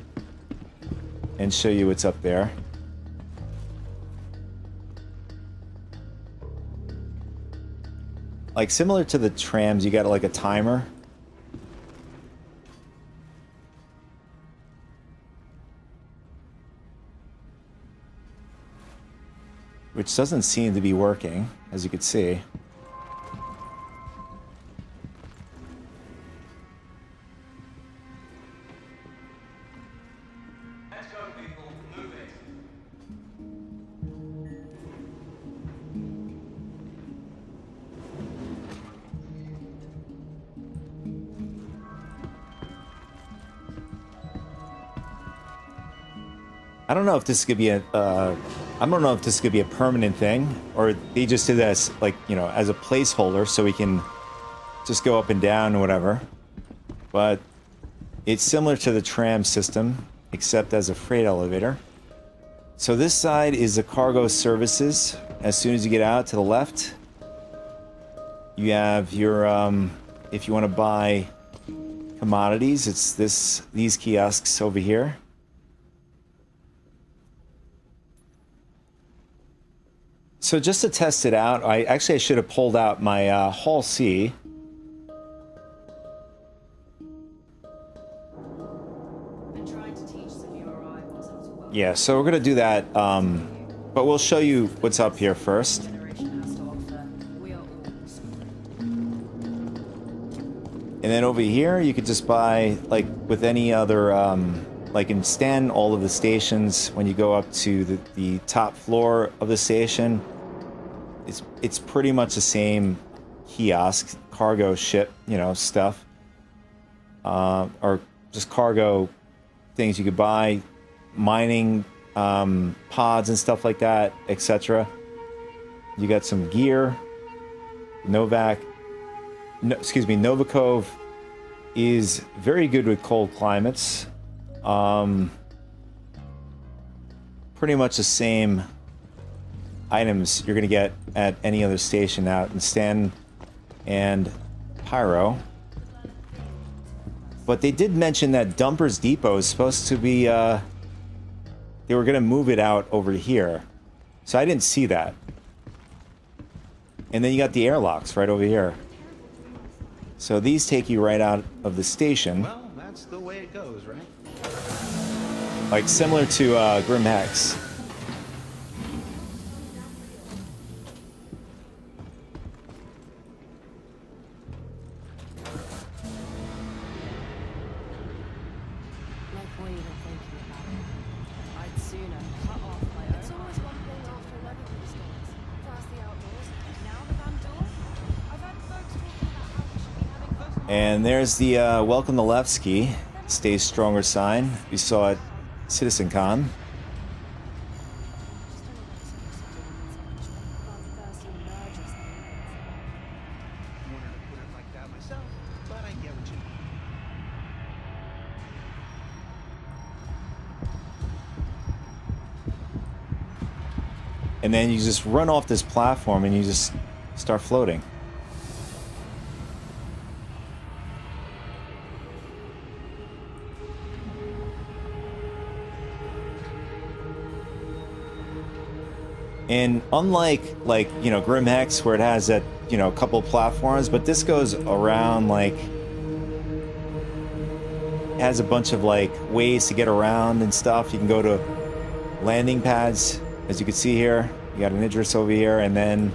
and show you what's up there. Like similar to the trams, you got like a timer. Which doesn't seem to be working, as you can see. Let's go, people. Move it. I don't know if this could be a, I don't know if this could be a permanent thing, or they just did this like, as a placeholder so we can just go up and down or whatever. But it's similar to the tram system, except as a freight elevator. So this side is the cargo services. As soon as you get out to the left, you have your, if you want to buy commodities, it's these kiosks over here. So just to test it out, I should have pulled out my Hall C. Yeah, so we're gonna do that, but we'll show you what's up here first. And then over here, you could just buy, like with any other, like in Stan, all of the stations, when you go up to the top floor of the station, it's pretty much the same kiosk, cargo ship, stuff. Or just cargo things you could buy, mining pods and stuff like that, etc. You got some gear. Novakov is very good with cold climates. Pretty much the same items you're going to get at any other station out in Stan and Pyro. But they did mention that Dumper's Depot is supposed to be, they were going to move it out over here. So I didn't see that. And then you got the airlocks right over here. So these take you right out of the station. Well, that's the way it goes, right? Like similar to Grim Hex. And there's the Welcome to Levski, Stay Stronger sign. We saw at CitizenCon. myself, but I get what you mean. And then you just run off this platform and you just start floating. And unlike, like, you know, Grim Hex, where it has that, you know, a couple of platforms, but this goes around, like, it has a bunch of, like, ways to get around and stuff. You can go to landing pads, as you can see here. You got an Idris over here, and then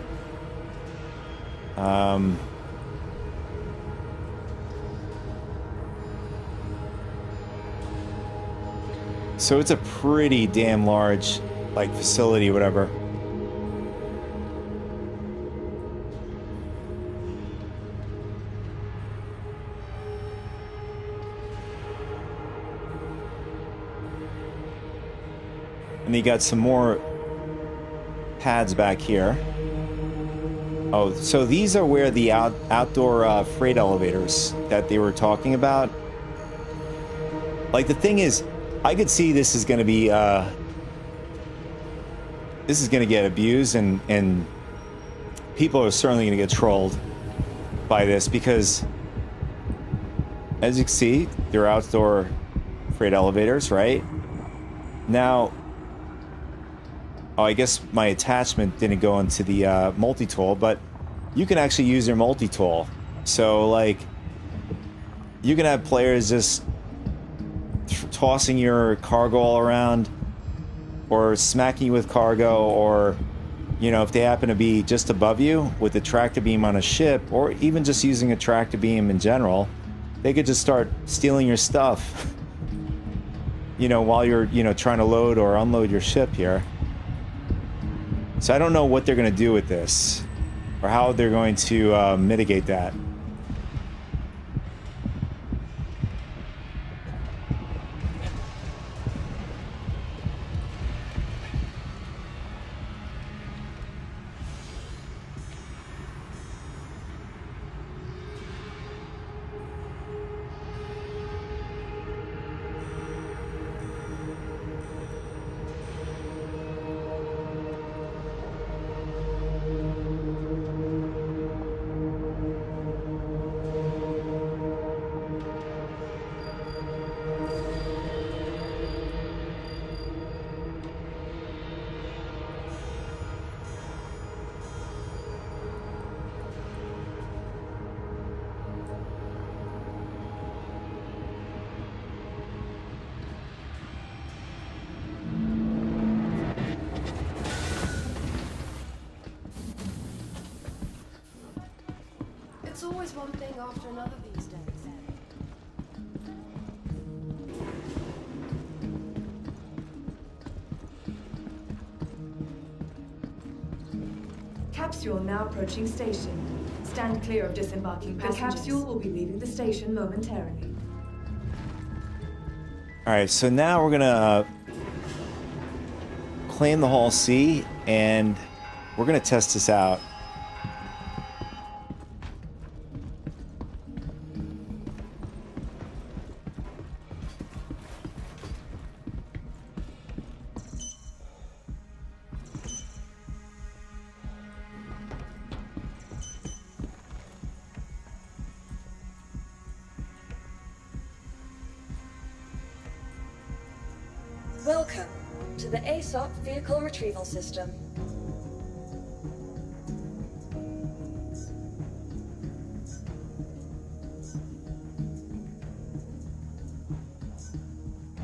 so it's a pretty damn large, like, facility, whatever. And you got some more pads back here. Oh, so these are where the outdoor freight elevators that they were talking about. Like, the thing is, I could see this is going to be this is going to get abused, and people are certainly going to get trolled by this, because as you can see, they're outdoor freight elevators, right? Now, oh, I guess my attachment didn't go into the multi-tool, but you can actually use your multi-tool. So, like, you can have players just tossing your cargo all around, or smacking you with cargo, or, you know, if they happen to be just above you with a tractor beam on a ship, or even just using a tractor beam in general, they could just start stealing your stuff, you know, while you're, you know, trying to load or unload your ship here. So I don't know what they're going to do with this, or how they're going to mitigate that. It's always one thing after another these days. Capsule now approaching station. Stand clear of disembarking passengers. The capsule will be leaving the station momentarily. Alright, so now we're gonna claim the Hall C, and we're gonna test this out. Welcome to the ASOP Vehicle Retrieval System.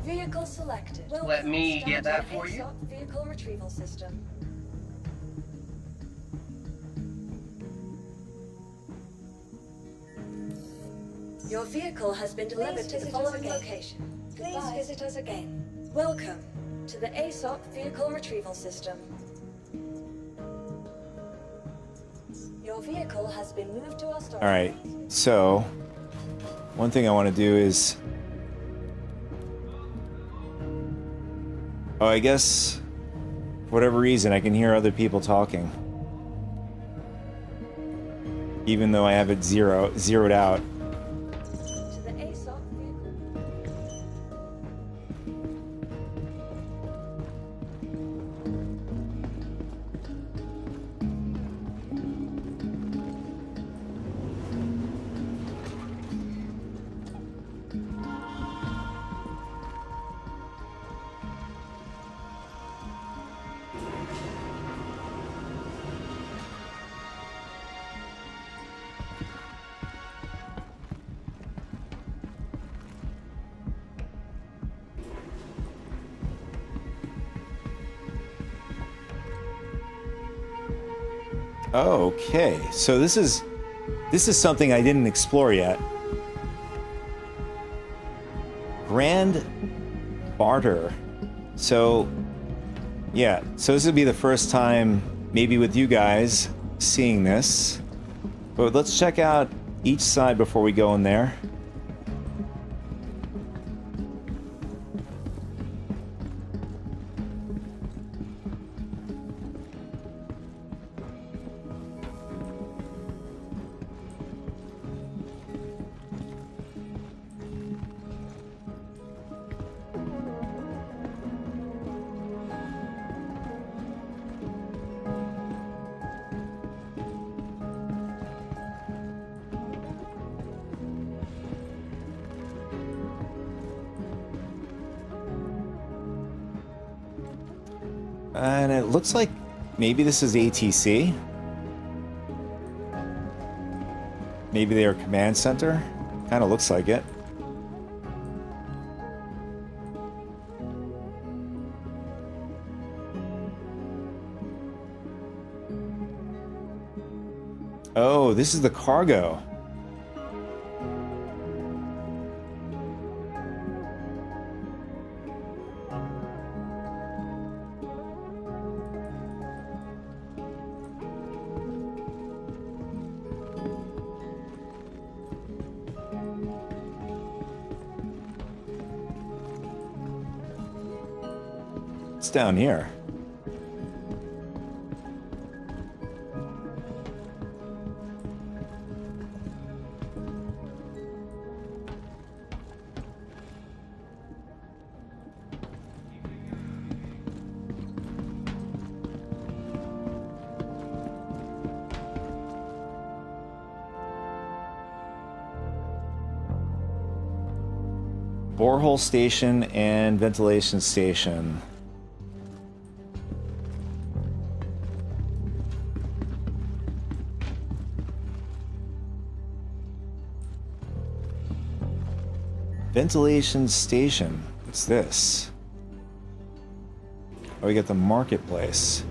Vehicle selected. Welcome. Let me get that for you. ASOP Vehicle Retrieval System. Your vehicle has been delivered to the following location. Please visit us again. Welcome to the ASOP Vehicle Retrieval System. Your vehicle has been moved to our storage. Alright, so one thing I want to do is... Oh, I guess for whatever reason I can hear other people talking. even though I have it zeroed out. To the ASOP vehicle. Okay, so this is something I didn't explore yet. Grand barter. So, yeah, so this would be the first time, maybe with you guys, seeing this. But let's check out each side before we go in there. And it looks like maybe this is ATC. Maybe their command center. Kind of looks like it. Oh, this is the cargo. It's down here. Borehole station and ventilation station. Ventilation station. What's this? Oh, we got the marketplace.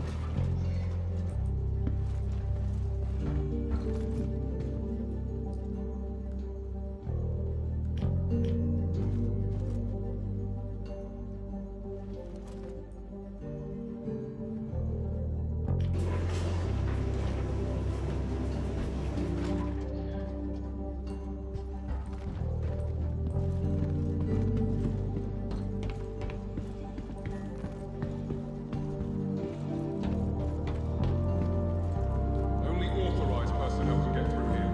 Only authorized personnel can get through here.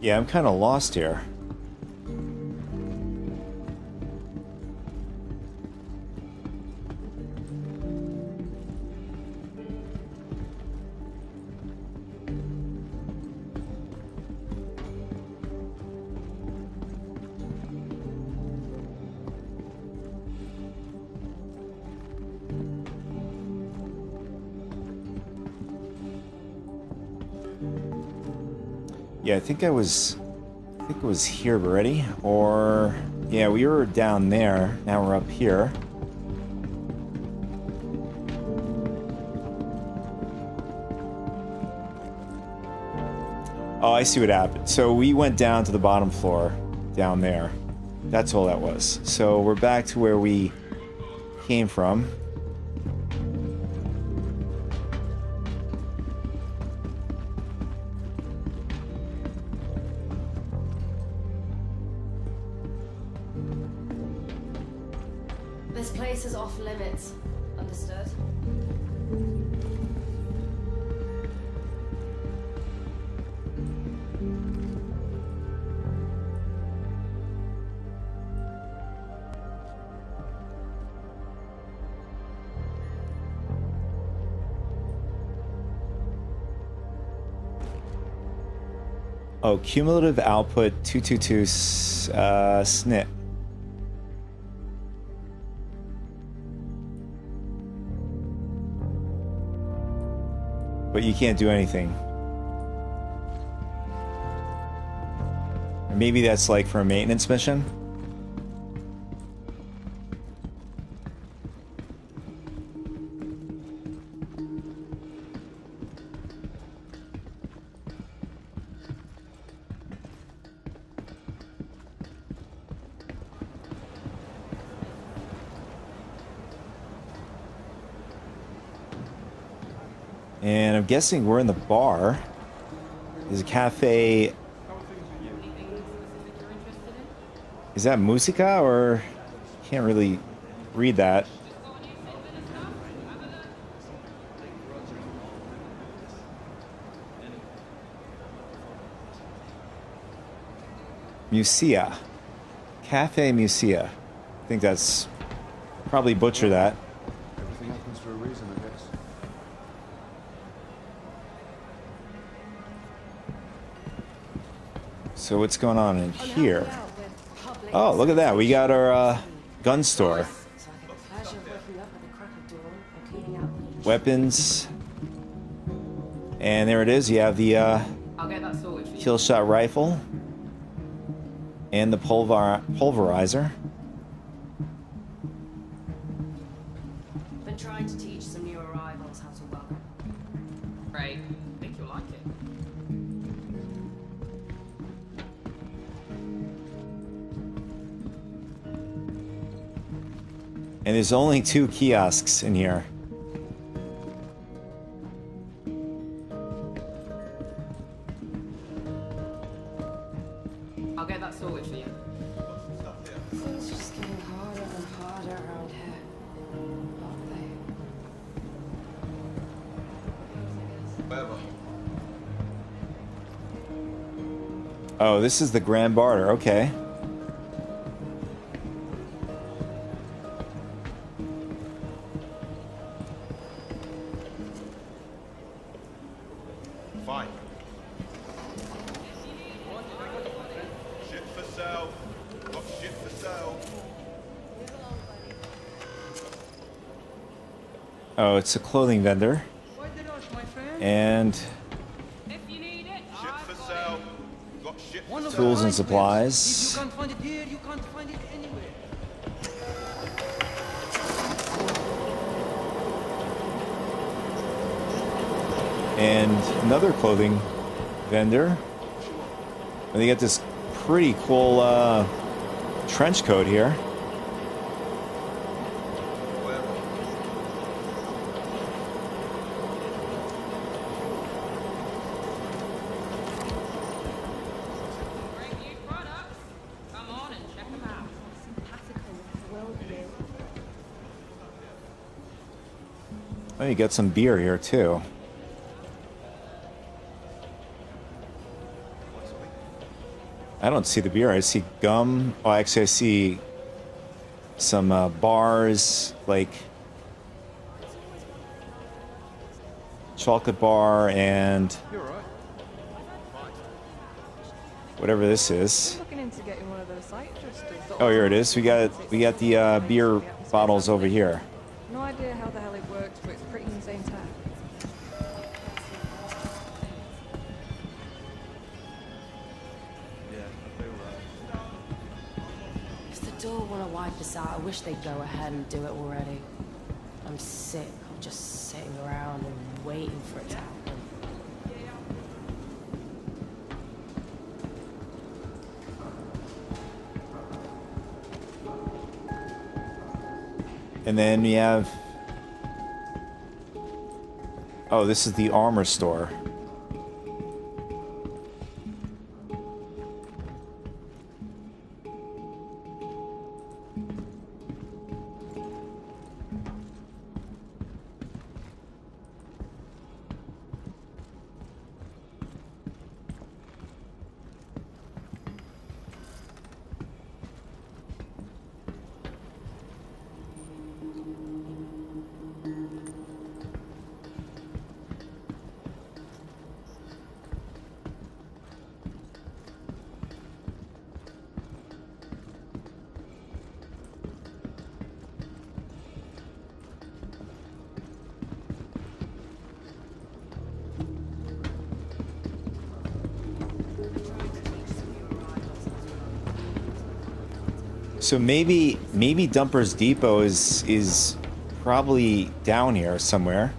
Yeah, I'm kind of lost here. Yeah, I think I was think it was here already, or yeah, we were down there. Now we're up here. Oh, I see what happened. So we went down to the bottom floor down there. That's all that was. So we're back to where we came from. This place is off limits. Understood? Oh, cumulative output 222 SNP. But you can't do anything. Maybe that's like for a maintenance mission. And I'm guessing we're in the bar. There's a cafe. Is that musica, or can't really read that? Musea. Cafe Musea. I think that's probably butcher that. Everything happens for a reason, I guess. So what's going on in here? Oh, look at that. We got our gun store. Weapons. And there it is. You have the kill shot rifle. And the pulverizer. Been trying to teach some new arrivals how to welcome. Right. Think you'll like it. And there's only 2 kiosks in here. I'll get that sorted for you. Things just getting harder and harder around here, aren't they? Oh, this is the Grand Barter. Okay. Fine. Shit for sale. Got shit for sale. Oh, it's a clothing vendor. And Shit for sale. Got shit for sale. tools and supplies. If you can't find it here, you can't find it anywhere. And another clothing vendor. And they got this pretty cool trench coat here. Oh, you got some beer here too. I don't see the beer. I see gum. Oh, actually, I see some bars, like chocolate bar and whatever this is. Looking into getting one of those site adjusters. Oh, here it is. We got the beer bottles over here. No idea how the hell it works, but it's pretty insane tech. Yeah, don't want to wipe this out. I wish they'd go ahead and do it already. I'm sick of just sitting around and waiting for it to happen. And then we have... Oh, this is the armor store. So maybe Dumper's Depot is probably down here somewhere.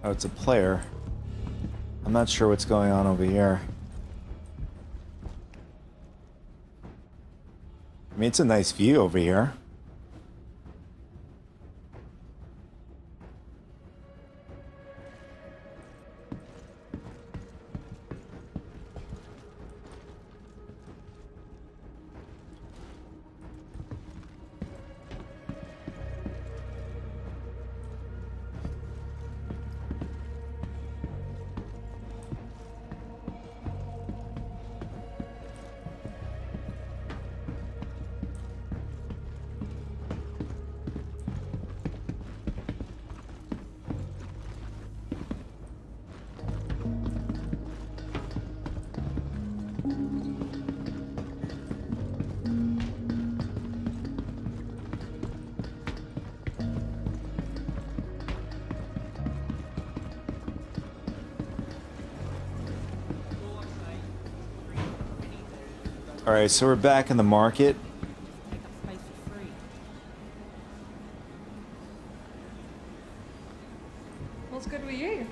Oh, it's a player. I'm not sure what's going on over here. I mean, it's a nice view over here. Alright, so we're back in the market. What's good with you?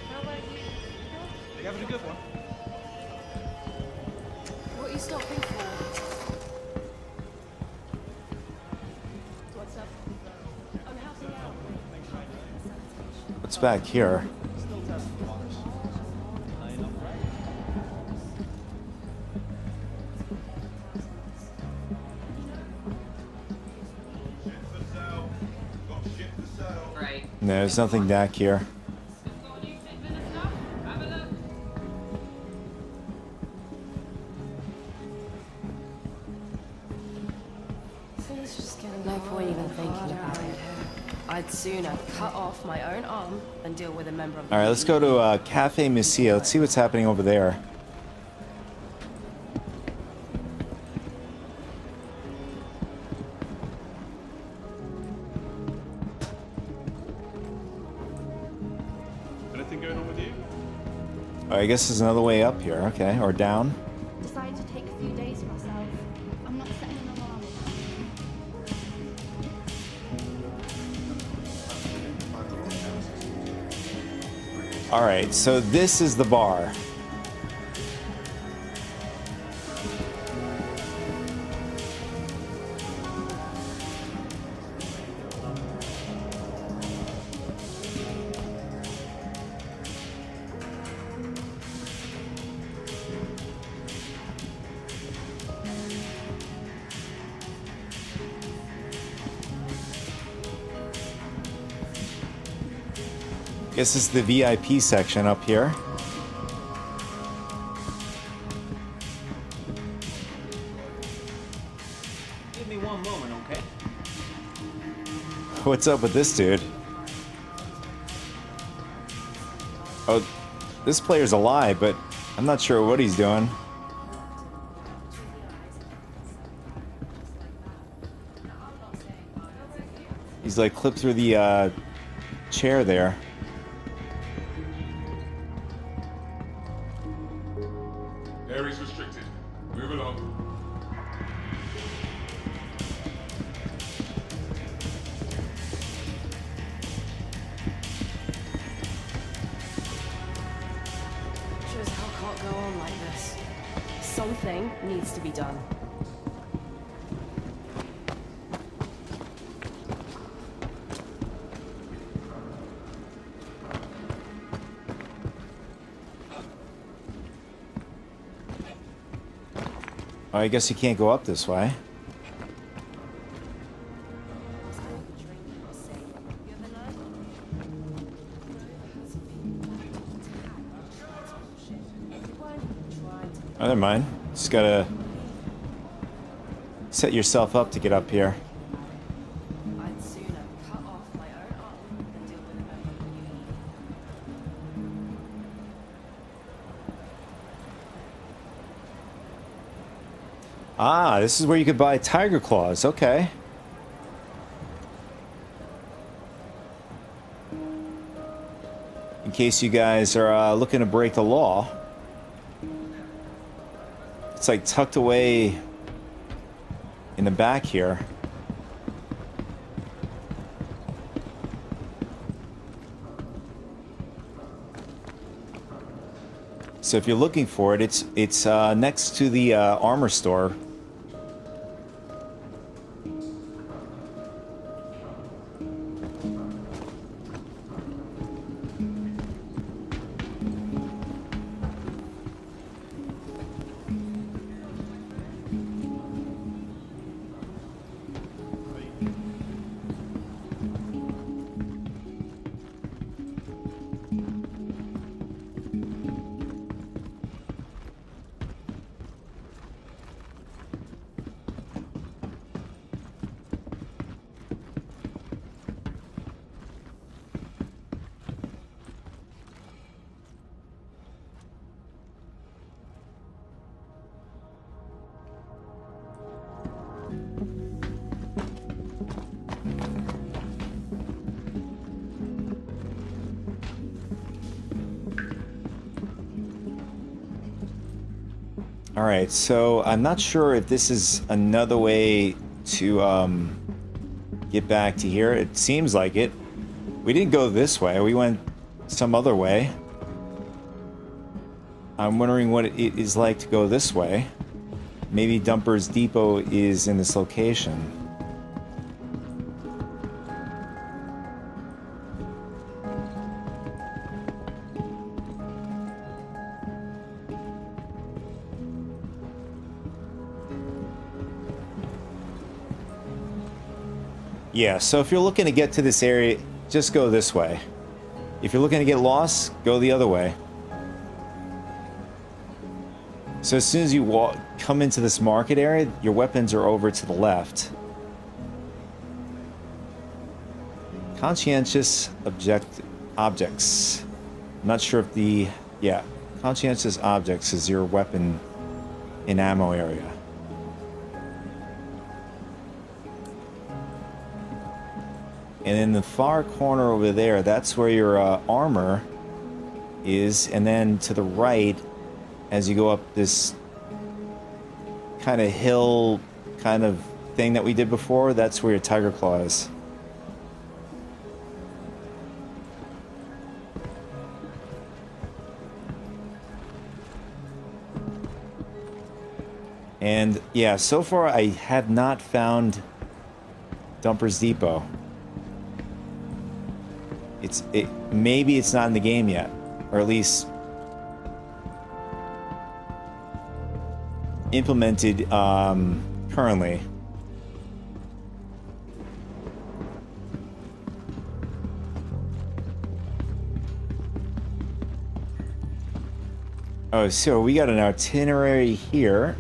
How about you? You having a good one? What are you stopping for? What's up? I'm helping out. What's back here? No, there's nothing back here. Things just getting no point even thinking about it. I'd sooner cut off my own arm than deal with a member of the Alright, let's go to Cafe Messia. Let's see what's happening over there. Anything going on with you? Oh, I guess there's another way up here. Okay, or down. Decided to take a few days for myself. I'm not setting an alarm. Alright, so this is the bar. This is the VIP section up here. Give me one moment, okay? What's up with this dude? Oh, this player's alive, but I'm not sure what he's doing. He's like clipped through the chair there. Area's restricted. Move along. Shows how it can't go on like this. Something needs to be done. Oh, I guess you can't go up this way. Oh, never mind. Just gotta set yourself up to get up here. I'd sooner cut off my own arm than deal with it. Ah, this is where you could buy tiger claws. Okay. In case you guys are looking to break the law. It's like tucked away in the back here. So if you're looking for it, it's next to the armor store. Alright, so I'm not sure if this is another way to get back to here. It seems like it. We didn't go this way, we went some other way. I'm wondering what it is like to go this way. Maybe Dumper's Depot is in this location. Yeah, so if you're looking to get to this area, just go this way. If you're looking to get lost, go the other way. So as soon as you come into this market area, your weapons are over to the left. Conscientious objects. I'm not sure if the... Yeah, conscientious objects is your weapon in ammo area. And in the far corner over there, that's where your armor is. And then to the right, as you go up this kind of hill kind of thing that we did before, that's where your tiger claw is. And yeah, so far I have not found Dumper's Depot. Maybe it's not in the game yet, or at least implemented currently. Oh, so we got an itinerary here.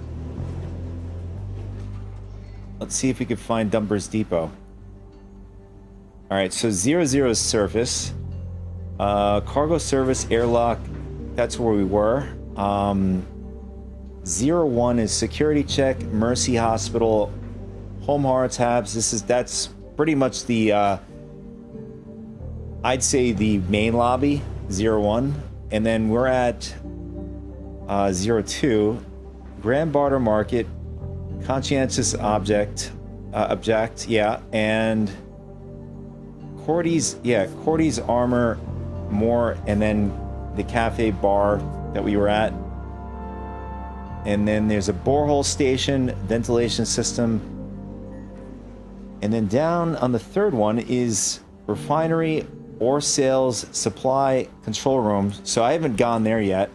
Let's see if we can find Dumper's Depot. Alright, so 00 is surface. Cargo service, airlock, that's where we were. 01 is security check, Mercy Hospital, Home Hearts, Habs. That's pretty much the I'd say the main lobby, 01. And then we're at 02, Grand Barter Market, Conscientious Object, yeah, and Cordy's Armor, more, and then the cafe bar that we were at. And then there's a borehole station, ventilation system. And then down on the third one is refinery, ore sales, supply, control room. So I haven't gone there yet.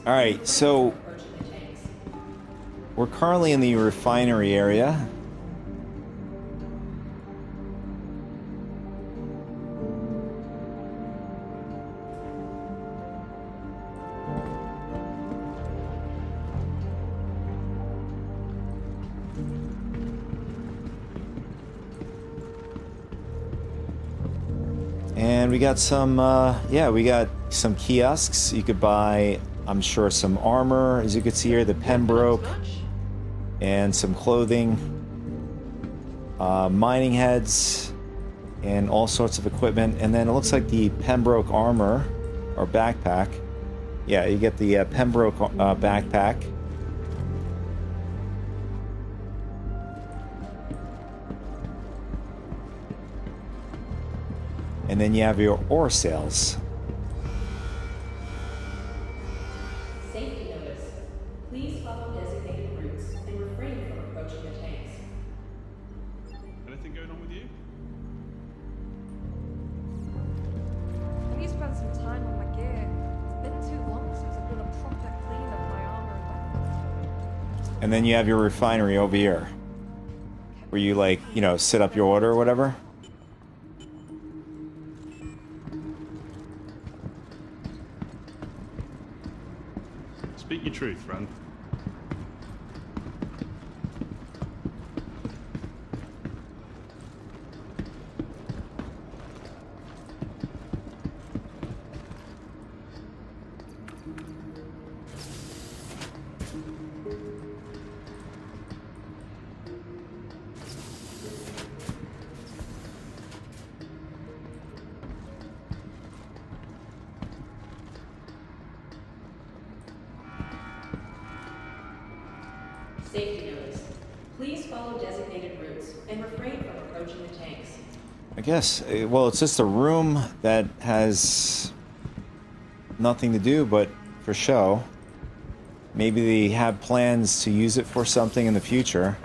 All right, so we're currently in the refinery area. And we got some, we got some kiosks. You could buy, I'm sure, some armor, as you can see here, the Pembroke, and some clothing, mining heads, and all sorts of equipment. And then it looks like the Pembroke armor, or backpack. Yeah, you get the Pembroke backpack. And then you have your ore sales. Safety notice. Please follow designated routes and refrain from approaching the tanks. Anything going on with you? I need to spend some time on my gear. It's been too long since I've done a proper clean of my armor. And then you have your refinery over here, where you, like, you know, set up your order or whatever. Speak your truth, friend. Safety notice. Please follow designated routes and refrain from approaching the tanks. I guess, well, it's just a room that has nothing to do but for show. Maybe they have plans to use it for something in the future.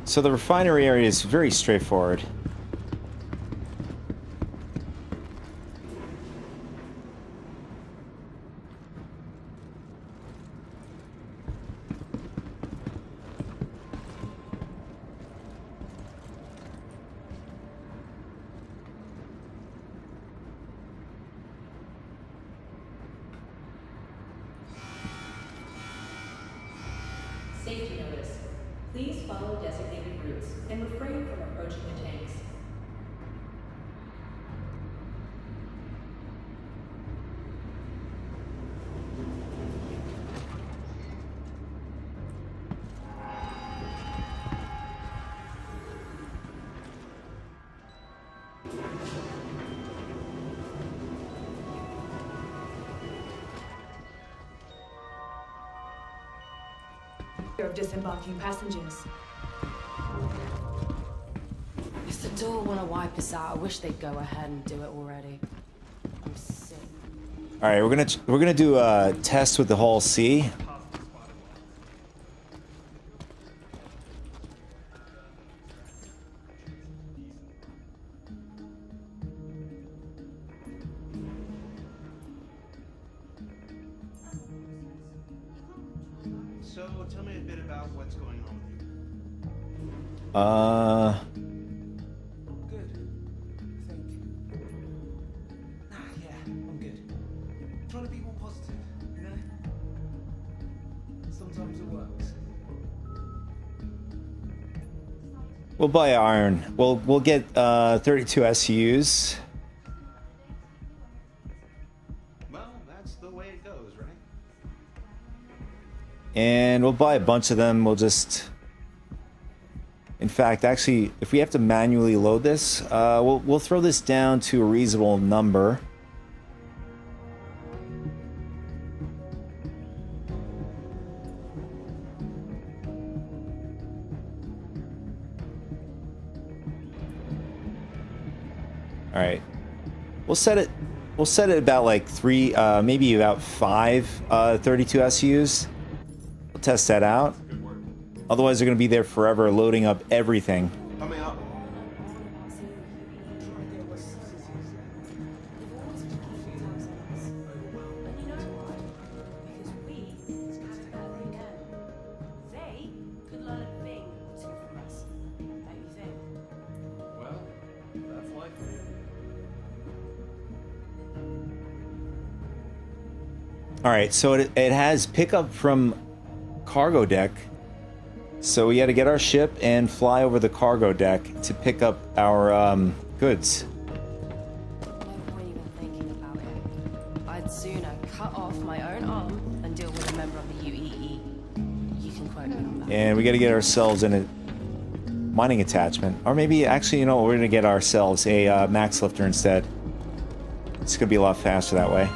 So the refinery area is very straightforward. and refrain from approaching the tanks. Of disembarking passengers. If the door want to wipe us out, I wish they'd go ahead and do it already. I'm sick. All right, we're gonna do a test with the Hull C. So, tell me a bit about what's going on with you. Good. I think. Nah, yeah, I'm good. Trying to be more positive, you know? Sometimes it works. We'll buy iron. We'll get 32 SUs. Well, that's the way it goes, right? And we'll buy a bunch of them. We'll just... In fact, actually, if we have to manually load this, we'll throw this down to a reasonable number. All right. We'll set it about like 3, maybe about 5 32 SUs. We'll test that out. Otherwise, they're going to be there forever, loading up everything. Coming up. Well, that's life. All right, so it has pickup from cargo deck. So we had to get our ship and fly over the cargo deck to pick up our goods. No point even thinking about it. I'd sooner cut off my own arm than deal with a member of the UEE. You can quote me on that. And we got to get ourselves in a mining attachment. Or maybe, actually, you know what? We're going to get ourselves a max lifter instead. It's going to be a lot faster that way.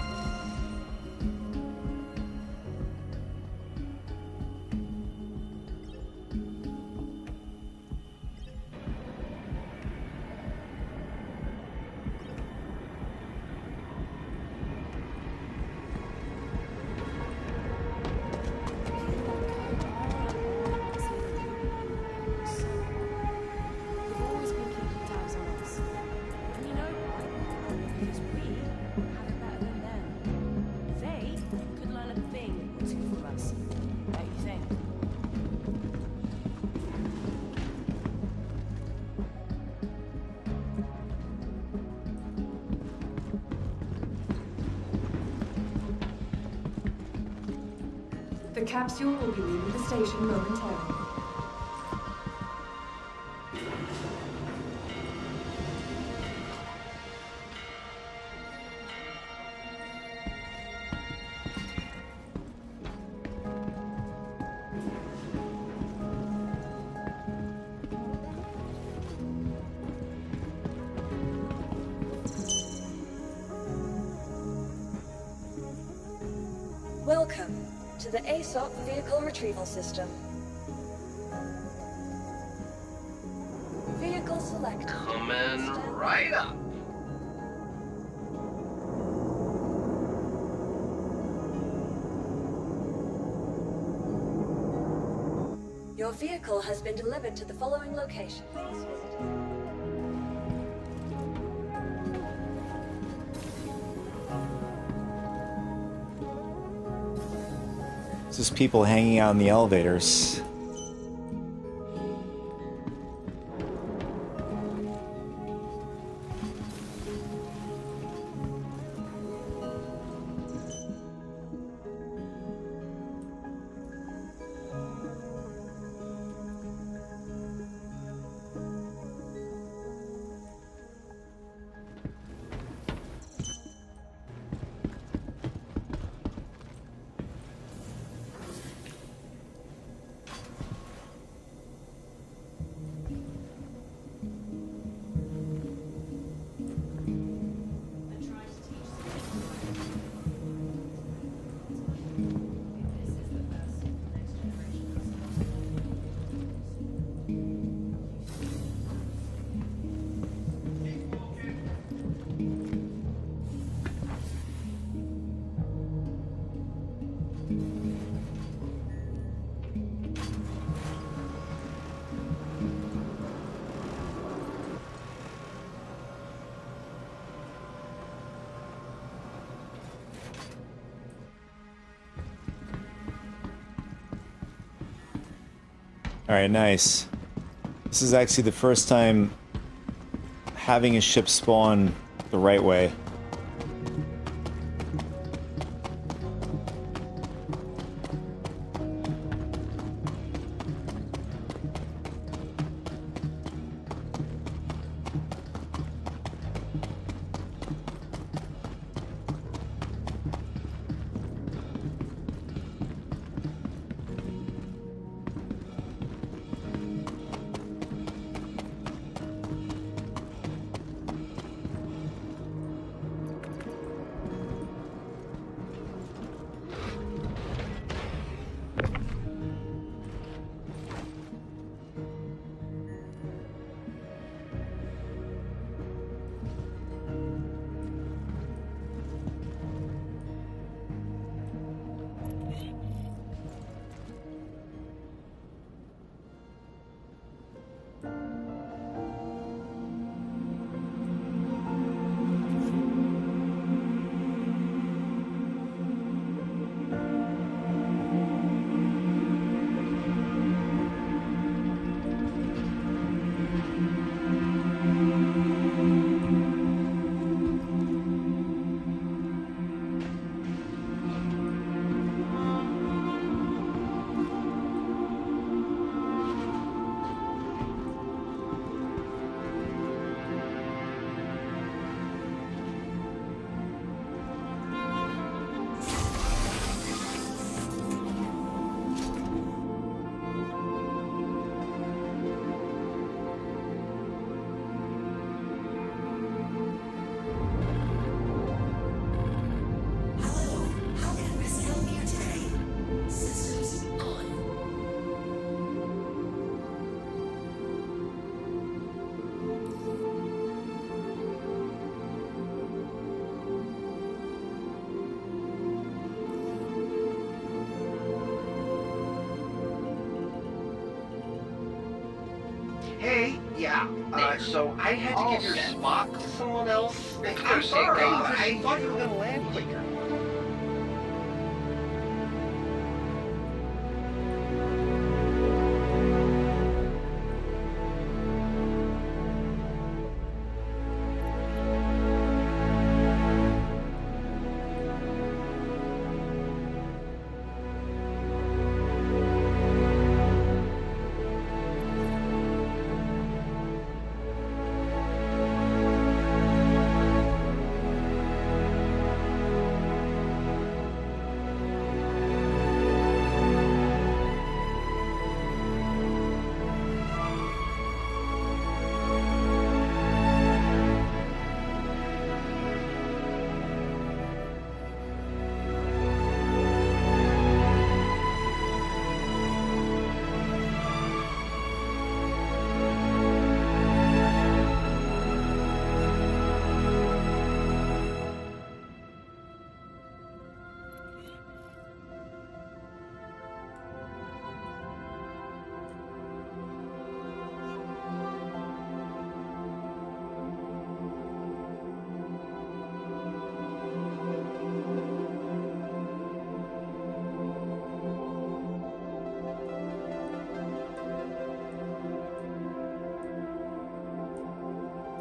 They've always been keeping tabs on us. And you know why? Because we have it better than them. They could learn a thing or two from us. Don't you think? The capsule will be leaving the station momentarily. Welcome to the ASOP Vehicle Retrieval System. Vehicle select. Coming right up. Your vehicle has been delivered to the following location. Please visit us. It's just people hanging out in the elevators. Alright, nice. This is actually the first time having a ship spawn the right way. Hey, yeah, so I had to give your spot to someone else. I'm sorry, but I thought you were gonna land quicker.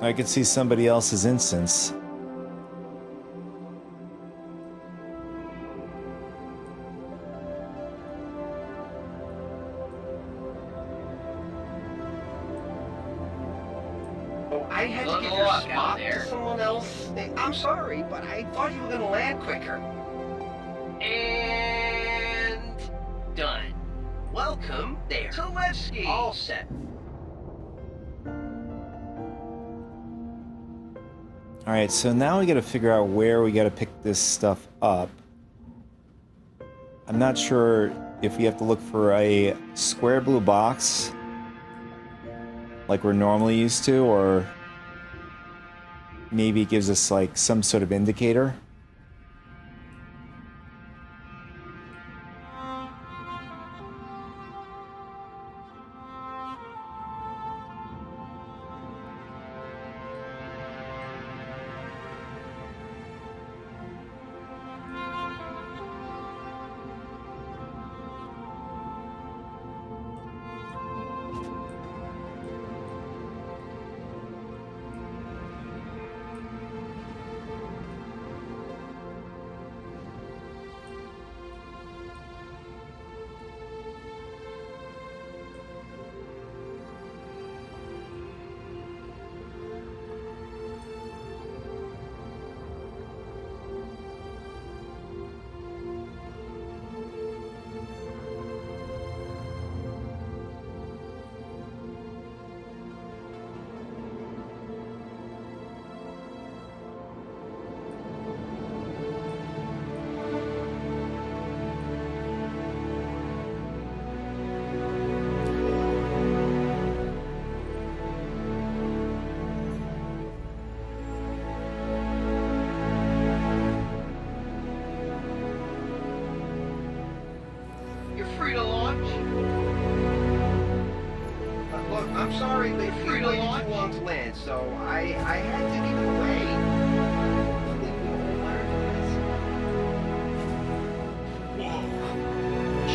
I could see somebody else's instance. I had to give your spot to someone else. I'm sorry, but I thought you were gonna land quicker. And done. Welcome there. Tulevsky. All set. Alright, so now we gotta figure out where we gotta pick this stuff up. I'm not sure if we have to look for a square blue box like we're normally used to, or maybe it gives us like some sort of indicator. sorry, but you waited too long to land, so I had to give it away.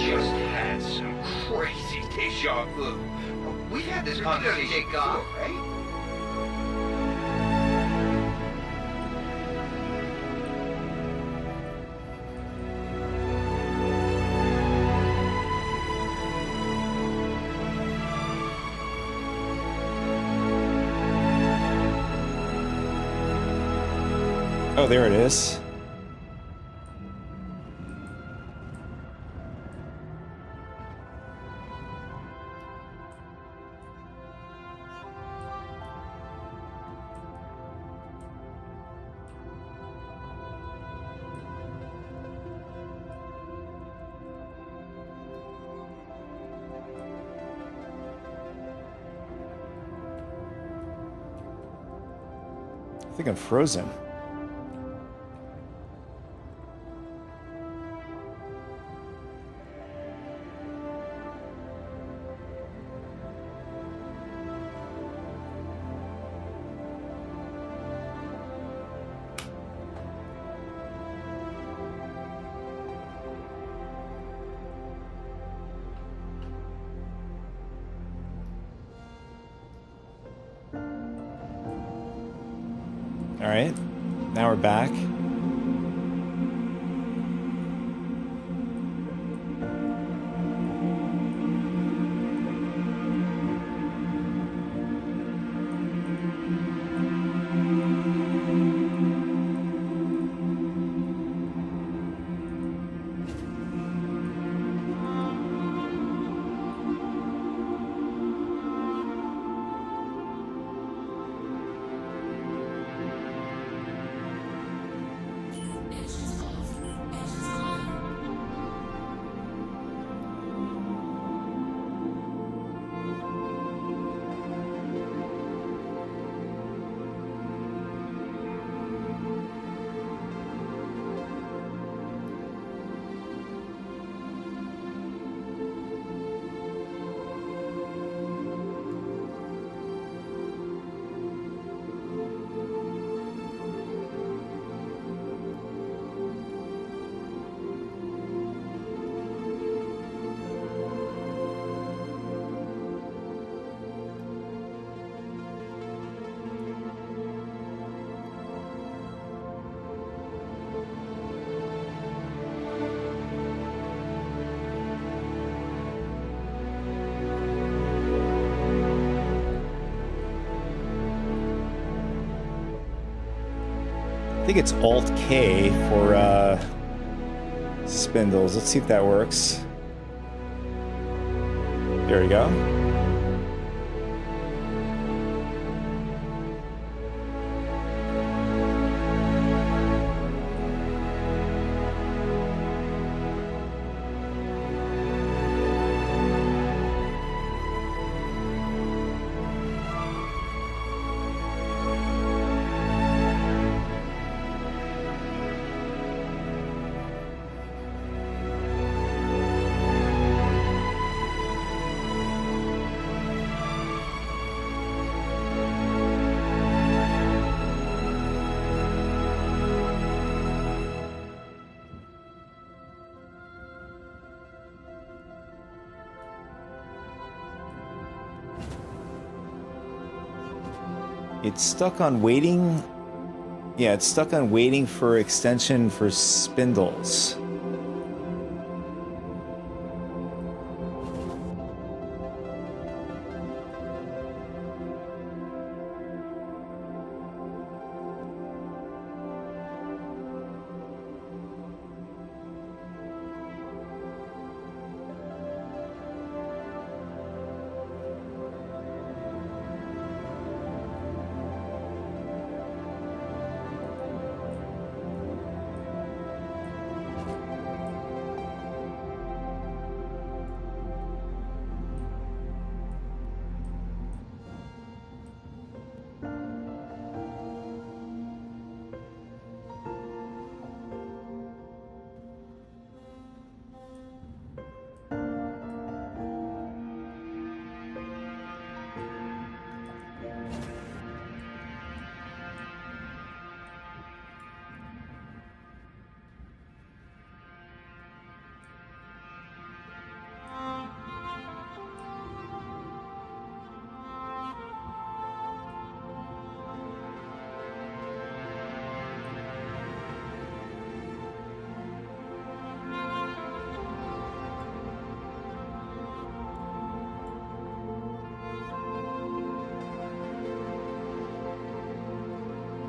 Just had some crazy deja vu. We've had this conversation before, right? Oh, there it is. I think I'm frozen. All right, now we're back. I think it's Alt-K for spindles. Let's see if that works. There we go. It's stuck on waiting. Yeah, it's stuck on waiting for extension for spindles.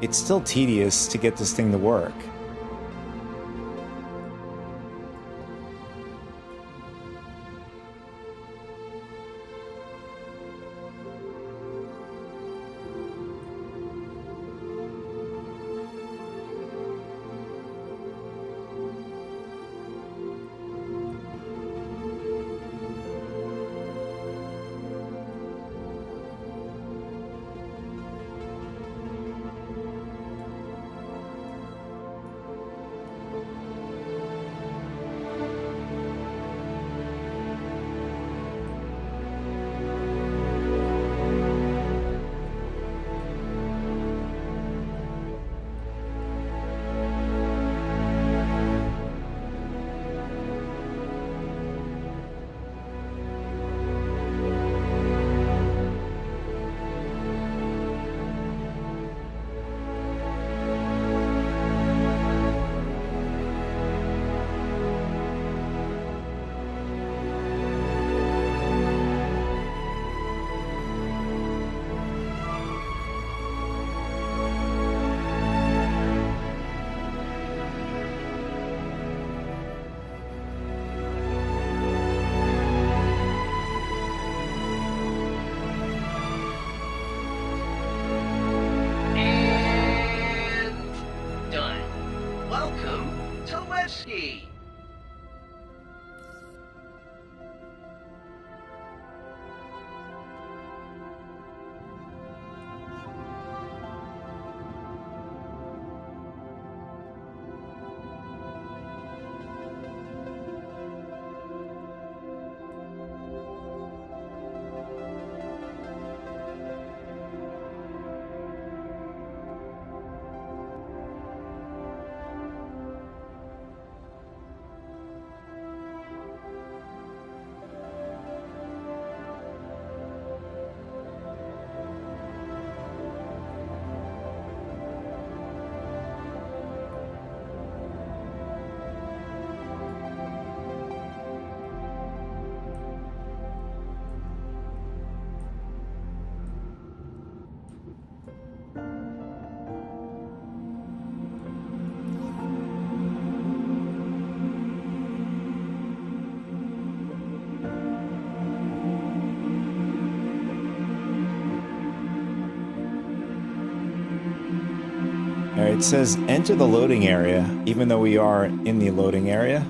it's still tedious to get this thing to work. It says enter the loading area, even though we are in the loading area.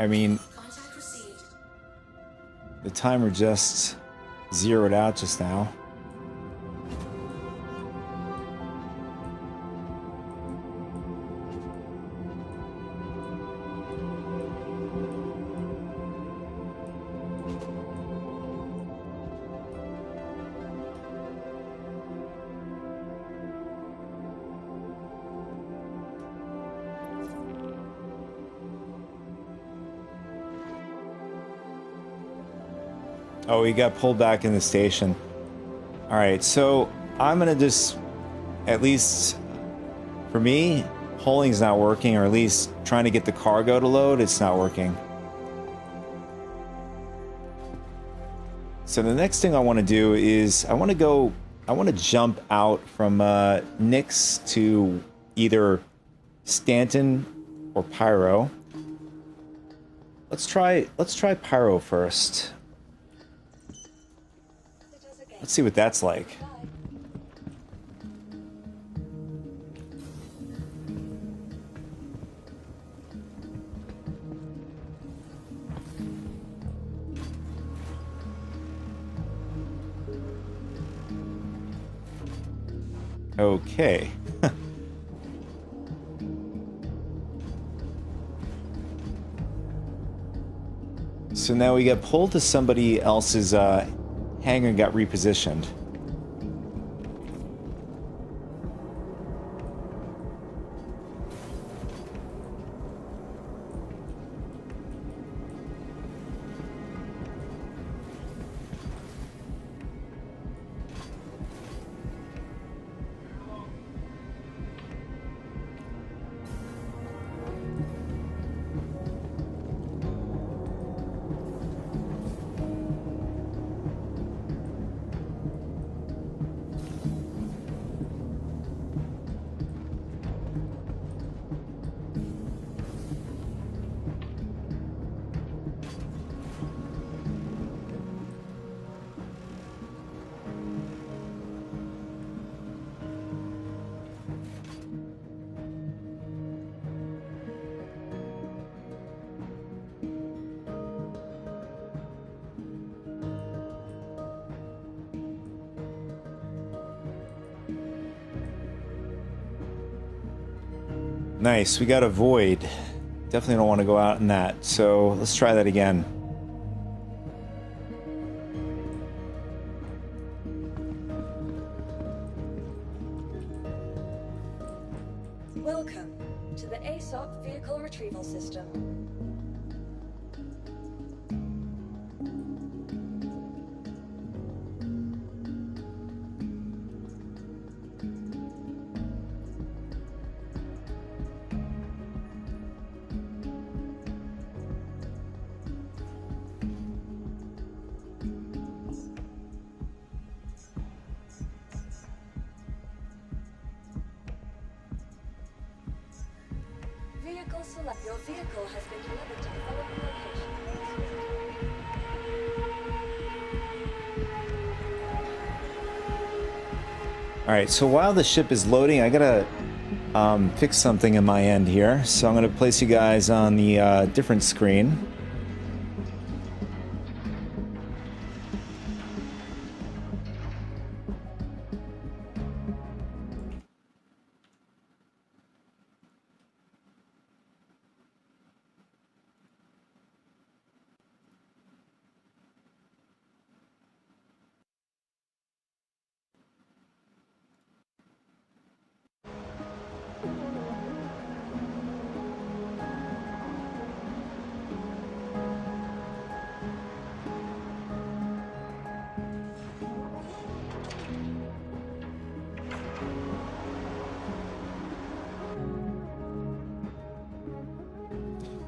I mean, the timer just zeroed out just now. Oh, he got pulled back in the station. Alright, so I'm gonna just, at least for me, holding's not working, or at least trying to get the cargo to load, it's not working. So the next thing I want to do is I want to jump out from Nyx to either Stanton or Pyro. Let's try Pyro first. Let's see what that's like. Okay. So now we got pulled to somebody else's hangar and got repositioned. Nice, we got a void. Definitely don't want to go out in that, so let's try that again. Welcome to the ASOP Vehicle Retrieval System. Vehicle select. Your vehicle has been delivered to the following location. Alright, so while the ship is loading, I gotta fix something in my end here. So I'm gonna place you guys on the different screen.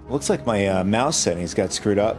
Looks like my mouse settings got screwed up.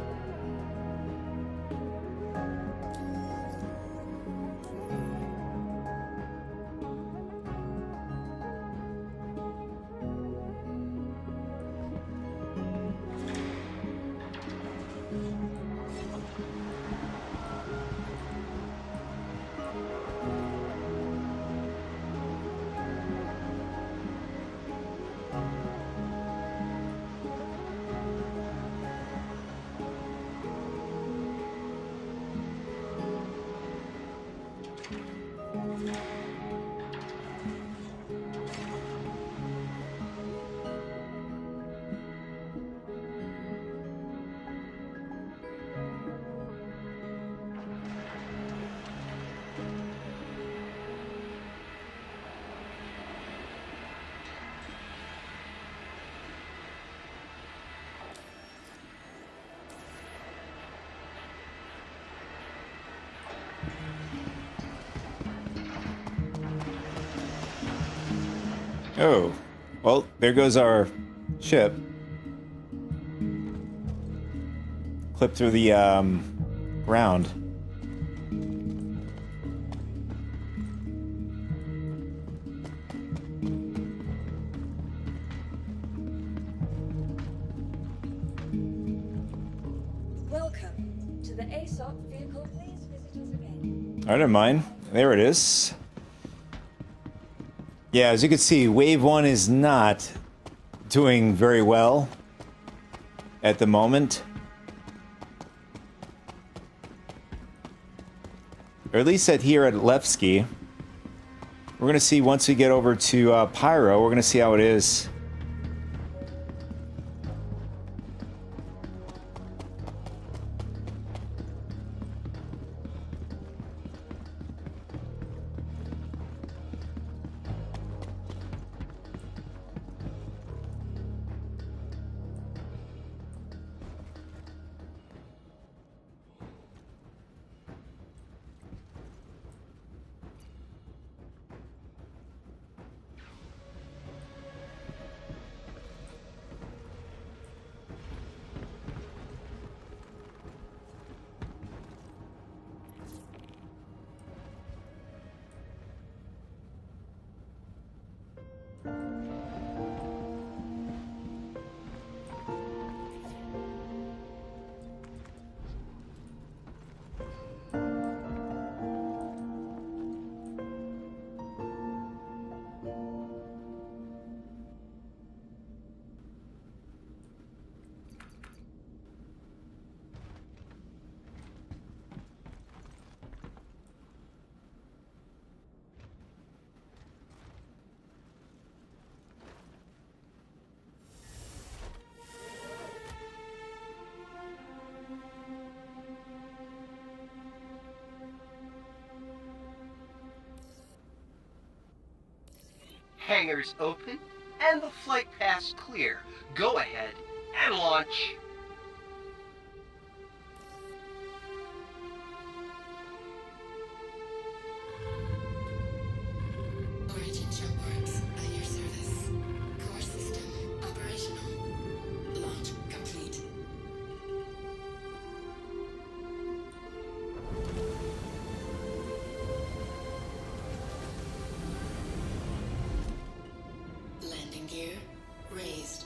Oh, well, there goes our ship. Clip through the ground. Welcome to the ASOP vehicle. Please visit us again. I don't mind. There it is. Yeah, as you can see, Wave 1 is not doing very well at the moment. Or at least here at Levski. We're going to see once we get over to Pyro, we're going to see how it is. Hangars open and the flight path clear. Go ahead and launch. Origin jump works at your service. Core system operational. Launch complete. Landing gear raised.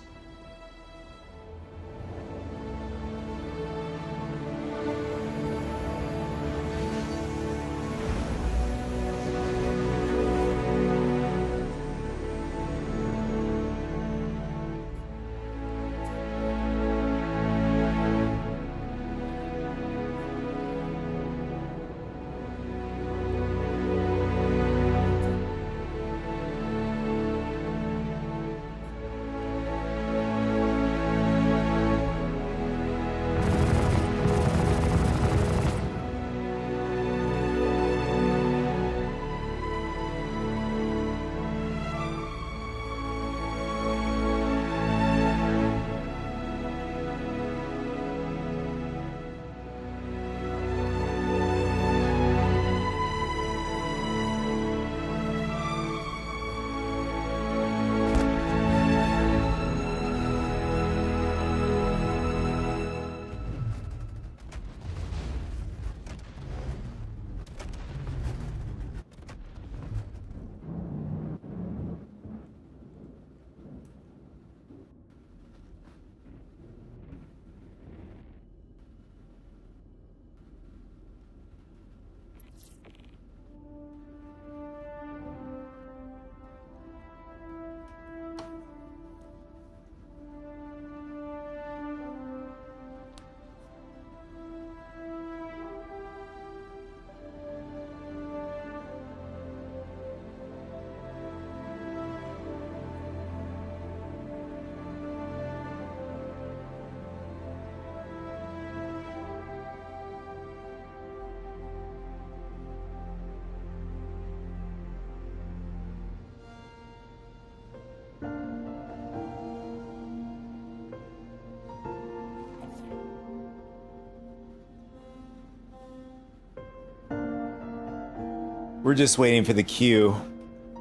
We're just waiting for the queue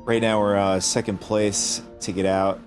Right now we're second place to get out.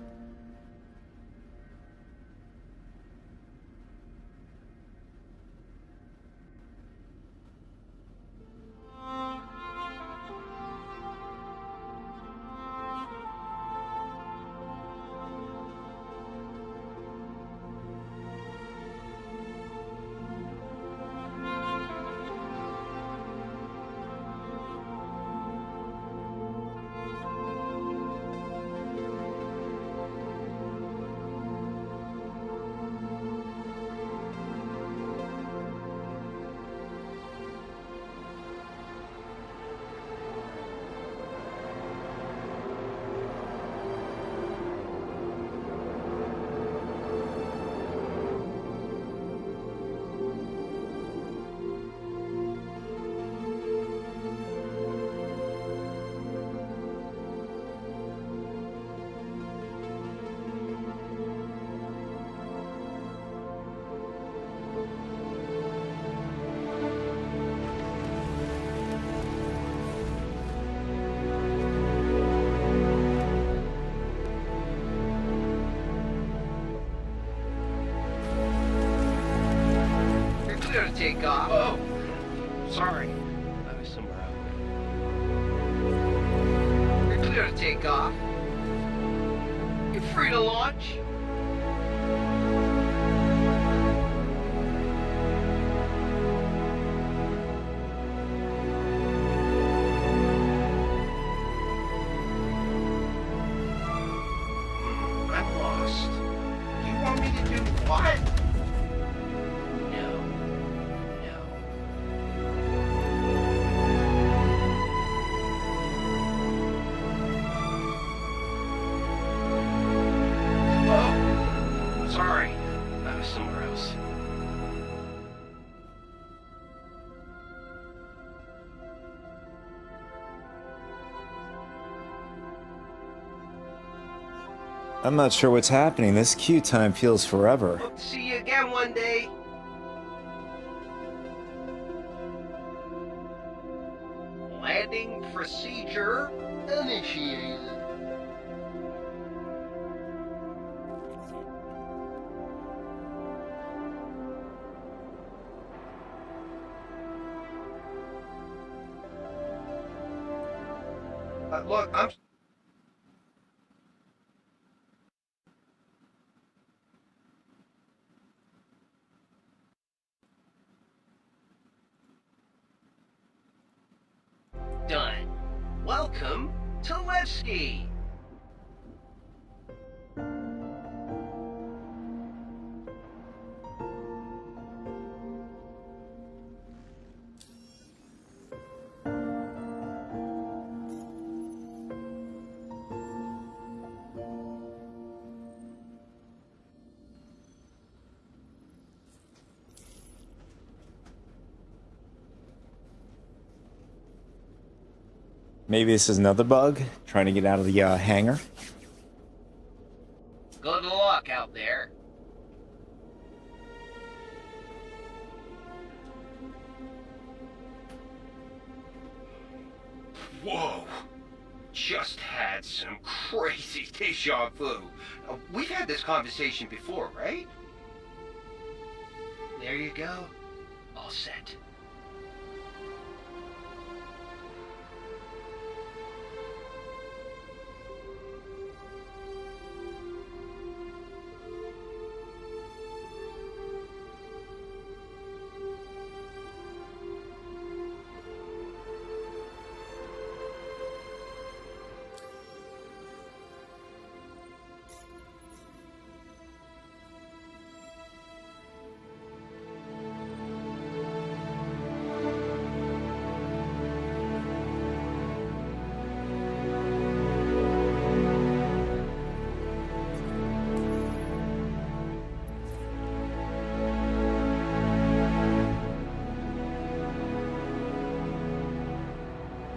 Clear to take off. Oh, sorry. I was somewhere else. You're clear to take off. You're free to launch. I'm lost. You want me to do what? Sorry, I was somewhere else. I'm not sure what's happening. This queue time feels forever. Hope to see you again one day. Landing procedure initiated. Look, I'm... Done. Welcome to Levski. Maybe this is another bug, trying to get out of the hangar. Good luck out there. Whoa! Just had some crazy deja vu. We've had this conversation before, right? There you go. All set.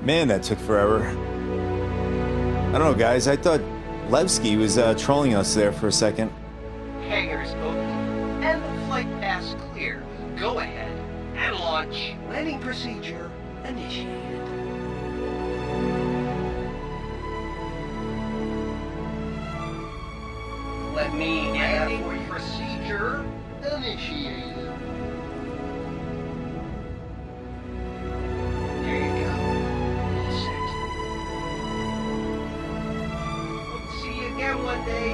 Man, that took forever. I don't know, guys. I thought Levski was trolling us there for a second. Hangars open and the flight path clear. Go ahead and launch. Landing procedure initiated. Let me landing procedure initiated. There you go. All set. Hope to see you again one day.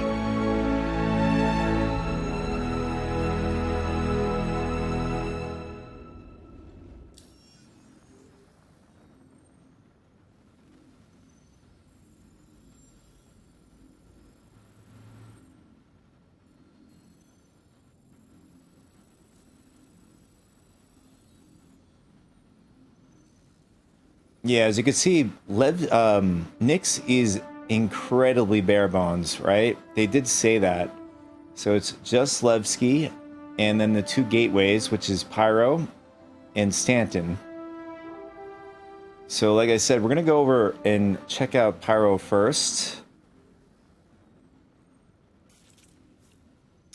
Yeah, as you can see, Nyx is incredibly bare bones, right? They did say that. So it's just Levski, and then the two gateways, which is Pyro and Stanton. So like I said, we're going to go over and check out Pyro first.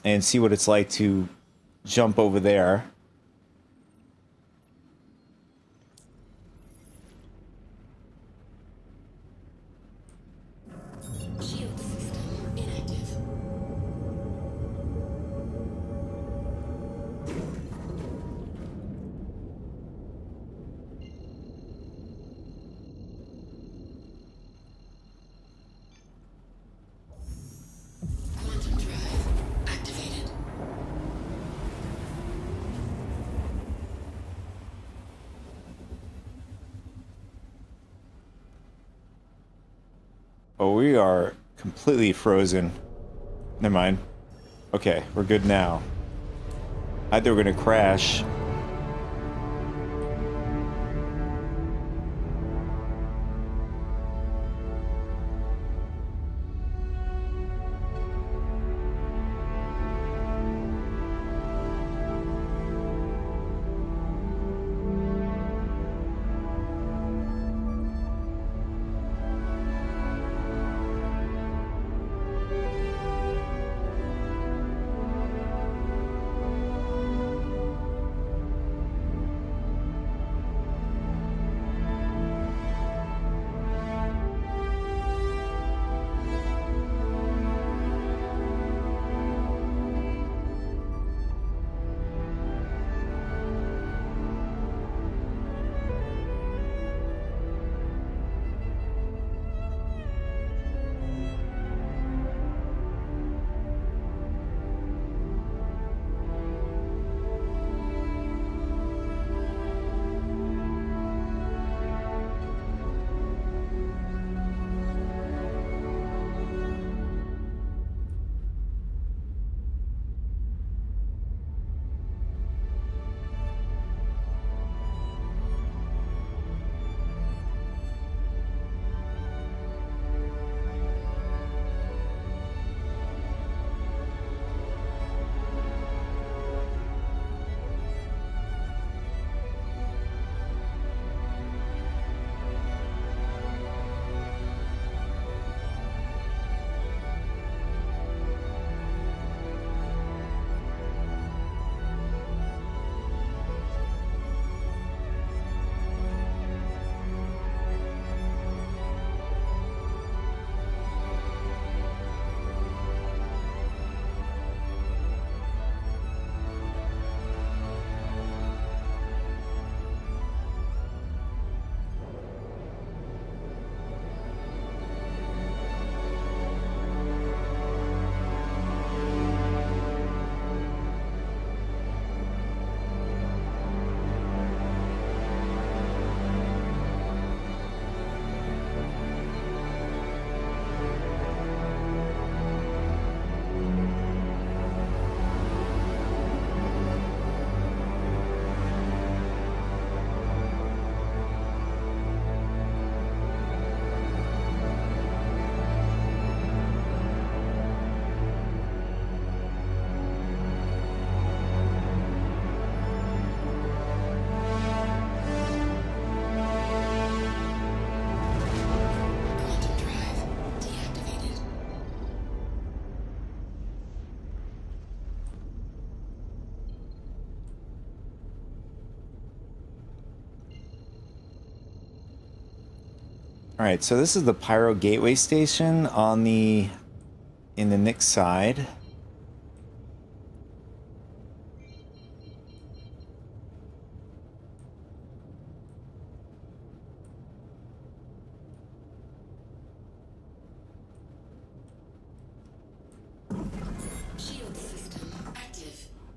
And see what it's like to jump over there. Shield system inactive. Quantum drive activated. Oh, we are completely frozen. Never mind. Okay, we're good now. I thought we were going to crash. All right, so this is the Pyro Gateway Station on in the Nyx side.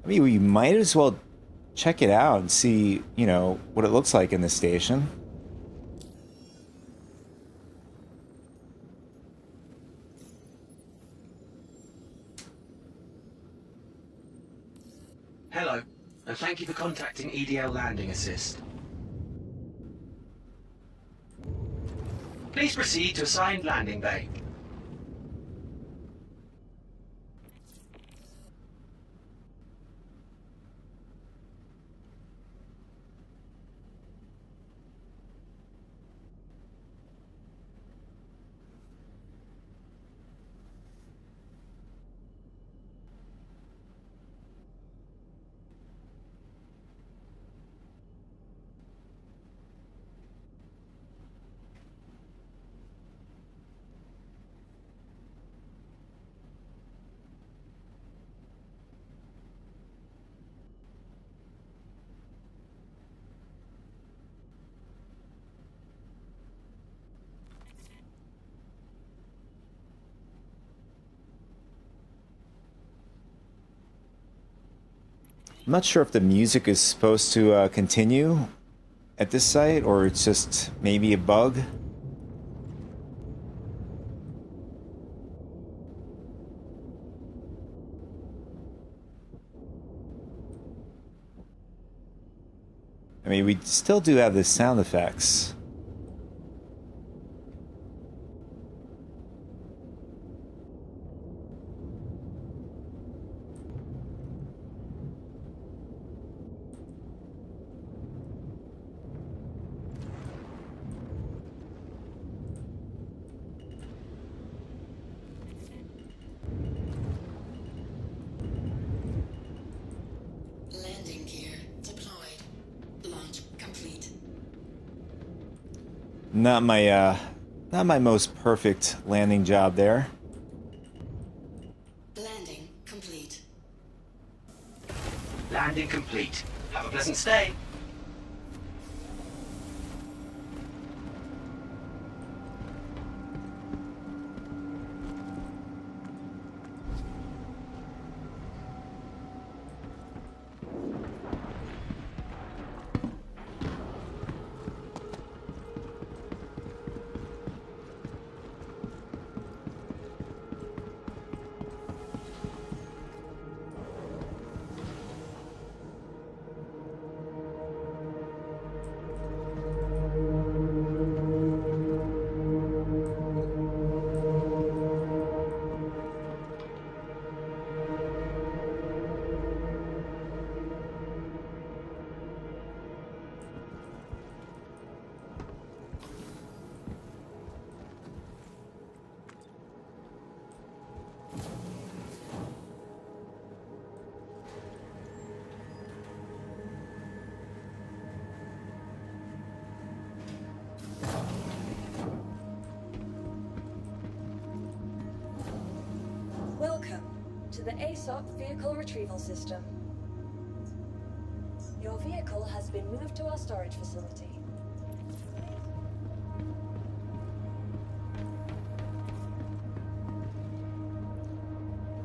I mean, we might as well check it out and see, you know, what it looks like in the station. Hello, and thank you for contacting EDL Landing Assist. Please proceed to assigned landing bay. I'm not sure if the music is supposed to continue at this site or it's just maybe a bug. I mean, we still do have the sound effects. Landing gear deployed. Launch complete. Not my most perfect landing job there. Landing complete. Landing complete. Have a pleasant stay. Welcome to the ASOP Vehicle Retrieval System. Your vehicle has been moved to our storage facility.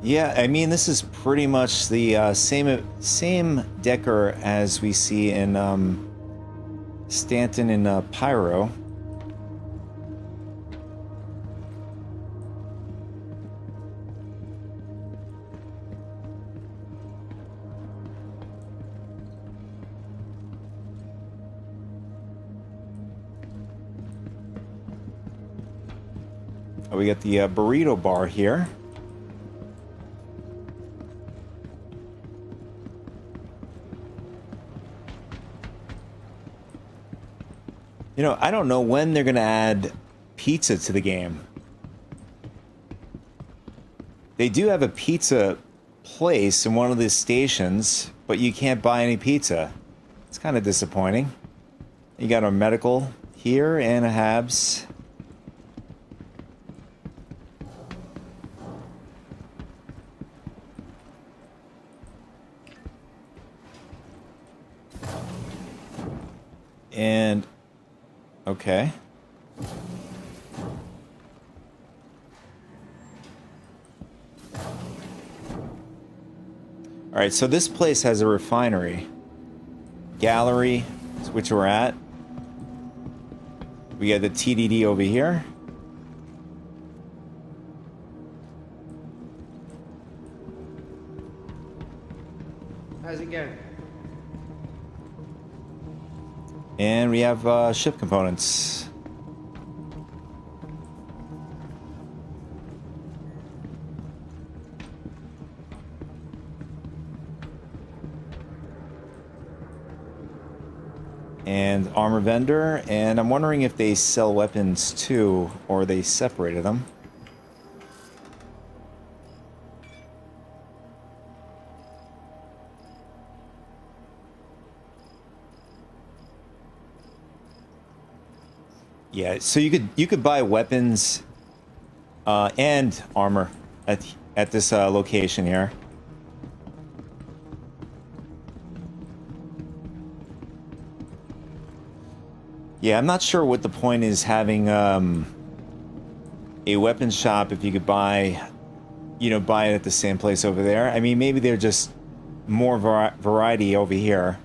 Yeah, I mean, this is pretty much the same Decker as we see in Stanton and Pyro. Oh, we got the burrito bar here. You know, I don't know when they're going to add pizza to the game. They do have a pizza place in one of the stations, but you can't buy any pizza. It's kind of disappointing. You got our medical here and a Habs. And okay. All right, so this place has a refinery. Gallery, which we're at. We got the TDD over here. How's it going? And we have ship components. And armor vendor, and I'm wondering if they sell weapons too, or they separated them. Yeah, so you could buy weapons and armor at this location here. Yeah, I'm not sure what the point is having a weapons shop if you could buy, buy it at the same place over there. I mean, maybe they're just more variety over here.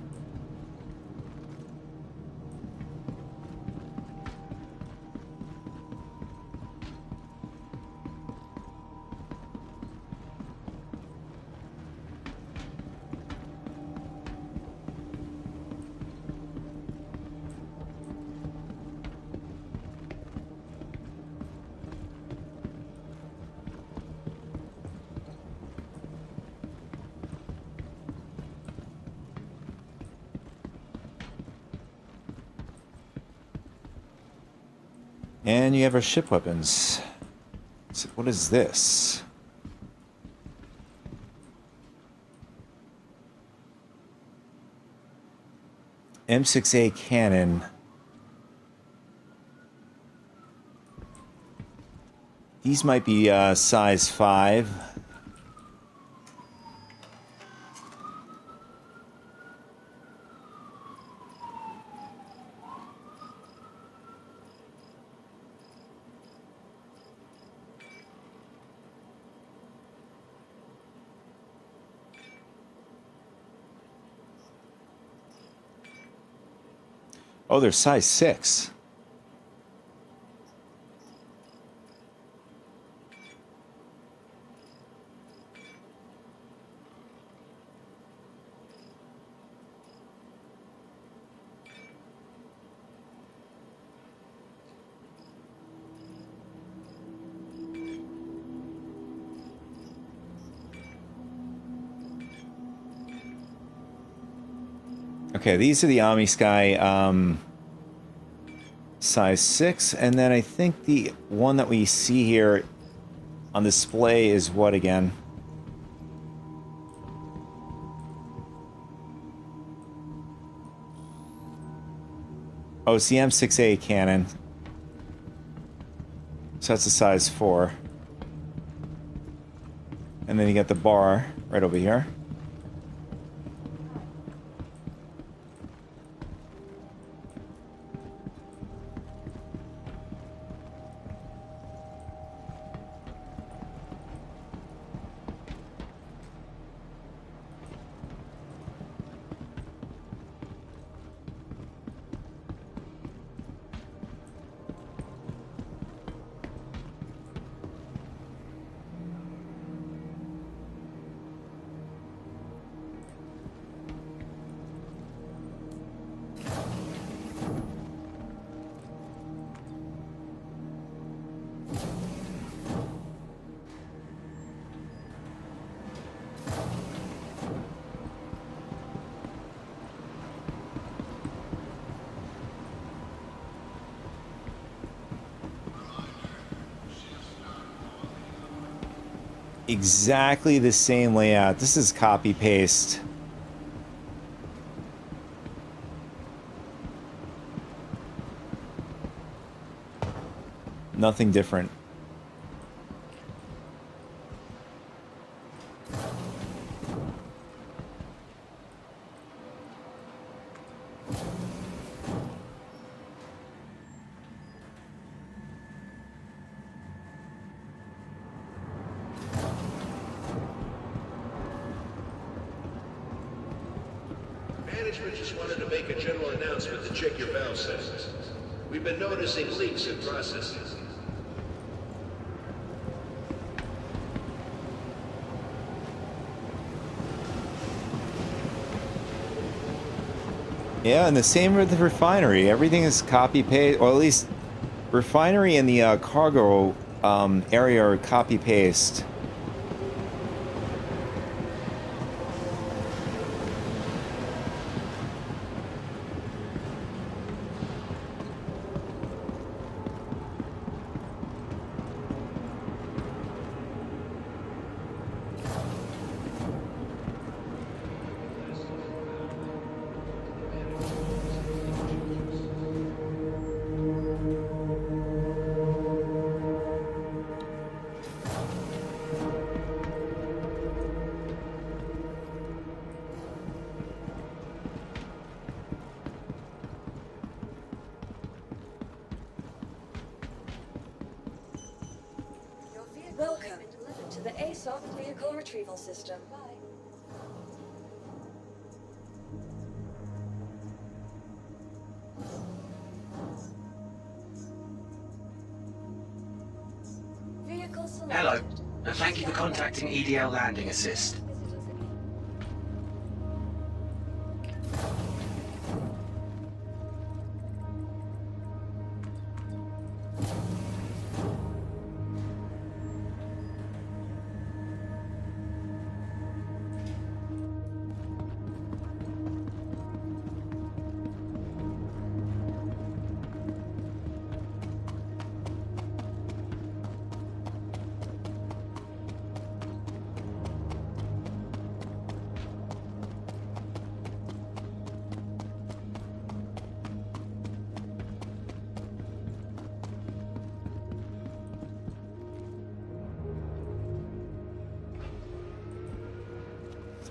And you have our ship weapons. So what is this? M6A cannon. These might be size 5. Oh, they're size 6. Okay, these are the Ami Sky size 6, and then I think the one that we see here on display is what again? Oh, it's the M6A cannon. So that's a size 4. And then you got the bar right over here. Exactly the same layout. This is copy paste. Nothing different. Management just wanted to make a general announcement to check your valve settings. We've been noticing leaks in processing. Yeah, and the same with the refinery. Everything is copy paste, or at least refinery and the cargo area are copy paste. Welcome to the ASOP Vehicle Retrieval System. Vehicle selected. Hello, and thank you for contacting EDL Landing Assist.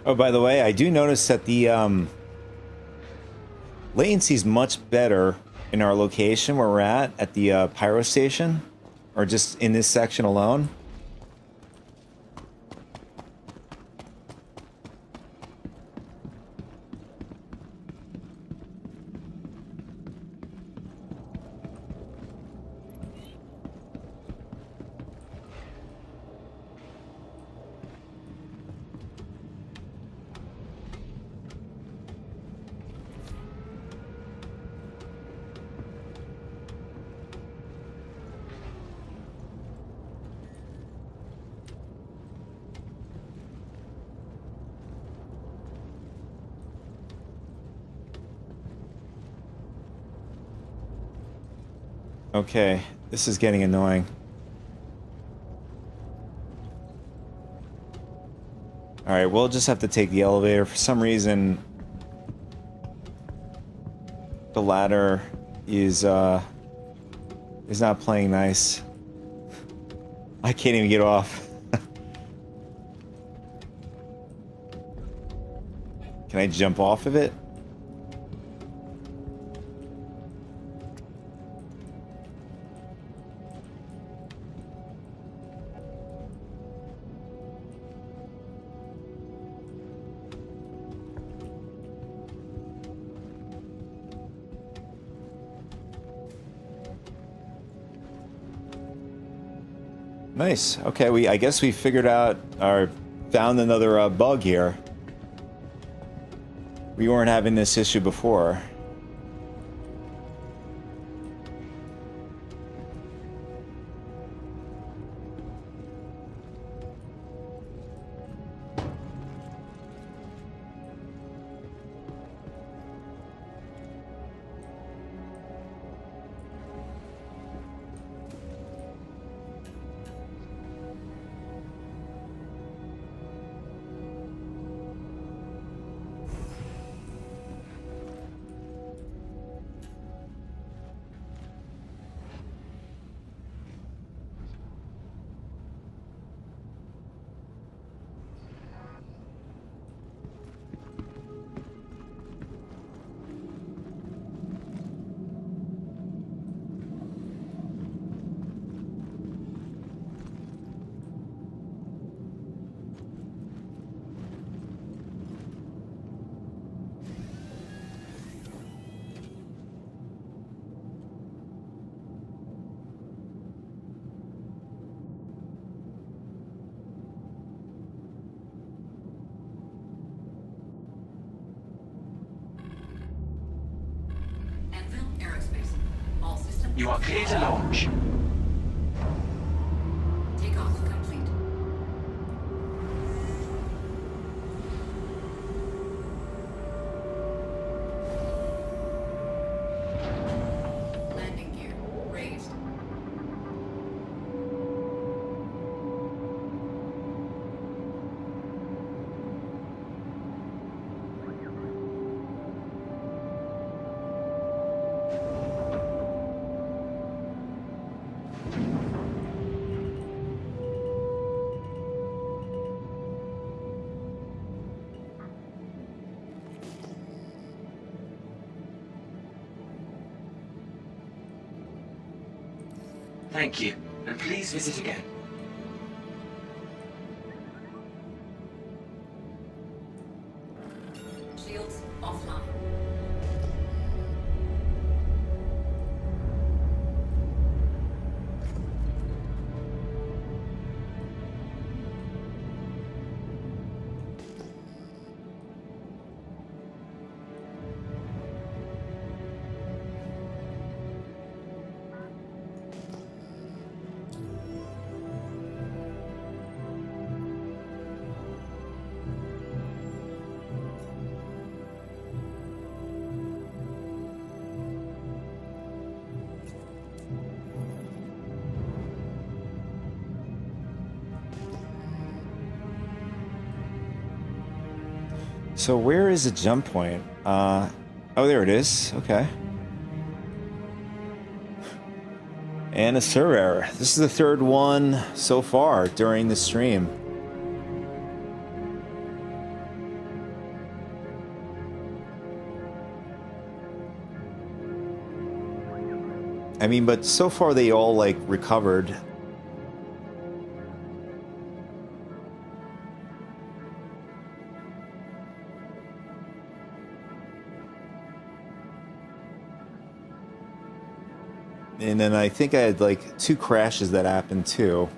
Oh, by the way, I do notice that the latency is much better in our location where we're at the pyro station, or just in this section alone. Okay, this is getting annoying. Alright, we'll just have to take the elevator. For some reason, the ladder is not playing nice. I can't even get off. Can I jump off of it? Nice. Okay, I guess we figured out or found another bug here. We weren't having this issue before. You are clear to launch. Takeoff complete. Landing gear raised. Thank you, and please visit again. Shields offline. So where is the jump point? Oh, there it is. Okay. And a server error. This is the third one so far during the stream. I mean, but so far they all, like, recovered. And then I think I had, like, 2 crashes that happened, too.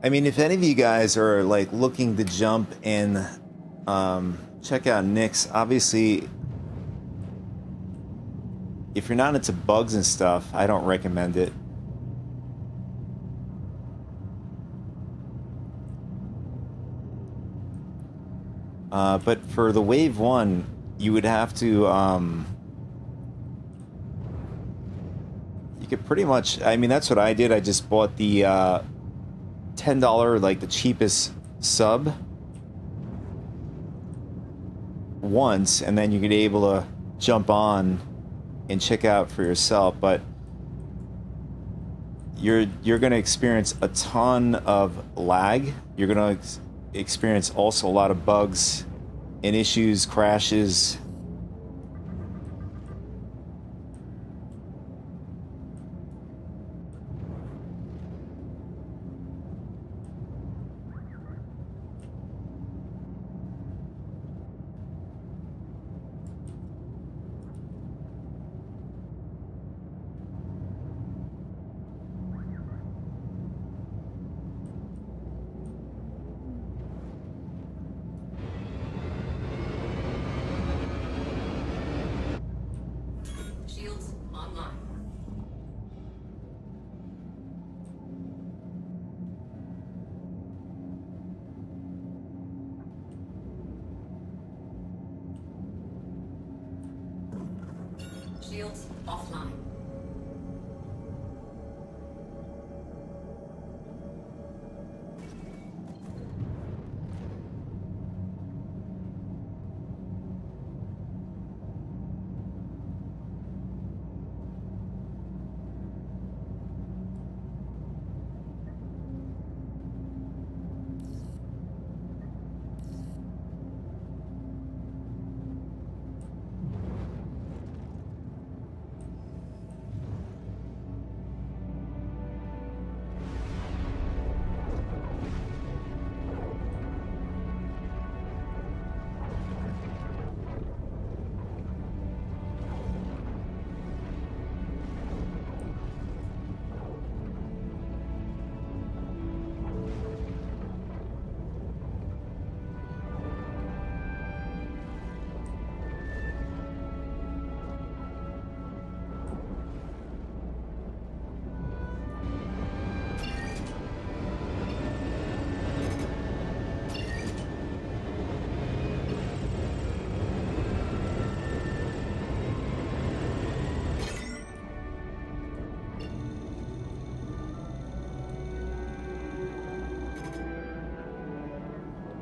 I mean, if any of you guys are, like, looking to jump and check out Nyx, obviously, if you're not into bugs and stuff, I don't recommend it. But for the Wave 1, you would have to... you could pretty much... I mean, that's what I did. I just bought the $10, like the cheapest sub once, and then you could be able to jump on and check out for yourself. But you're going to experience a ton of lag. You're going to experience also a lot of bugs and issues, crashes. Shields online. Shields offline.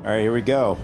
All right, here we go.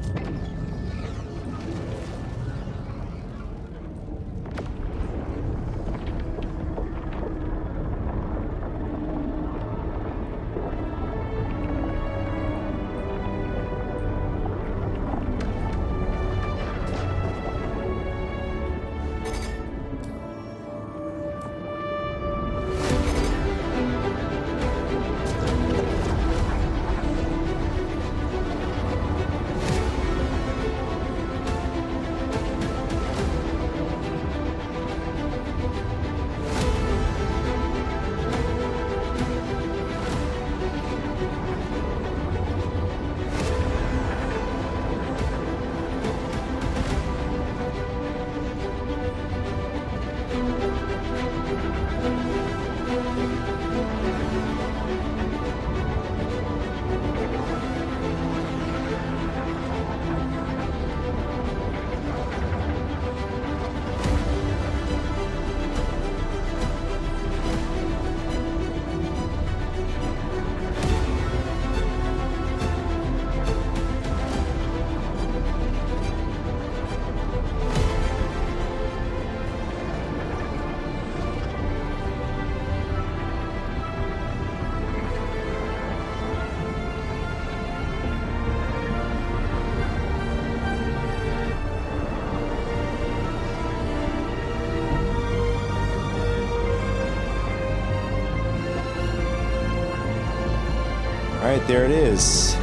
All right, there it is.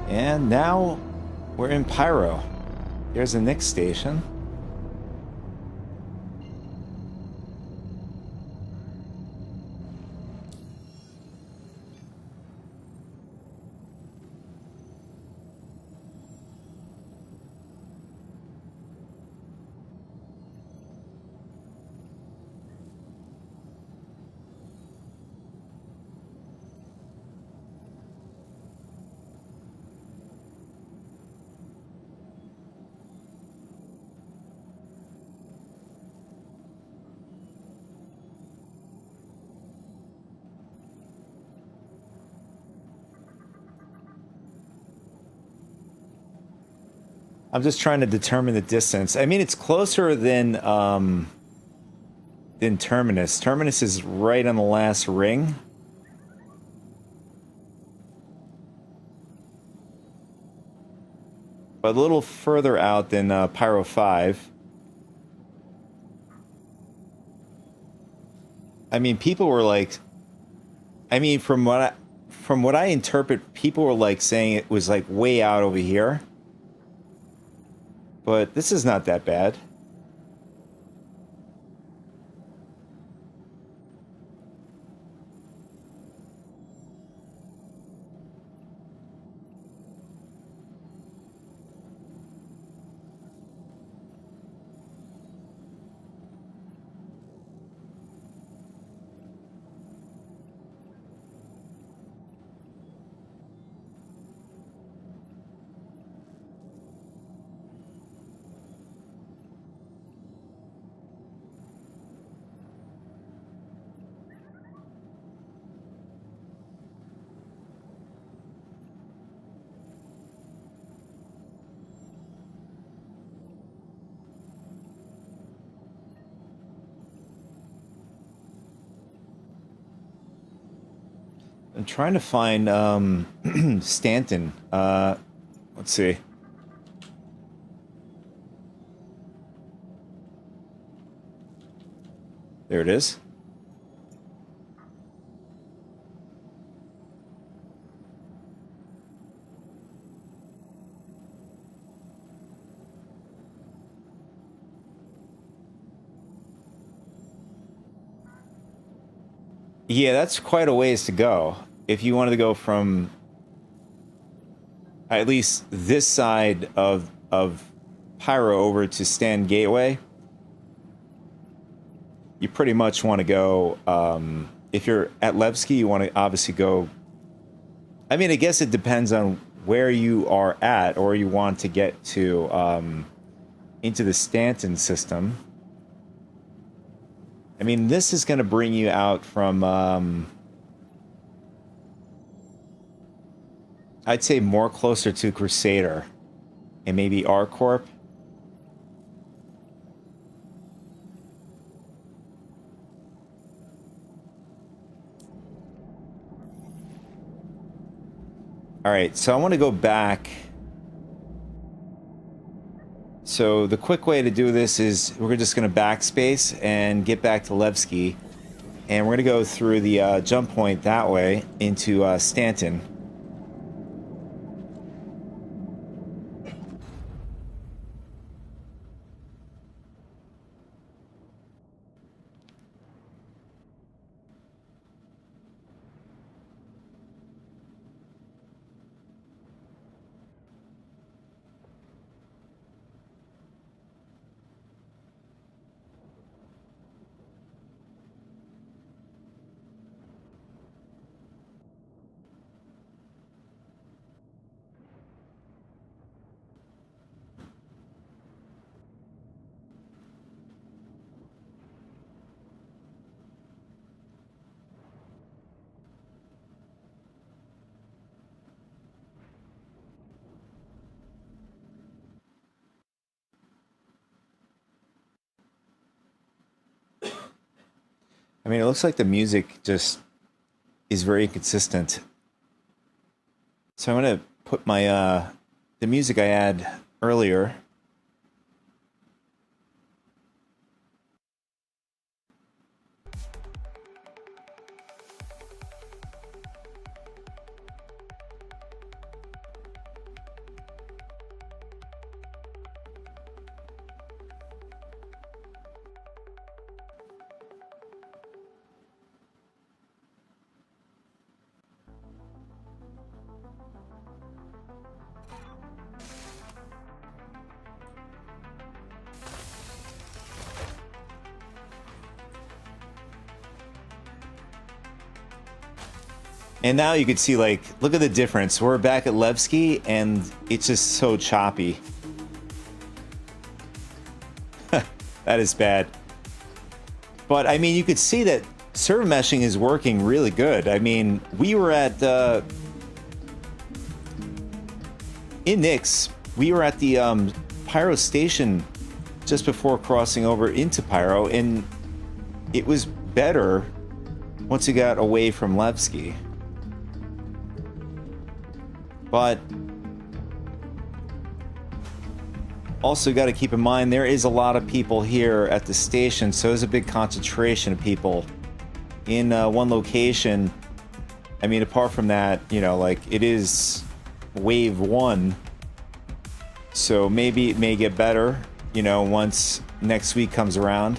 And now we're in Pyro. There's the next station. I'm just trying to determine the distance. I mean, it's closer than Terminus. Terminus is right on the last ring. But a little further out than Pyro 5. I mean, people were like, I mean, from what I interpret, people were like saying it was like way out over here. But this is not that bad. I'm trying to find Stanton. Let's see. There it is. Yeah, that's quite a ways to go. If you wanted to go from at least this side of Pyro over to Stan Gateway, you pretty much want to go, if you're at Levski, you want to obviously go, I mean, I guess it depends on where you are at or you want to get to into the Stanton system. I mean, this is going to bring you out from, I'd say more closer to Crusader and maybe R-Corp. All right, so I want to go back. So the quick way to do this is we're just going to backspace and get back to Levski. And we're going to go through the jump point that way into Stanton. I mean, it looks like the music just is very consistent. So I'm going to put my, the music I had earlier. And now you can see, like, look at the difference. We're back at Levski, and it's just so choppy. That is bad. But, I mean, you could see that server meshing is working really good. I mean, we were at... in Nix, we were at the Pyro station just before crossing over into Pyro, and it was better once you got away from Levski. But also got to keep in mind there is a lot of people here at the station, so there's a big concentration of people in one location. I mean, apart from that, you know, like, it is wave 1, so maybe it may get better, you know, once next week comes around.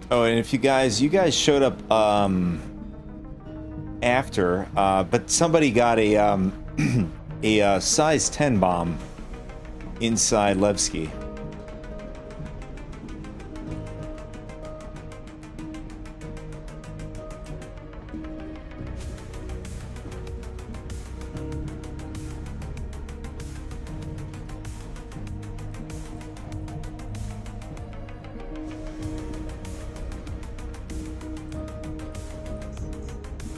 Oh, and if you guys showed up after, but somebody got a a size 10 bomb inside Levski.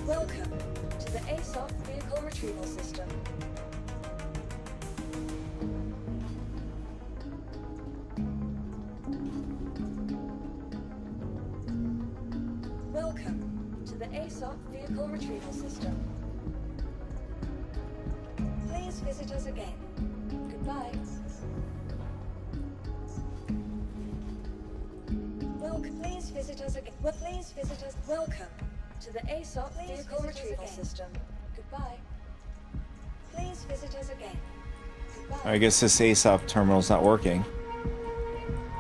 Welcome to the ASOP Vehicle Retrieval System. Welcome to the ASOP Vehicle Retrieval System. Please visit us again. Goodbye. Welcome. Please visit us again. Well, please visit us. Welcome to the ASOP Vehicle Retrieval System. Goodbye. Please visit us again. Goodbye. I guess this ASOP terminal's not working.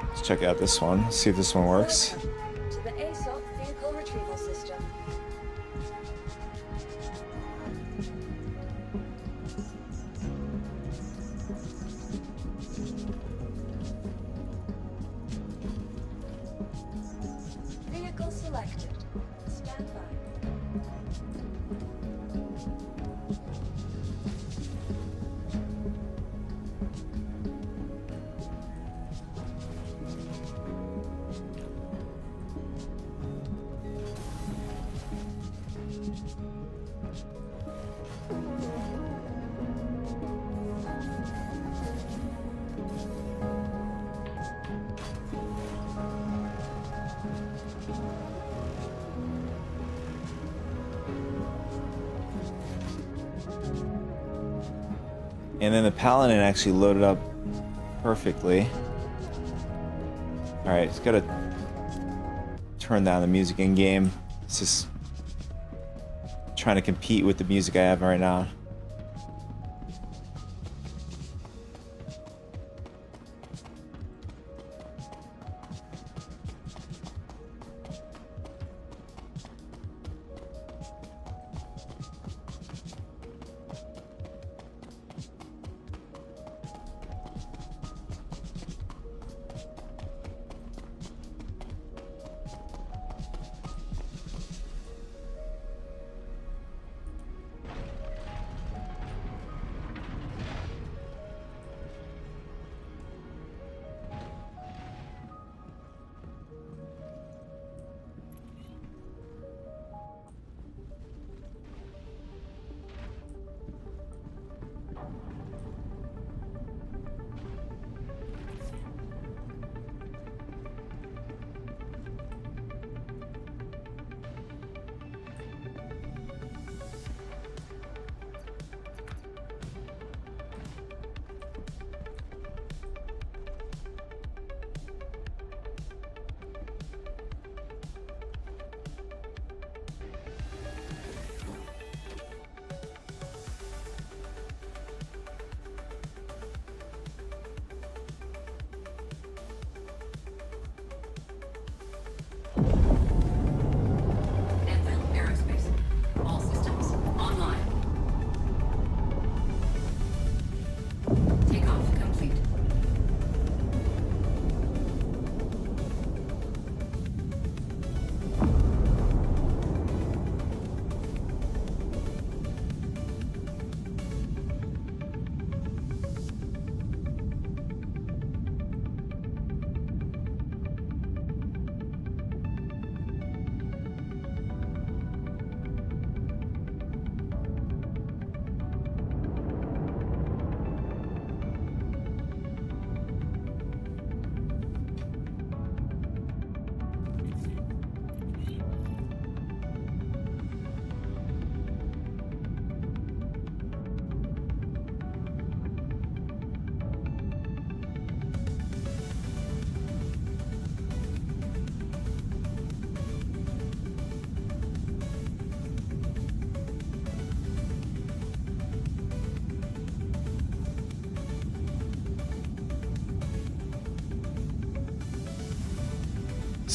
Let's check out this one. See if this one works. Welcome to the ASOP Vehicle Retrieval System. Vehicle selected. Stand by. And then the Paladin actually loaded up perfectly. Alright, it's gotta turn down the music in game. It's just trying to compete with the music I have right now.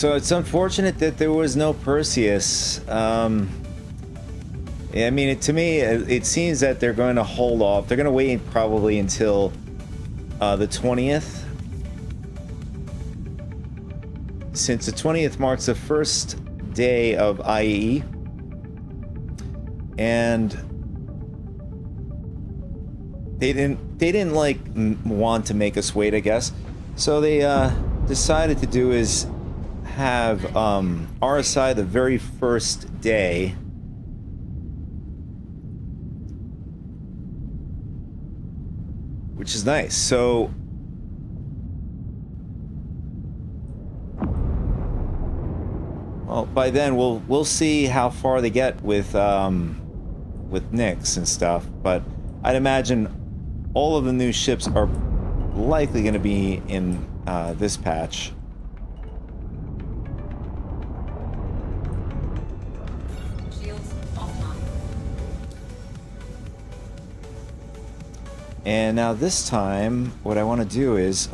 So it's unfortunate that there was no Perseus. I mean, to me, it seems that they're going to hold off. They're going to wait probably until the 20th. Since the 20th marks the first day of IE. And they didn't like want to make us wait, I guess. So they decided to do is have RSI the very first day. Which is nice. So well, by then we'll see how far they get with Nyx and stuff, but I'd imagine all of the new ships are likely going to be in this patch. Shields offline. And now this time, what I want to do is,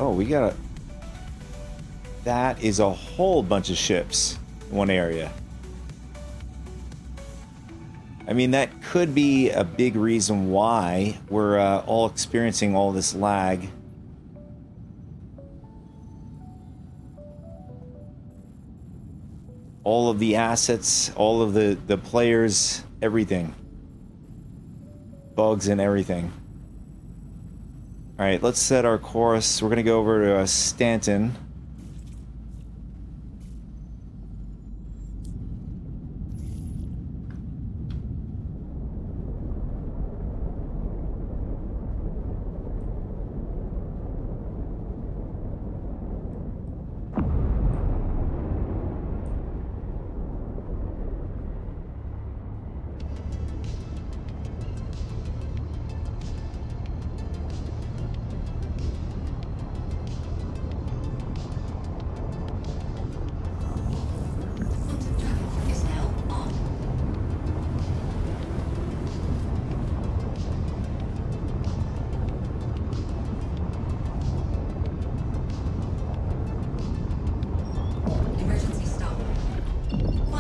that is a whole bunch of ships in one area. I mean, that could be a big reason why we're all experiencing all this lag. All of the assets, all of the players, everything. Bugs and everything. Alright, let's set our course. We're going to go over to Stanton.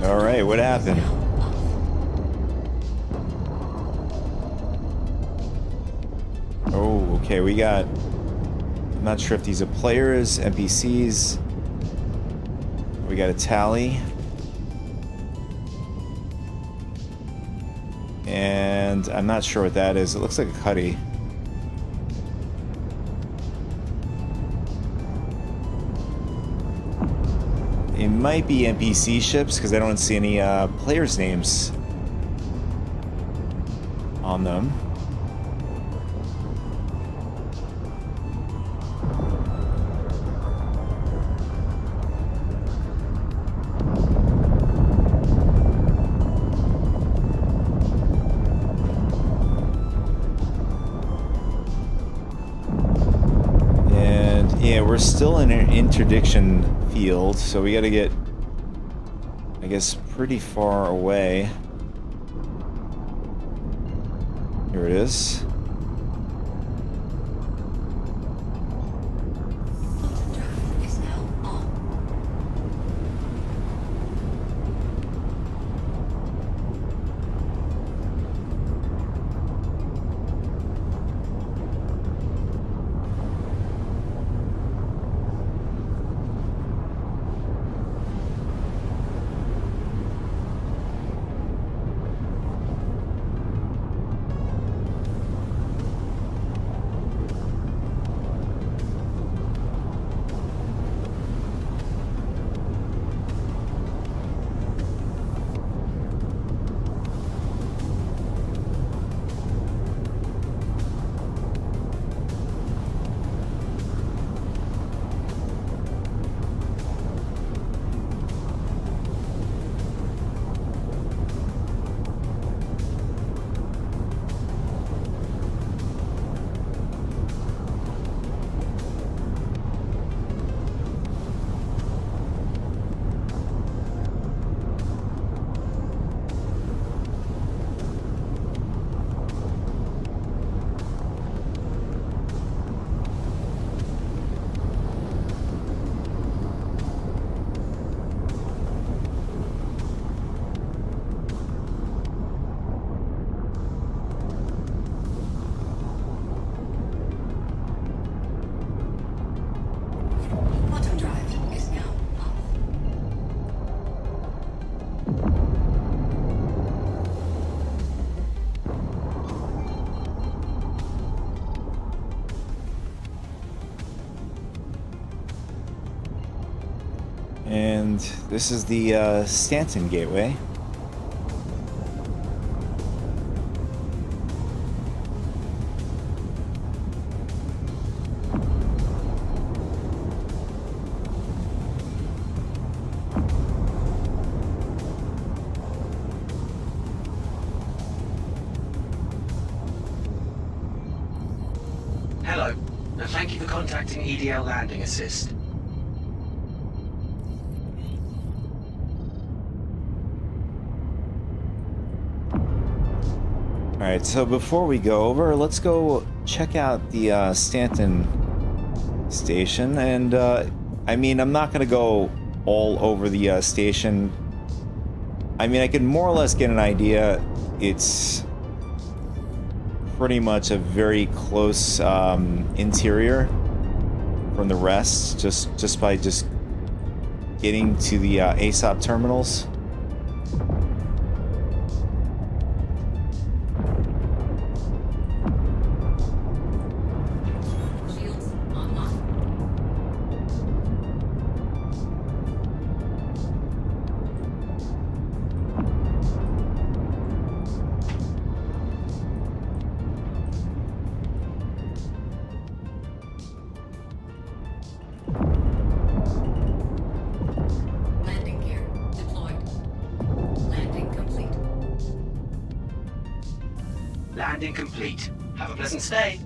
Alright, what happened? Oh, okay, we got... I'm not sure if these are players, NPCs. We got a tally. And I'm not sure what that is. It looks like a cutty. It might be NPC ships because I don't see any players' names on them. And yeah, we're still in an interdiction field, so we got to get, I guess, pretty far away. Here it is. And this is the Stanton Gateway. Hello, and thank you for contacting EDL Landing Assist. Alright, so before we go over, let's go check out the Stanton station. And, I mean, I'm not going to go all over the station. I mean, I can more or less get an idea. It's pretty much a very close interior from the rest, just by getting to the ASOP terminals. Landing gear deployed. Landing complete. Landing complete. Have a pleasant stay.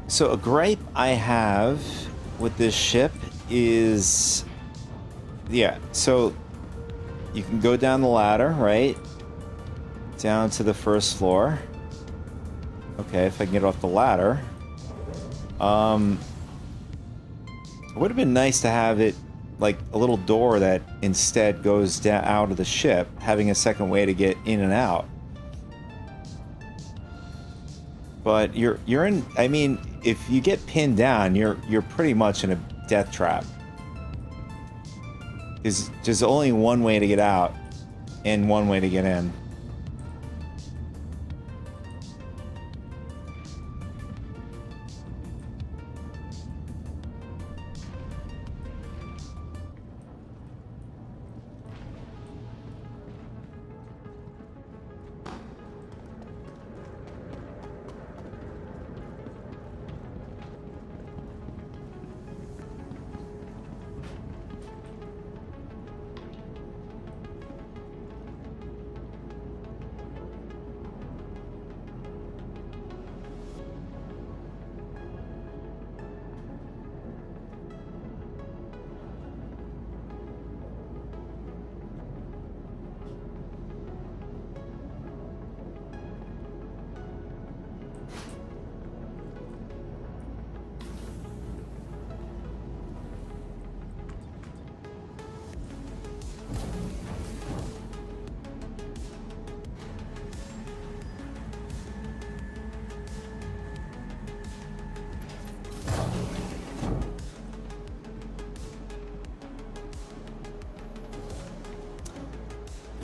So a gripe I have with this ship is, yeah, so you can go down the ladder, right? Down to the first floor. Okay, if I can get off the ladder. It would have been nice to have it like a little door that instead goes down out of the ship, having a second way to get in and out. But you're in, I mean, if you get pinned down, you're pretty much in a death trap. There's only one way to get out and one way to get in.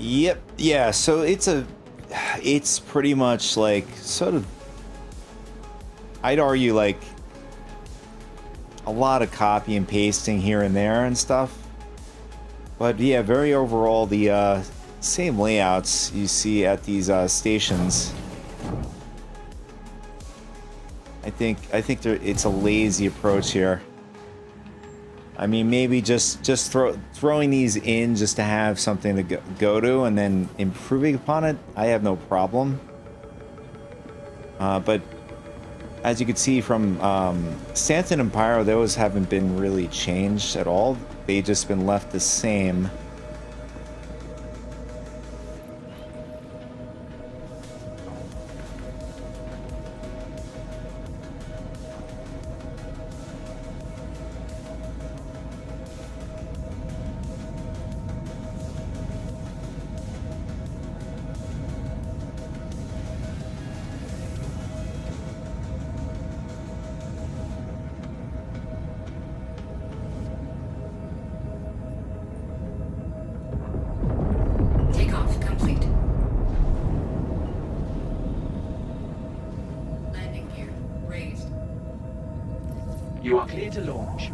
Yep, yeah, so it's pretty much like, sort of, I'd argue like a lot of copy and pasting here and there and stuff. But yeah, very overall, the same layouts you see at these stations. I think it's a lazy approach here. I mean, maybe just throwing these in just to have something to go to and then improving upon it, I have no problem. But as you can see from Stanton and Pyro, those haven't been really changed at all. They've just been left the same. You are clear to launch.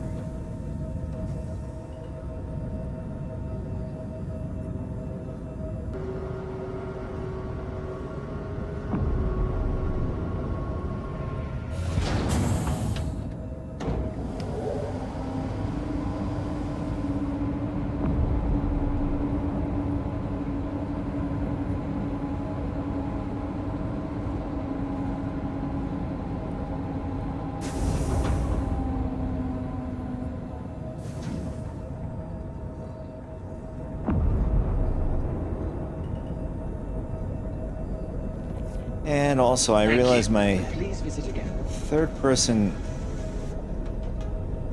And also, I realized my Please visit again. third person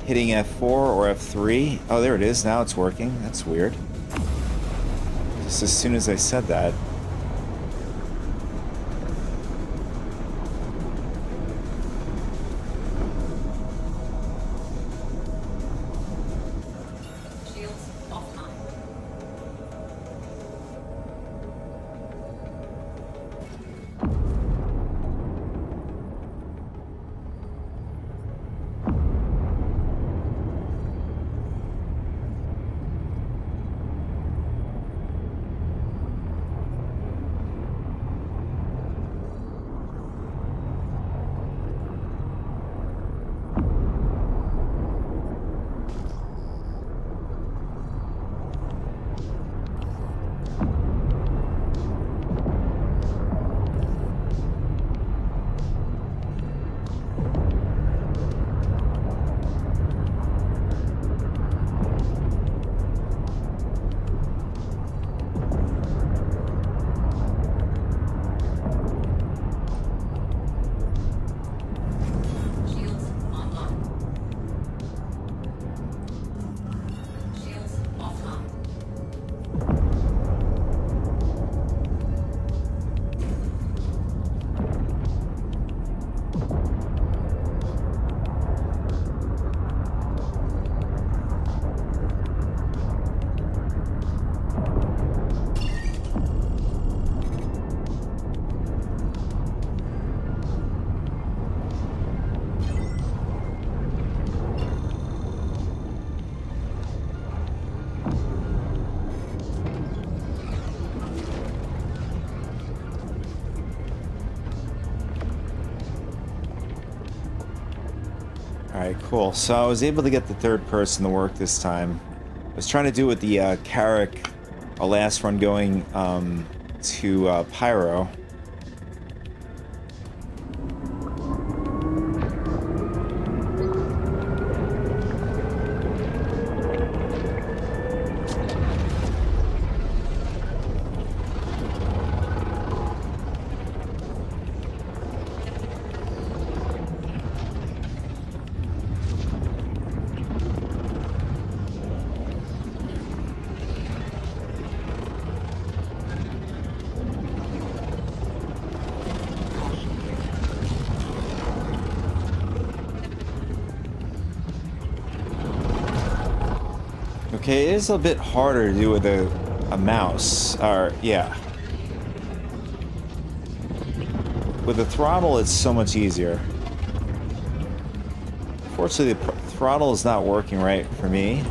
hitting F4 or F3. Oh, there it is. Now it's working. That's weird. Just as soon as I said that. Shields offline. Shields online. Shields offline. Alright, cool. So I was able to get the third person to work this time. I was trying to do it with the Carrick, a last run going to Pyro. Okay, it is a bit harder to do with a mouse, or yeah. With the throttle, it's so much easier. Fortunately, the throttle is not working right for me.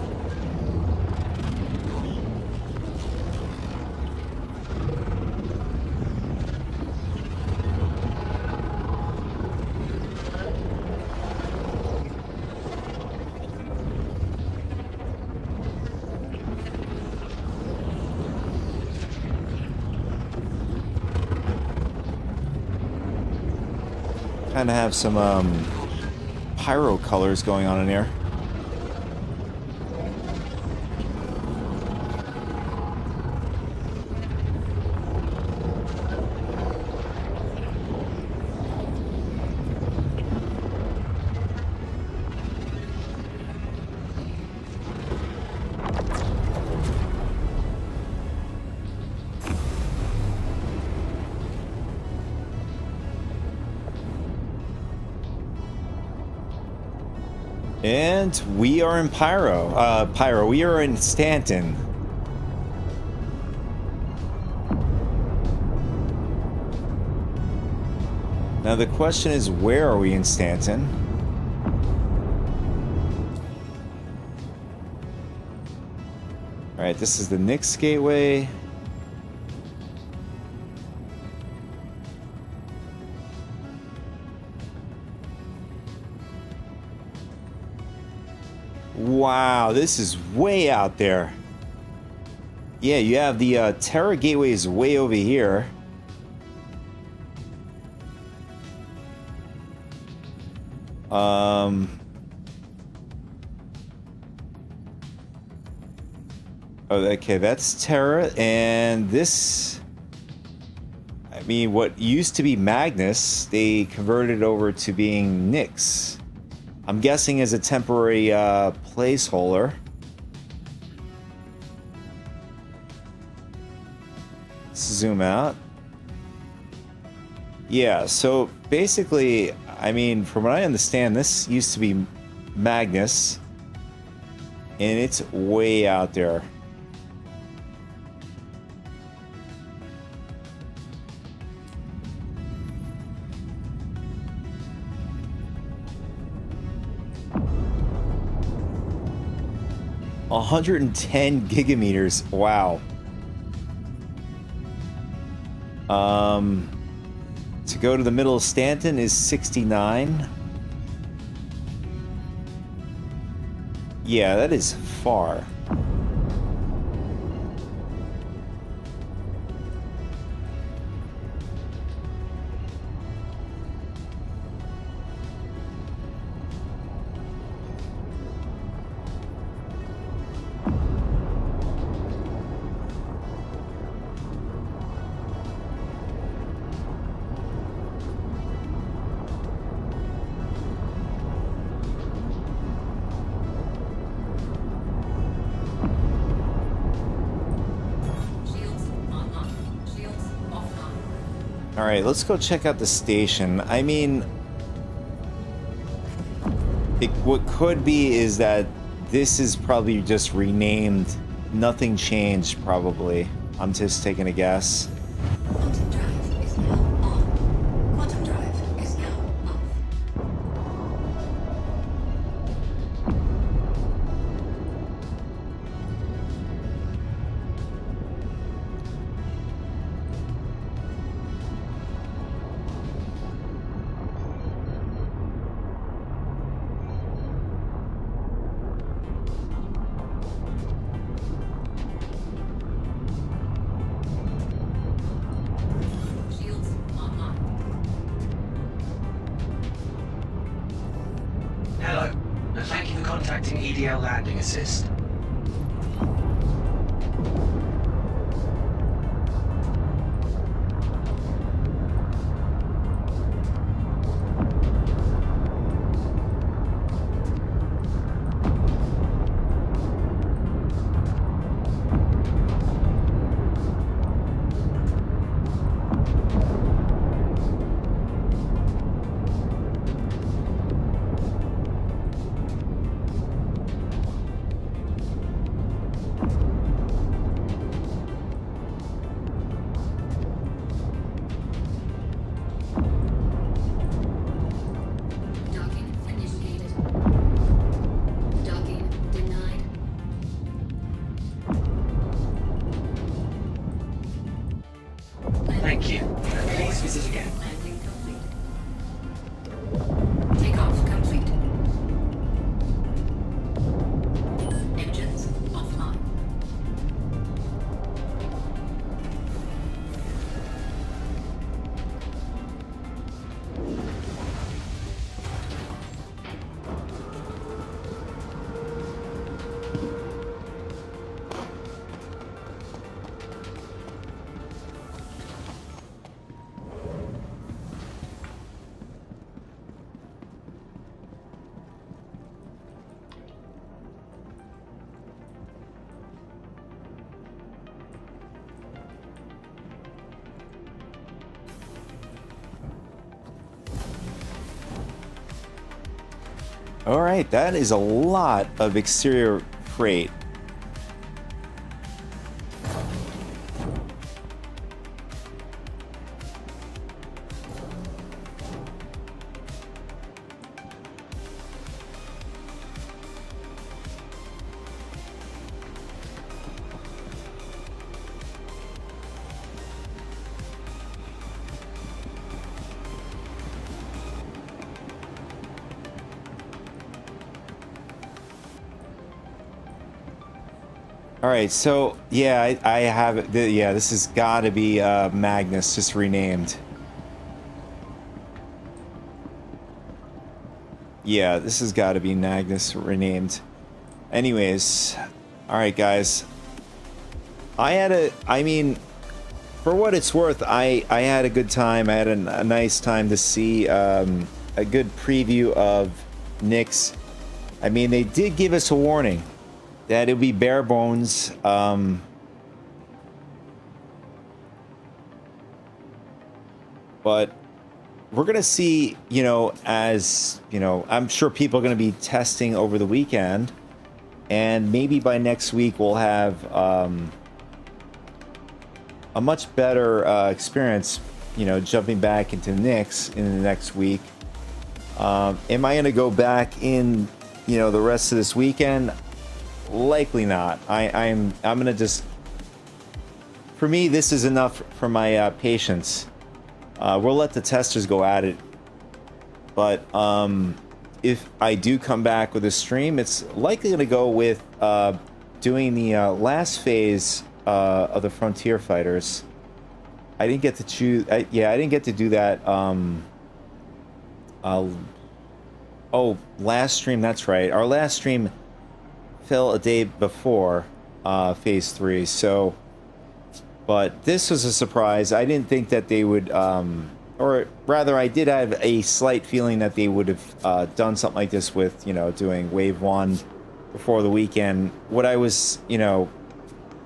Kind of have some pyro colors going on in here. And we are in Pyro. We are in Stanton. Now the question is, where are we in Stanton? Alright, this is the Nyx gateway. Wow, this is way out there. Yeah, you have the Terra gateway is way over here. Oh, okay, that's Terra, and this... I mean, what used to be Magnus, they converted over to being Nyx. I'm guessing as a temporary placeholder. Let's zoom out. Yeah, so basically, I mean, from what I understand, this used to be Magnus, and it's way out there. $110 gigameters. Wow. To go to the middle of Stanton is 69. Yeah, that is far. Alright, let's go check out the station. I mean, what could be is that this is probably just renamed. Nothing changed, probably. I'm just taking a guess. Quantum drive is now on. Quantum drive is now off. 3DL landing assist. Thank you. Please visit again. Landing complete. Takeoff complete. Engines offline. All right, that is a lot of exterior freight. All right, so yeah, I have it. Yeah, this has got to be Magnus, just renamed. Yeah, this has got to be Magnus renamed. Anyways, all right, guys. I mean, for what it's worth, I had a good time. I had a nice time to see a good preview of Nyx. I mean, they did give us a warning that it would be bare bones. But we're going to see, you know, as, you know, I'm sure people are going to be testing over the weekend. And maybe by next week we'll have a much better experience, you know, jumping back into Nyx in the next week. Am I going to go back in, you know, the rest of this weekend? Likely not. I'm going to just... For me, this is enough for my patience. We'll let the testers go at it. But if I do come back with a stream, it's likely going to go with doing the last phase of the Frontier Fighters. I didn't get to choose... yeah, I didn't get to do that. Oh, last stream, that's right. Our last stream fell a day before phase 3, so... But this was a surprise. I didn't think that they would... or rather, I did have a slight feeling that they would have done something like this with, you know, doing Wave 1 before the weekend. What I was, you know...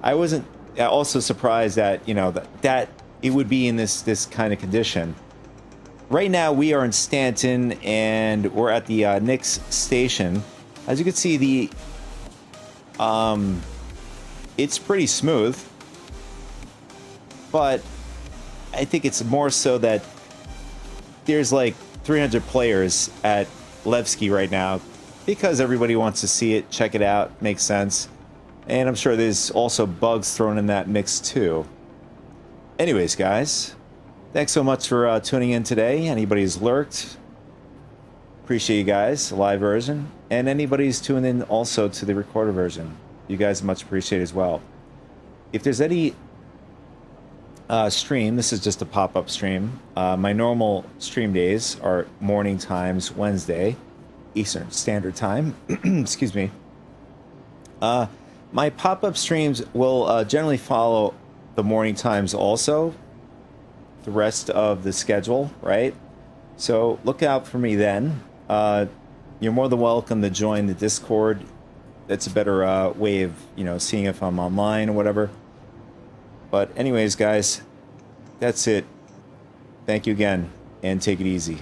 I wasn't also surprised that, you know, that it would be in this kind of condition. Right now, we are in Stanton, and we're at the Nyx station. As you can see, the... it's pretty smooth. But I think it's more so that there's like 300 players at Levski right now because everybody wants to see it, check it out, makes sense. And I'm sure there's also bugs thrown in that mix too. Anyways, guys, thanks so much for tuning in today. Anybody who's lurked, appreciate you guys, live version. And anybody who's tuned in also to the recorded version, you guys much appreciate as well. If there's any stream, this is just a pop-up stream. My normal stream days are morning times, Wednesday, Eastern Standard Time. Excuse me. My pop-up streams will generally follow the morning times also, the rest of the schedule, right? So look out for me then. You're more than welcome to join the Discord. That's a better way of, you know, seeing if I'm online or whatever. But anyways, guys, that's it. Thank you again, and take it easy.